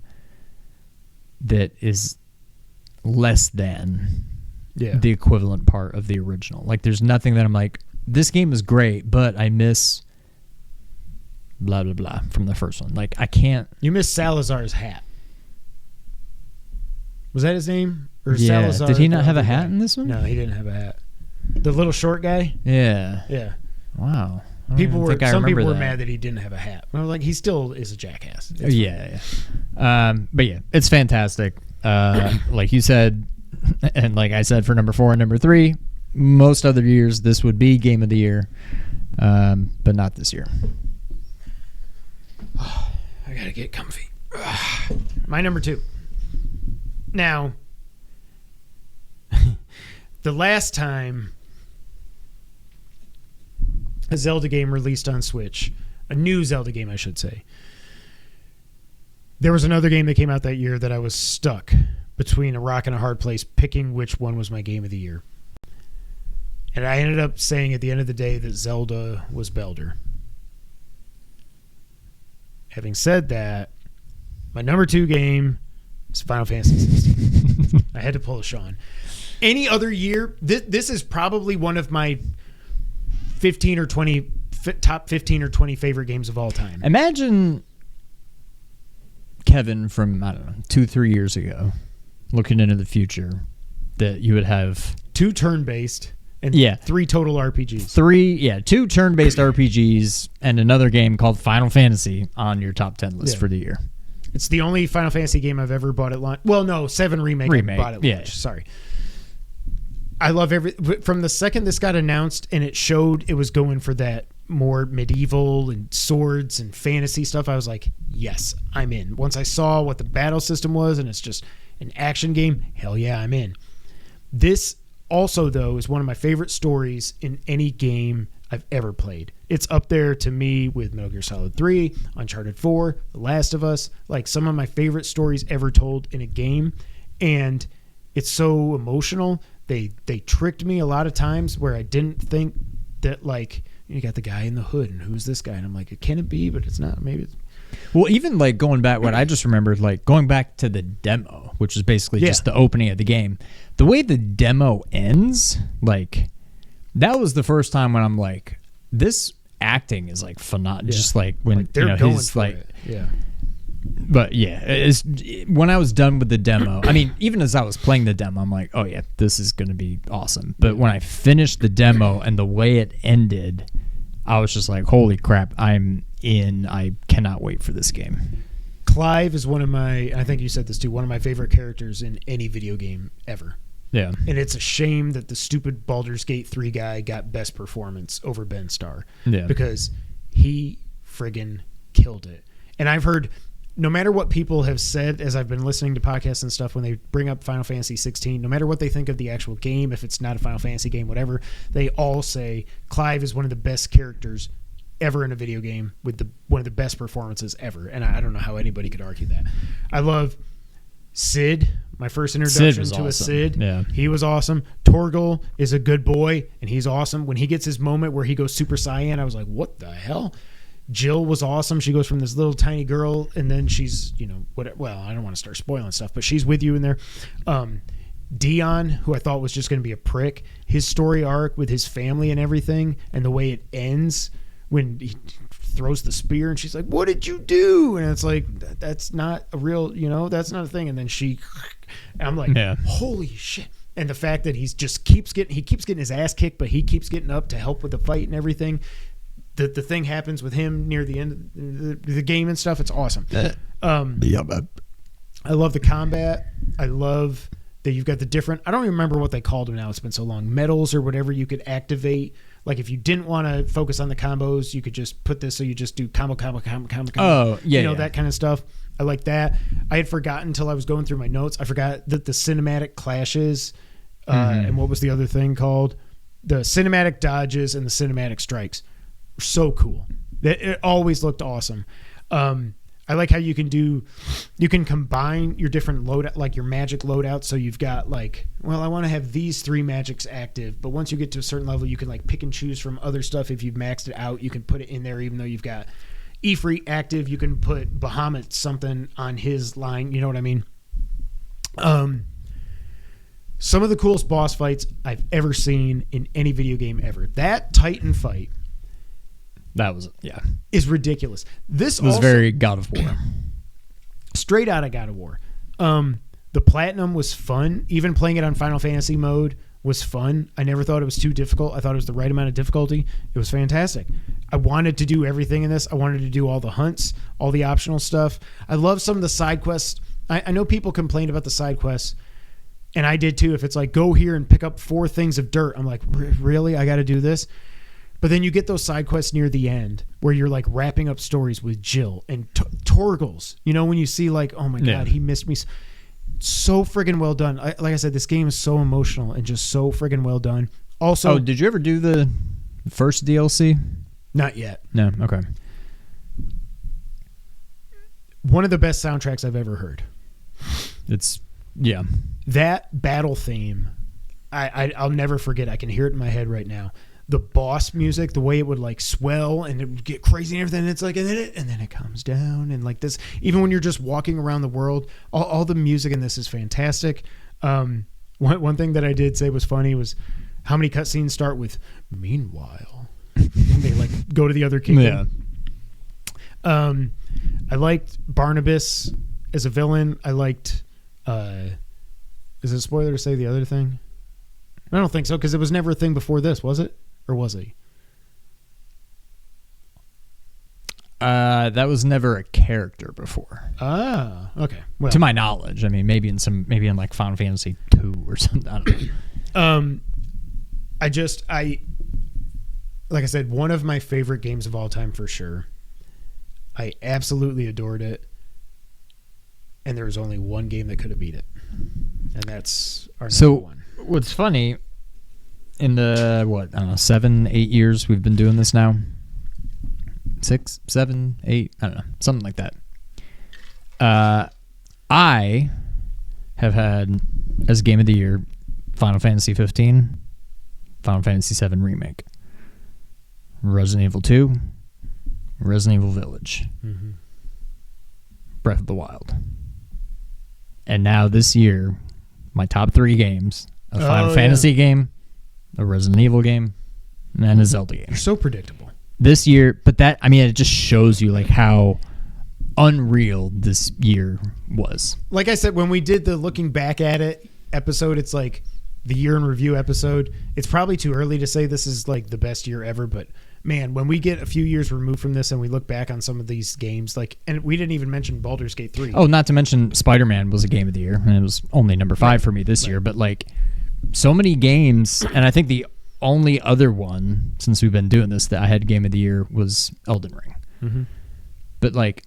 that is less than the equivalent part of the original. There's nothing that I'm this game is great, but I miss blah, blah, blah from the first one. I can't... You miss Salazar's hat. Was that his name? Or Salazar? Did he not have a hat in this one? No, he didn't have a hat. The little short guy? Yeah. Yeah. Wow. Some people were mad that he didn't have a hat. Well, he still is a jackass. But yeah, it's fantastic. Like you said, and like I said for number 4 and number 3, most other years this would be game of the year, but not this year. I gotta get comfy. My number 2. Now, the last time a Zelda game released on Switch, a new Zelda game, I should say, there was another game that came out that year that I was stuck between a rock and a hard place picking which one was my game of the year. And I ended up saying at the end of the day that Zelda was Belder. Having said that, my number 2 game is Final Fantasy 16. I had to pull a Sean. Any other year, this is probably one of my 15 or 20 top 15 or 20 favorite games of all time. Imagine Kevin from, I don't know, 2-3 years ago, looking into the future, that you would have 2 turn-based and 3 total RPGs. 2 turn-based RPGs and another game called Final Fantasy on your top 10 list for the year. It's the only Final Fantasy game I've ever bought at launch. Well, no, 7 Remake I bought at launch. Sorry. I love from the second this got announced and it showed it was going for that more medieval and swords and fantasy stuff, I was like, yes, I'm in. Once I saw what the battle system was and it's just an action game, hell yeah, I'm in. This also, though, is one of my favorite stories in any game I've ever played. It's up there to me with Metal Gear Solid 3, Uncharted 4, The Last of Us, like some of my favorite stories ever told in a game. And it's so emotional. They tricked me a lot of times where I didn't think that, like, you got the guy in the hood and who's this guy? And I'm like, can it be? But it's not. Maybe it's... Well, even like going back, what I just remembered, like going back to the demo, which is basically just the opening of the game. The way the demo ends, like that was the first time when I'm like, this acting is like phenomenal. Yeah. Just like when they're going for like, it. Yeah. But yeah, it's, when I was done with the demo, I mean, even as I was playing the demo, I'm like, oh yeah, this is going to be awesome. But when I finished the demo and the way it ended, I was just like, holy crap, I'm in. I cannot wait for this game. Clive is one of my, I think you said this too, one of my favorite characters in any video game ever. Yeah. And it's a shame that the stupid Baldur's Gate 3 guy got best performance over Ben Starr. Yeah. Because he friggin' killed it. And I've heard, no matter what people have said as I've been listening to podcasts and stuff, when they bring up Final Fantasy 16, no matter what they think of the actual game, if it's not a Final Fantasy game, whatever, they all say Clive is one of the best characters ever in a video game with one of the best performances ever. And I don't know how anybody could argue that. I love Sid, my first introduction to a Sid. Yeah. He was awesome. Torgal is a good boy, and he's awesome. When he gets his moment where he goes Super Saiyan, I was like, what the hell? Jill was awesome. She goes from this little tiny girl, and then she's, well, I don't want to start spoiling stuff, but she's with you in there. Dion, who I thought was just going to be a prick, his story arc with his family and everything, and the way it ends when he throws the spear, and she's like, what did you do? And it's like, that's not a real, that's not a thing. And then I'm like, holy shit. And the fact that he keeps getting his ass kicked, but he keeps getting up to help with the fight and everything. The thing happens with him near the end of the game and stuff. It's awesome. I love the combat. I love that you've got the different, I don't even remember what they called them now. It's been so long. Medals or whatever you could activate. Like if you didn't want to focus on the combos, you could just put this so you just do combo. Oh, yeah. That kind of stuff. I like that. I had forgotten until I was going through my notes. I forgot that the cinematic clashes and what was the other thing called? The cinematic dodges and the cinematic strikes. So cool. It always looked awesome. I like how you can combine your different loadout, like your magic loadout. So you've got like, well, I want to have these 3 magics active, but once you get to a certain level, you can like pick and choose from other stuff. If you've maxed it out, you can put it in there, even though you've got Ifrit active. You can put Bahamut something on his line. You know what I mean? Some of the coolest boss fights I've ever seen in any video game ever. That Titan fight. That was, is ridiculous. This was very God of War. Straight out of God of War. The Platinum was fun. Even playing it on Final Fantasy mode was fun. I never thought it was too difficult. I thought it was the right amount of difficulty. It was fantastic. I wanted to do everything in this. I wanted to do all the hunts, all the optional stuff. I love some of the side quests. I know people complain about the side quests, and I did too. If it's like, go here and pick up 4 things of dirt, I'm like, really? I got to do this? But then you get those side quests near the end where you're like wrapping up stories with Jill and Torgals. When you see like, oh my God, he missed me. So friggin' well done. Like I said, this game is so emotional and just so friggin' well done. Also, did you ever do the first DLC? Not yet. No. Okay. One of the best soundtracks I've ever heard. It's that battle theme. I'll never forget. I can hear it in my head right now. The boss music, the way it would like swell and it would get crazy and everything. It's like, and then it comes down and like this. Even when you're just walking around the world, all the music in this is fantastic. One thing that I did say was funny was how many cutscenes start with "Meanwhile." when they like go to the other kingdom. Yeah. I liked Barnabas as a villain. I liked. Is it a spoiler to say the other thing? I don't think so, because it was never a thing before this, was it? Or was he? That was never a character before. Ah, okay. Well, to my knowledge, I mean, maybe in like Final Fantasy 2 or something. I don't know. I like I said, one of my favorite games of all time for sure. I absolutely adored it, and there was only one game that could have beat it, and that's our number one. What's funny, in the 7-8 years we've been doing this now, 6, 7, 8, I don't know, something like that. I have had as game of the year Final Fantasy 15, Final Fantasy 7 Remake, Resident Evil 2, Resident Evil Village, Breath of the Wild. And now this year, my top 3 games, a Final Fantasy game, a Resident Evil game, and a Zelda game. You're so predictable. This year, but that, I mean, it just shows you like how unreal this year was. Like I said, when we did the looking back at it episode, it's like the year in review episode. It's probably too early to say this is like the best year ever, but man, when we get a few years removed from this and we look back on some of these games, like, and we didn't even mention Baldur's Gate 3. Oh, not to mention Spider-Man was a game of the year, and it was only number 5 for me this year, but like so many games, and I think the only other one since we've been doing this that I had game of the year was Elden Ring. But like,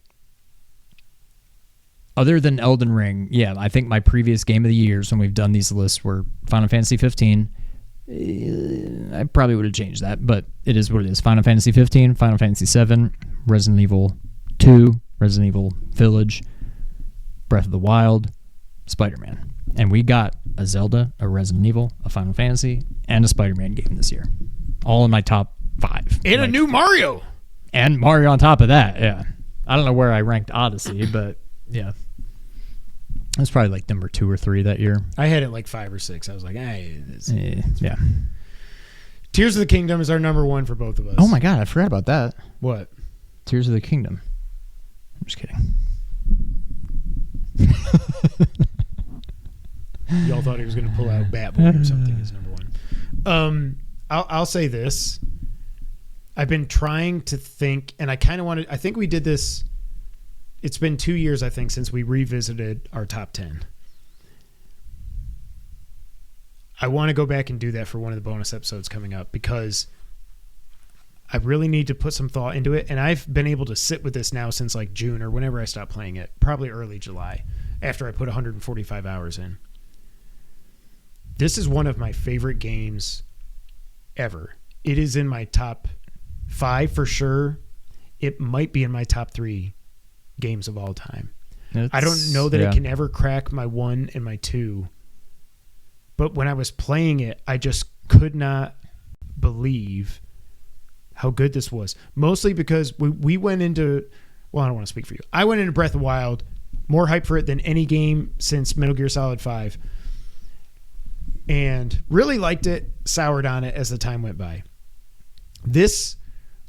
other than Elden Ring, yeah, I think my previous game of the years when we've done these lists were Final Fantasy 15. I probably would have changed that, but it is what it is. Final Fantasy 15, Final Fantasy 7, Resident Evil 2, Resident Evil Village, Breath of the Wild, Spider-Man. And we got a Zelda, a Resident Evil, a Final Fantasy, and a Spider-Man game this year. All in my top 5. And a new Mario. And Mario on top of that, yeah. I don't know where I ranked Odyssey, but yeah. It was probably like number 2 or 3 that year. I had it like 5 or 6. I was like, yeah. Tears of the Kingdom is our number 1 for both of us. Oh my God, I forgot about that. What? Tears of the Kingdom. I'm just kidding. Y'all thought he was going to pull out Bat Boy or something as number 1. I'll say this. I've been trying to think, and I kind of wanted. I think we did this. It's been 2 years, I think, since we revisited our top 10. I want to go back and do that for one of the bonus episodes coming up because I really need to put some thought into it. And I've been able to sit with this now since like June or whenever I stopped playing it, probably early July, after I put 145 hours in. This is one of my favorite games ever. It is in my top 5 for sure. It might be in my top 3 games of all time. I don't know that it can ever crack my 1 and my 2. But when I was playing it, I just could not believe how good this was. Mostly because we went into, well, I don't want to speak for you. I went into Breath of the Wild, more hype for it than any game since Metal Gear Solid 5. And really liked it, soured on it as the time went by. This,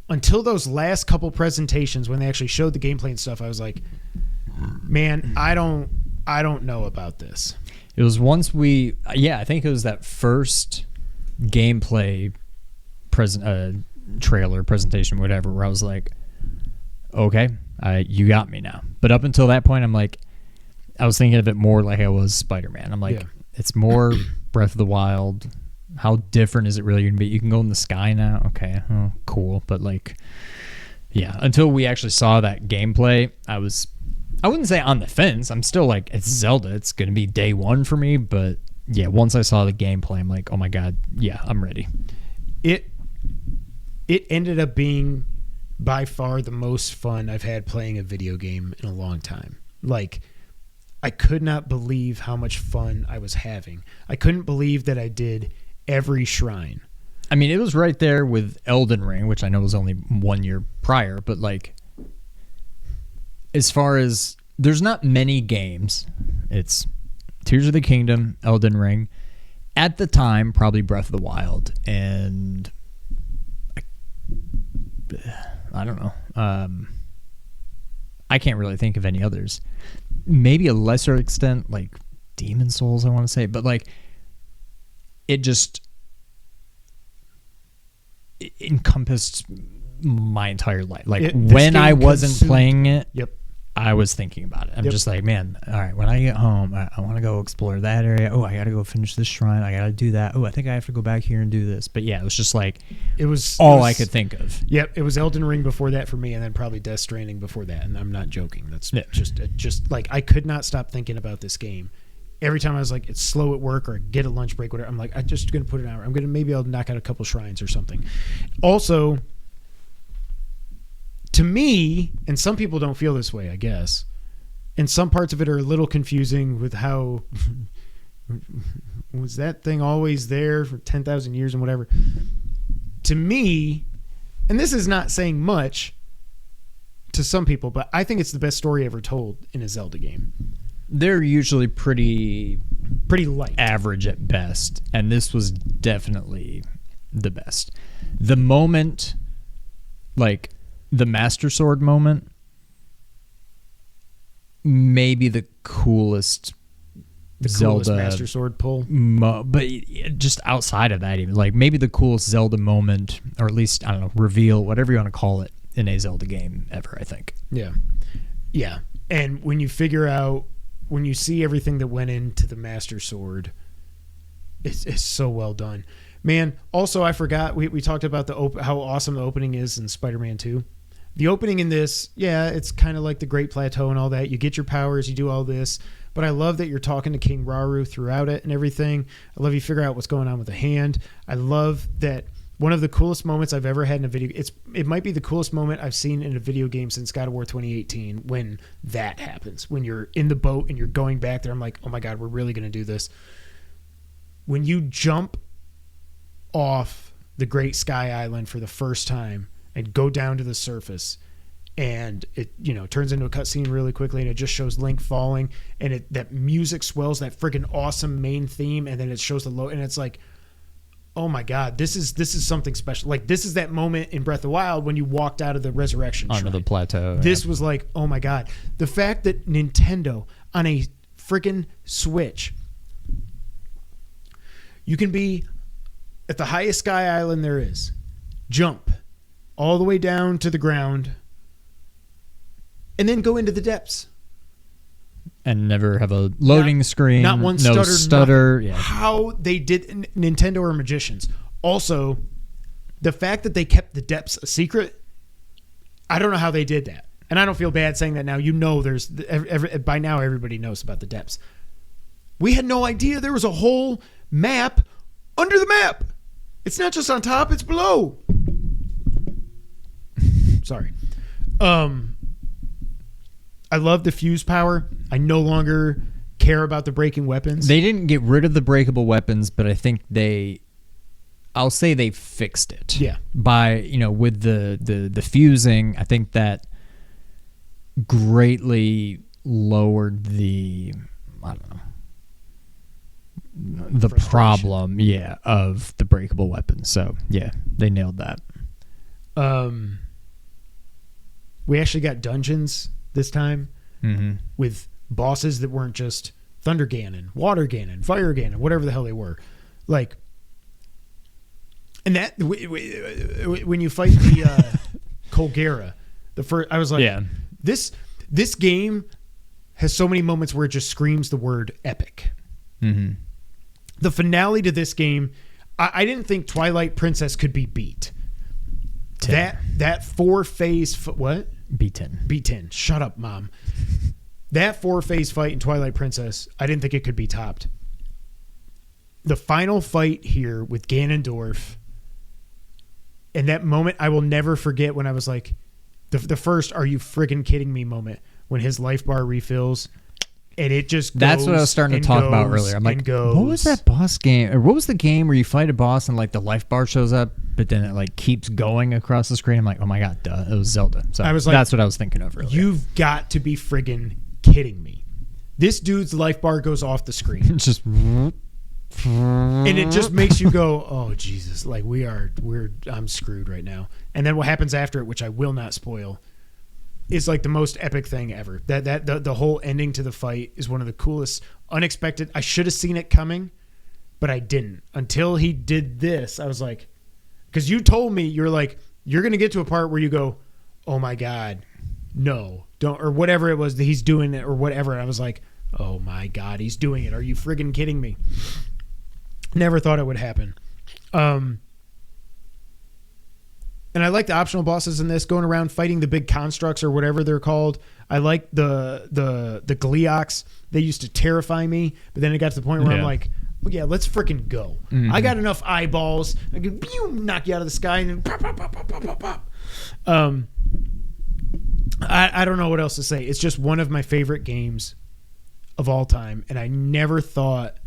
until those last couple presentations when they actually showed the gameplay and stuff, I was like, man, I don't know about this. It was once I think it was that first gameplay trailer, presentation, whatever, where I was like, okay, you got me now. But up until that point, I'm like, I was thinking of it more like I was Spider-Man. I'm like, it's more Breath of the Wild. How different is it really going to be? You can go in the sky now. Okay, cool. But like, yeah, until we actually saw that gameplay, I wouldn't say on the fence. I'm still like, it's Zelda. It's going to be day 1 for me. But yeah, once I saw the gameplay, I'm like, oh my God, yeah, I'm ready. It ended up being by far the most fun I've had playing a video game in a long time. Like, I could not believe how much fun I was having. I couldn't believe that I did every shrine. I mean, it was right there with Elden Ring, which I know was only 1 year prior, but like, as far as, there's not many games. It's Tears of the Kingdom, Elden Ring. At the time, probably Breath of the Wild. And I don't know. I can't really think of any others. Maybe a lesser extent, like Demon Souls, I want to say, but like it encompassed my entire life. Like when I wasn't playing it, I was thinking about it. I'm just like, man, all right, when I get home, I want to go explore that area. Oh, I got to go finish this shrine. I got to do that. Oh, I think I have to go back here and do this. But yeah, it was just like, it was I could think of. Yep. It was Elden Ring before that for me, and then probably Death Stranding before that. And I'm not joking. That's just like, I could not stop thinking about this game. Every time I was like, it's slow at work or get a lunch break, whatever. I'm like, I'm just going to put it out. Maybe I'll knock out a couple shrines or something. Also, to me, and some people don't feel this way, I guess, and some parts of it are a little confusing with how was that thing always there for 10,000 years and whatever. To me, and this is not saying much to some people, but I think it's the best story ever told in a Zelda game. They're usually pretty light, average at best, and this was definitely the best. The moment, like the Master Sword moment, maybe the coolest Zelda Master Sword pull, but just outside of that, even like maybe the coolest Zelda moment, or at least I don't know, reveal, whatever you want to call it, in a Zelda game ever, I think. Yeah. And when you figure out, when you see everything that went into the Master Sword, it's so well done, man. Also, I forgot we talked about how awesome the opening is in Spider-Man 2. The opening in this, it's kind of like the Great Plateau and all that. You get your powers, you do all this, but I love that you're talking to King Rauru throughout it and everything. I love you figure out what's going on with the hand. I love that one of the coolest moments I've ever had in a video. It might be the coolest moment I've seen in a video game since God of War 2018. When that happens, when you're in the boat and you're going back there, I'm like, oh my God, we're really going to do this. When you jump off the Great Sky Island for the first time and go down to the surface, and it turns into a cutscene really quickly, and it just shows Link falling, and that music swells, that freaking awesome main theme, and then it shows the low, and it's like, oh my God, this is something special. Like, this is that moment in Breath of the Wild when you walked out of the resurrection onto the plateau. This was like, oh my God, the fact that Nintendo on a freaking Switch, you can be at the highest sky island there is, jump all the way down to the ground, and then go into the depths. And never have a loading screen. Not one no stutter. Yeah. How they did, Nintendo are magicians. Also, the fact that they kept the depths a secret, I don't know how they did that. And I don't feel bad saying that now. There's by now everybody knows about the depths. We had no idea there was a whole map under the map. It's not just on top, it's below. Sorry. I love the fuse power. I no longer care about the breaking weapons. They didn't get rid of the breakable weapons, but I think I'll say they fixed it. Yeah. By, with the fusing, I think that greatly lowered the problem, of the breakable weapons. So, yeah, they nailed that. We actually got dungeons this time with bosses that weren't just Thunder Ganon, Water Ganon, Fire Ganon, whatever the hell they were. Like, and that when you fight the Colgera, I was like, this game has so many moments where it just screams the word epic. Mm-hmm. The finale to this game, I didn't think Twilight Princess could be beat. 10. That 4-phase what? B10. Shut up, Mom. That 4-phase fight in Twilight Princess, I didn't think it could be topped. The final fight here with Ganondorf, and that moment I will never forget, when I was like, the first "Are you friggin' kidding me" moment, when his life bar refills. And it just goes. That's what I was starting to talk about earlier. I'm like, what was that boss game? Or what was the game where you fight a boss and like the life bar shows up, but then it like keeps going across the screen? I'm like, oh my God, duh, it was Zelda. So I was like, that's what I was thinking of earlier. You've got to be friggin' kidding me. This dude's life bar goes off the screen. It's just. And it just makes you go, oh Jesus, like I'm screwed right now. And then what happens after it, which I will not spoil, is like the most epic thing ever. The whole ending to the fight is one of the coolest, unexpected. I should have seen it coming, but I didn't until he did this. I was like, because you told me, you're like, you're gonna get to a part where you go, oh my God, no, don't, or whatever it was that he's doing it or whatever. And I was like, oh my God, he's doing it. Are you friggin' kidding me? Never thought it would happen. And I like the optional bosses in this, going around fighting the big constructs or whatever they're called. I like the Gleeoks. They used to terrify me, but then it got to the point where I'm like, well, yeah, let's freaking go. Mm-hmm. I got enough eyeballs. I can knock you out of the sky and then pop, pop, pop, pop, pop, pop, pop. I don't know what else to say. It's just one of my favorite games of all time, and I never thought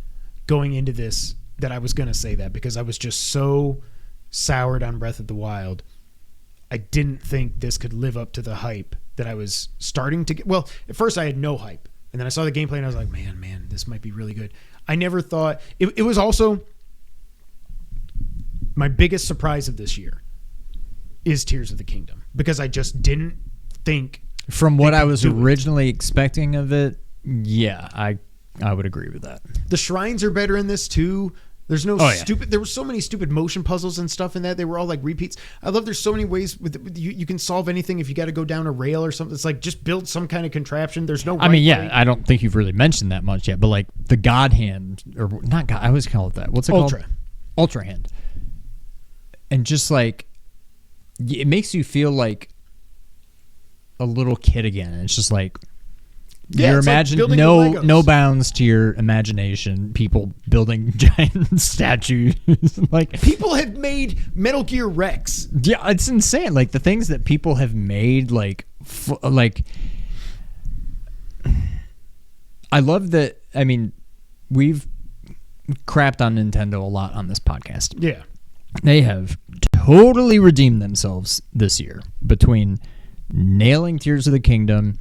going into this that I was going to say that, because I was just so soured on Breath of the Wild. I didn't think this could live up to the hype that I was starting to get. Well, at first I had no hype, and then I saw the gameplay and I was like, man, this might be really good. I never thought it was also my biggest surprise of this year is Tears of the Kingdom, because I just didn't think from what I was originally expecting of it. Yeah, I would agree with that. The shrines are better in this too. There's no stupid. There were so many stupid motion puzzles and stuff in that. They were all like repeats. I love. There's so many ways with you can solve anything if you got to go down a rail or something. It's like just build some kind of contraption. There's no. I mean, yeah, I don't think you've really mentioned that much yet, but like the God Hand, or not God. I always call it that. What's it called? Ultra Hand. And just like it makes you feel like a little kid again. And it's just like. Yeah, like no bounds to your imagination. People building giant statues. Like people have made Metal Gear Rex. Yeah, it's insane. Like the things that people have made. Like I love that. I mean, we've crapped on Nintendo a lot on this podcast. Yeah, they have totally redeemed themselves this year between nailing Tears of the Kingdom,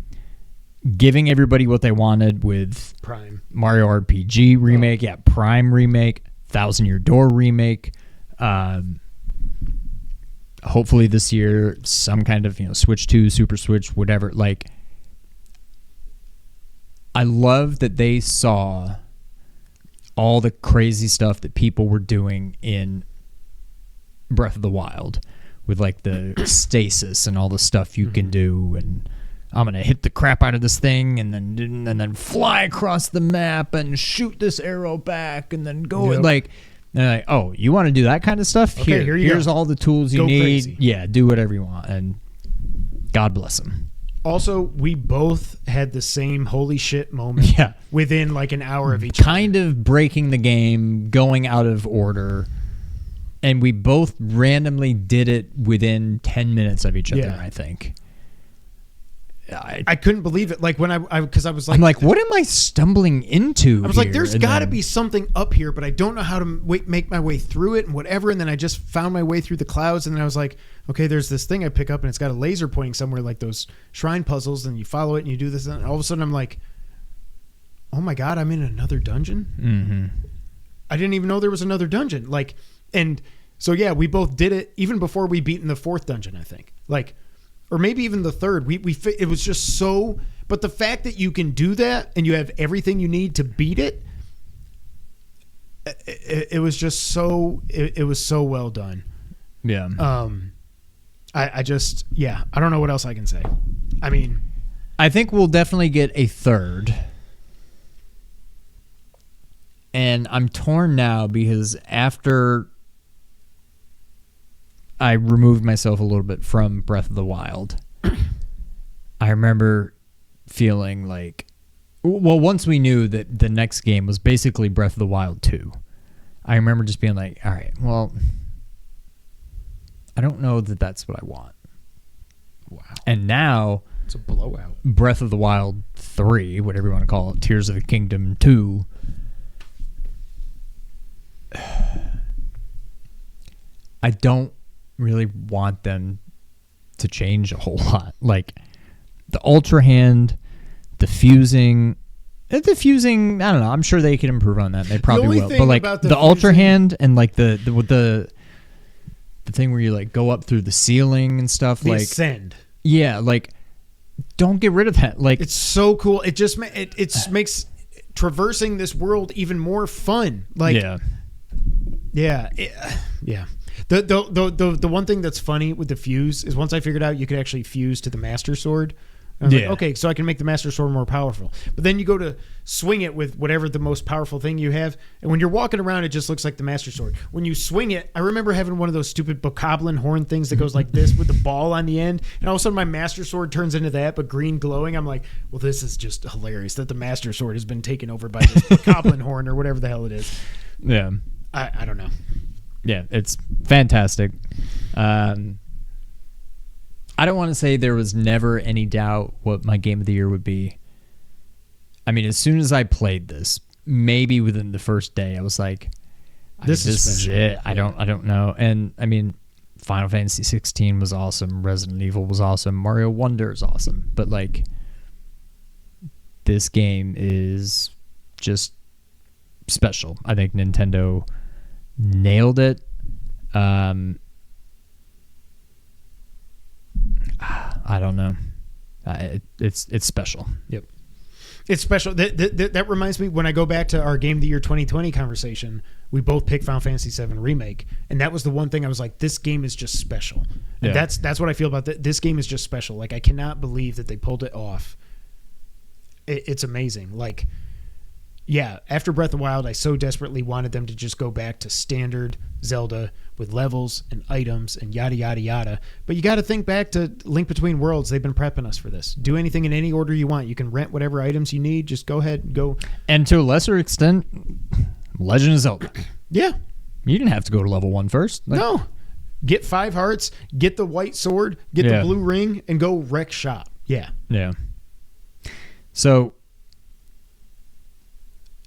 giving everybody what they wanted with Prime Mario RPG remake, Prime remake, Thousand Year Door remake. Hopefully this year, some kind of Switch 2, Super Switch, whatever. Like, I love that they saw all the crazy stuff that people were doing in Breath of the Wild with like the stasis and all the stuff you can do, and I'm gonna hit the crap out of this thing and then fly across the map and shoot this arrow back and then go like, oh, you want to do that kind of stuff? Okay, here's all the tools you need. Crazy. Yeah, do whatever you want, and God bless them. Also, we both had the same holy shit moment. Yeah, within like an hour of each kind of breaking the game, going out of order. And we both randomly did it within 10 minutes of each other, I think. I couldn't believe it. Like when because I was like, I'm like, what am I stumbling into? I was like, there's got to be something up here, but I don't know how to make my way through it and whatever. And then I just found my way through the clouds, and then I was like, okay, there's this thing I pick up, and it's got a laser pointing somewhere, like those shrine puzzles, and you follow it and you do this, and all of a sudden I'm like, oh my God, I'm in another dungeon. Mm-hmm. I didn't even know there was another dungeon. Like, and so yeah, we both did it even before we beat in the fourth dungeon, I think. Like, or maybe even the third. It was just so. But the fact that you can do that and you have everything you need to beat it, it was just so. It was so well done. Yeah. I just I don't know what else I can say. I mean, I think we'll definitely get a third. And I'm torn now because after I removed myself a little bit from Breath of the Wild, I remember feeling like, well, once we knew that the next game was basically Breath of the Wild 2, I remember just being like, all right, well, I don't know that that's what I want. Wow. And now it's a blowout. Breath of the Wild 3, whatever you want to call it, Tears of the Kingdom 2, I don't really want them to change a whole lot. Like the Ultra Hand, the fusing, The fusing, I don't know. I'm sure they could improve on that. They probably only will. thing But like about the the Ultra fusing- Hand and like the thing where you like go up through the ceiling and stuff, The like Ascend. yeah, like don't get rid of that. Like It's so cool. It just makes traversing this world even more fun. Like yeah. Yeah. The one thing that's funny with the fuse is once I figured out you could actually fuse to the Master Sword. I was like, okay, so I can make the Master Sword more powerful. But then you go to swing it with whatever the most powerful thing you have, and when you're walking around, it just looks like the Master Sword. When you swing it, I remember having one of those stupid bokoblin horn things that goes like this with the ball on the end, and all of a sudden my Master Sword turns into that, but green glowing. I'm like, well, this is just hilarious that the Master Sword has been taken over by this bokoblin horn or whatever the hell it is. Yeah. I don't know. Yeah, it's fantastic. I don't want to say there was never any doubt what my game of the year would be. I mean, as soon as I played this, maybe within the first day, I was like, "This is it." I don't know. And I mean, Final Fantasy 16 was awesome. Resident Evil was awesome. Mario Wonder is awesome. But like, this game is just special. I think Nintendo nailed it. I don't know. It's special. Yep. It's special. That reminds me, when I go back to our Game of the Year 2020 conversation, we both picked Final Fantasy VII Remake, and that was the one thing I was like, this game is just special. And Yeah. that's what I feel about this game is just special. Like, I cannot believe that they pulled it off. It's amazing. Like, yeah, after Breath of the Wild, I so desperately wanted them to just go back to standard Zelda with levels and items and yada, yada, yada. But you got to think back to Link Between Worlds. They've been prepping us for this. Do anything in any order you want. You can rent whatever items you need. Just go ahead and go. And to a lesser extent, Legend of Zelda. Yeah. You didn't have to go to level 1 first. Like, No. Get 5 hearts, get the white sword, get Yeah. the blue ring, and go wreck shop. Yeah. Yeah. So,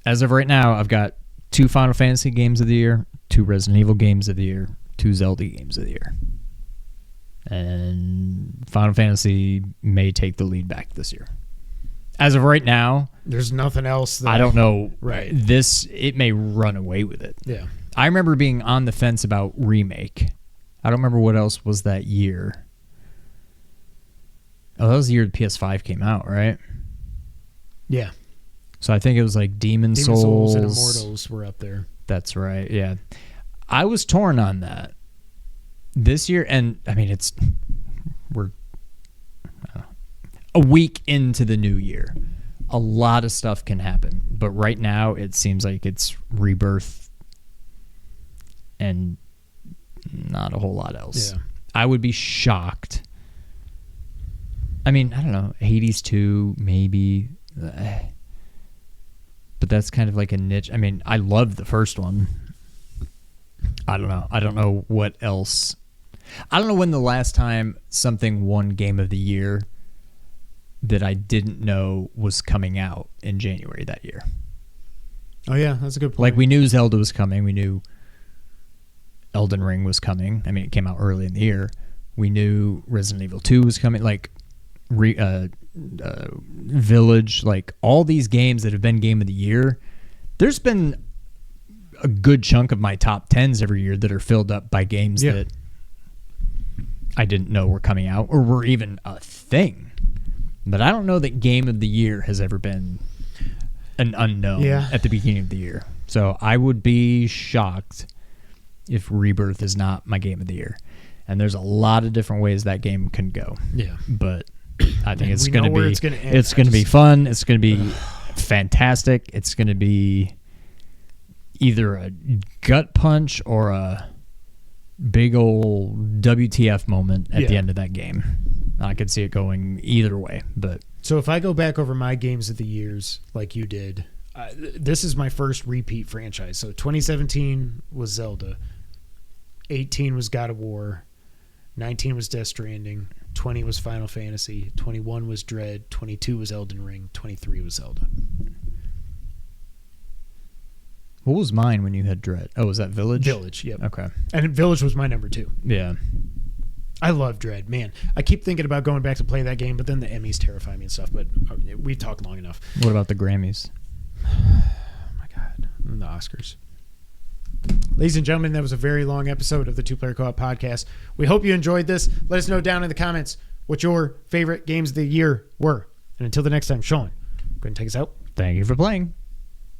as of right now, I've got 2 Final Fantasy games of the year, 2 Resident Evil games of the year, 2 Zelda games of the year. And Final Fantasy may take the lead back this year. As of right now, There's nothing else. I don't know. Right. It may run away with it. Yeah. I remember being on the fence about Remake. I don't remember what else was that year. Oh, that was the year the PS5 came out, right? Yeah. So I think it was like Demon Demon Souls and Souls. Immortals were up there. That's right. Yeah. I was torn on that this year. And I mean, we're a week into the new year. A lot of stuff can happen. But right now, it seems like it's Rebirth and not a whole lot else. Yeah. I would be shocked. I mean, I don't know. Hades 2, maybe. But that's kind of like a niche. I mean, I love the first one. I don't know. I don't know what else. I don't know when the last time something won Game of the Year that I didn't know was coming out in January that year. Oh, yeah. That's a good point. Like, we knew Zelda was coming. We knew Elden Ring was coming. I mean, it came out early in the year. We knew Resident Evil 2 was coming. Like, Village, like all these games that have been Game of the Year, there's been a good chunk of my top 10s every year that are filled up by games that I didn't know were coming out or were even a thing. But I don't know that Game of the Year has ever been an unknown at the beginning of the year. So I would be shocked if Rebirth is not my Game of the Year. And there's a lot of different ways that game can go. Yeah. But I think it's going to be it's going to be fun. It's going to be fantastic. It's going to be either a gut punch or a big old WTF moment at the end of that game. I could see it going either way, but so if I go back over my games of the years like you did, this is my first repeat franchise. So 2017 was Zelda, 18 was God of War, 19 was Death Stranding, 20 was Final Fantasy, 21 was Dread, 22 was Elden Ring, 23 was Zelda. what was mine when you had Dread? Oh, was that Village? Village, yep. Okay. And Village was my number 2. Yeah. I love Dread, man. I keep thinking about going back to play that game, but then the Emmys terrify me and stuff. But we've talked long enough. What about the Grammys? Oh my God, and the Oscars. Ladies and gentlemen, that was a very long episode of the Two Player Co-op podcast. We hope you enjoyed this. Let us know down in the comments what your favorite games of the year were. And until the next time, Sean, go ahead and take us out. Thank you for playing.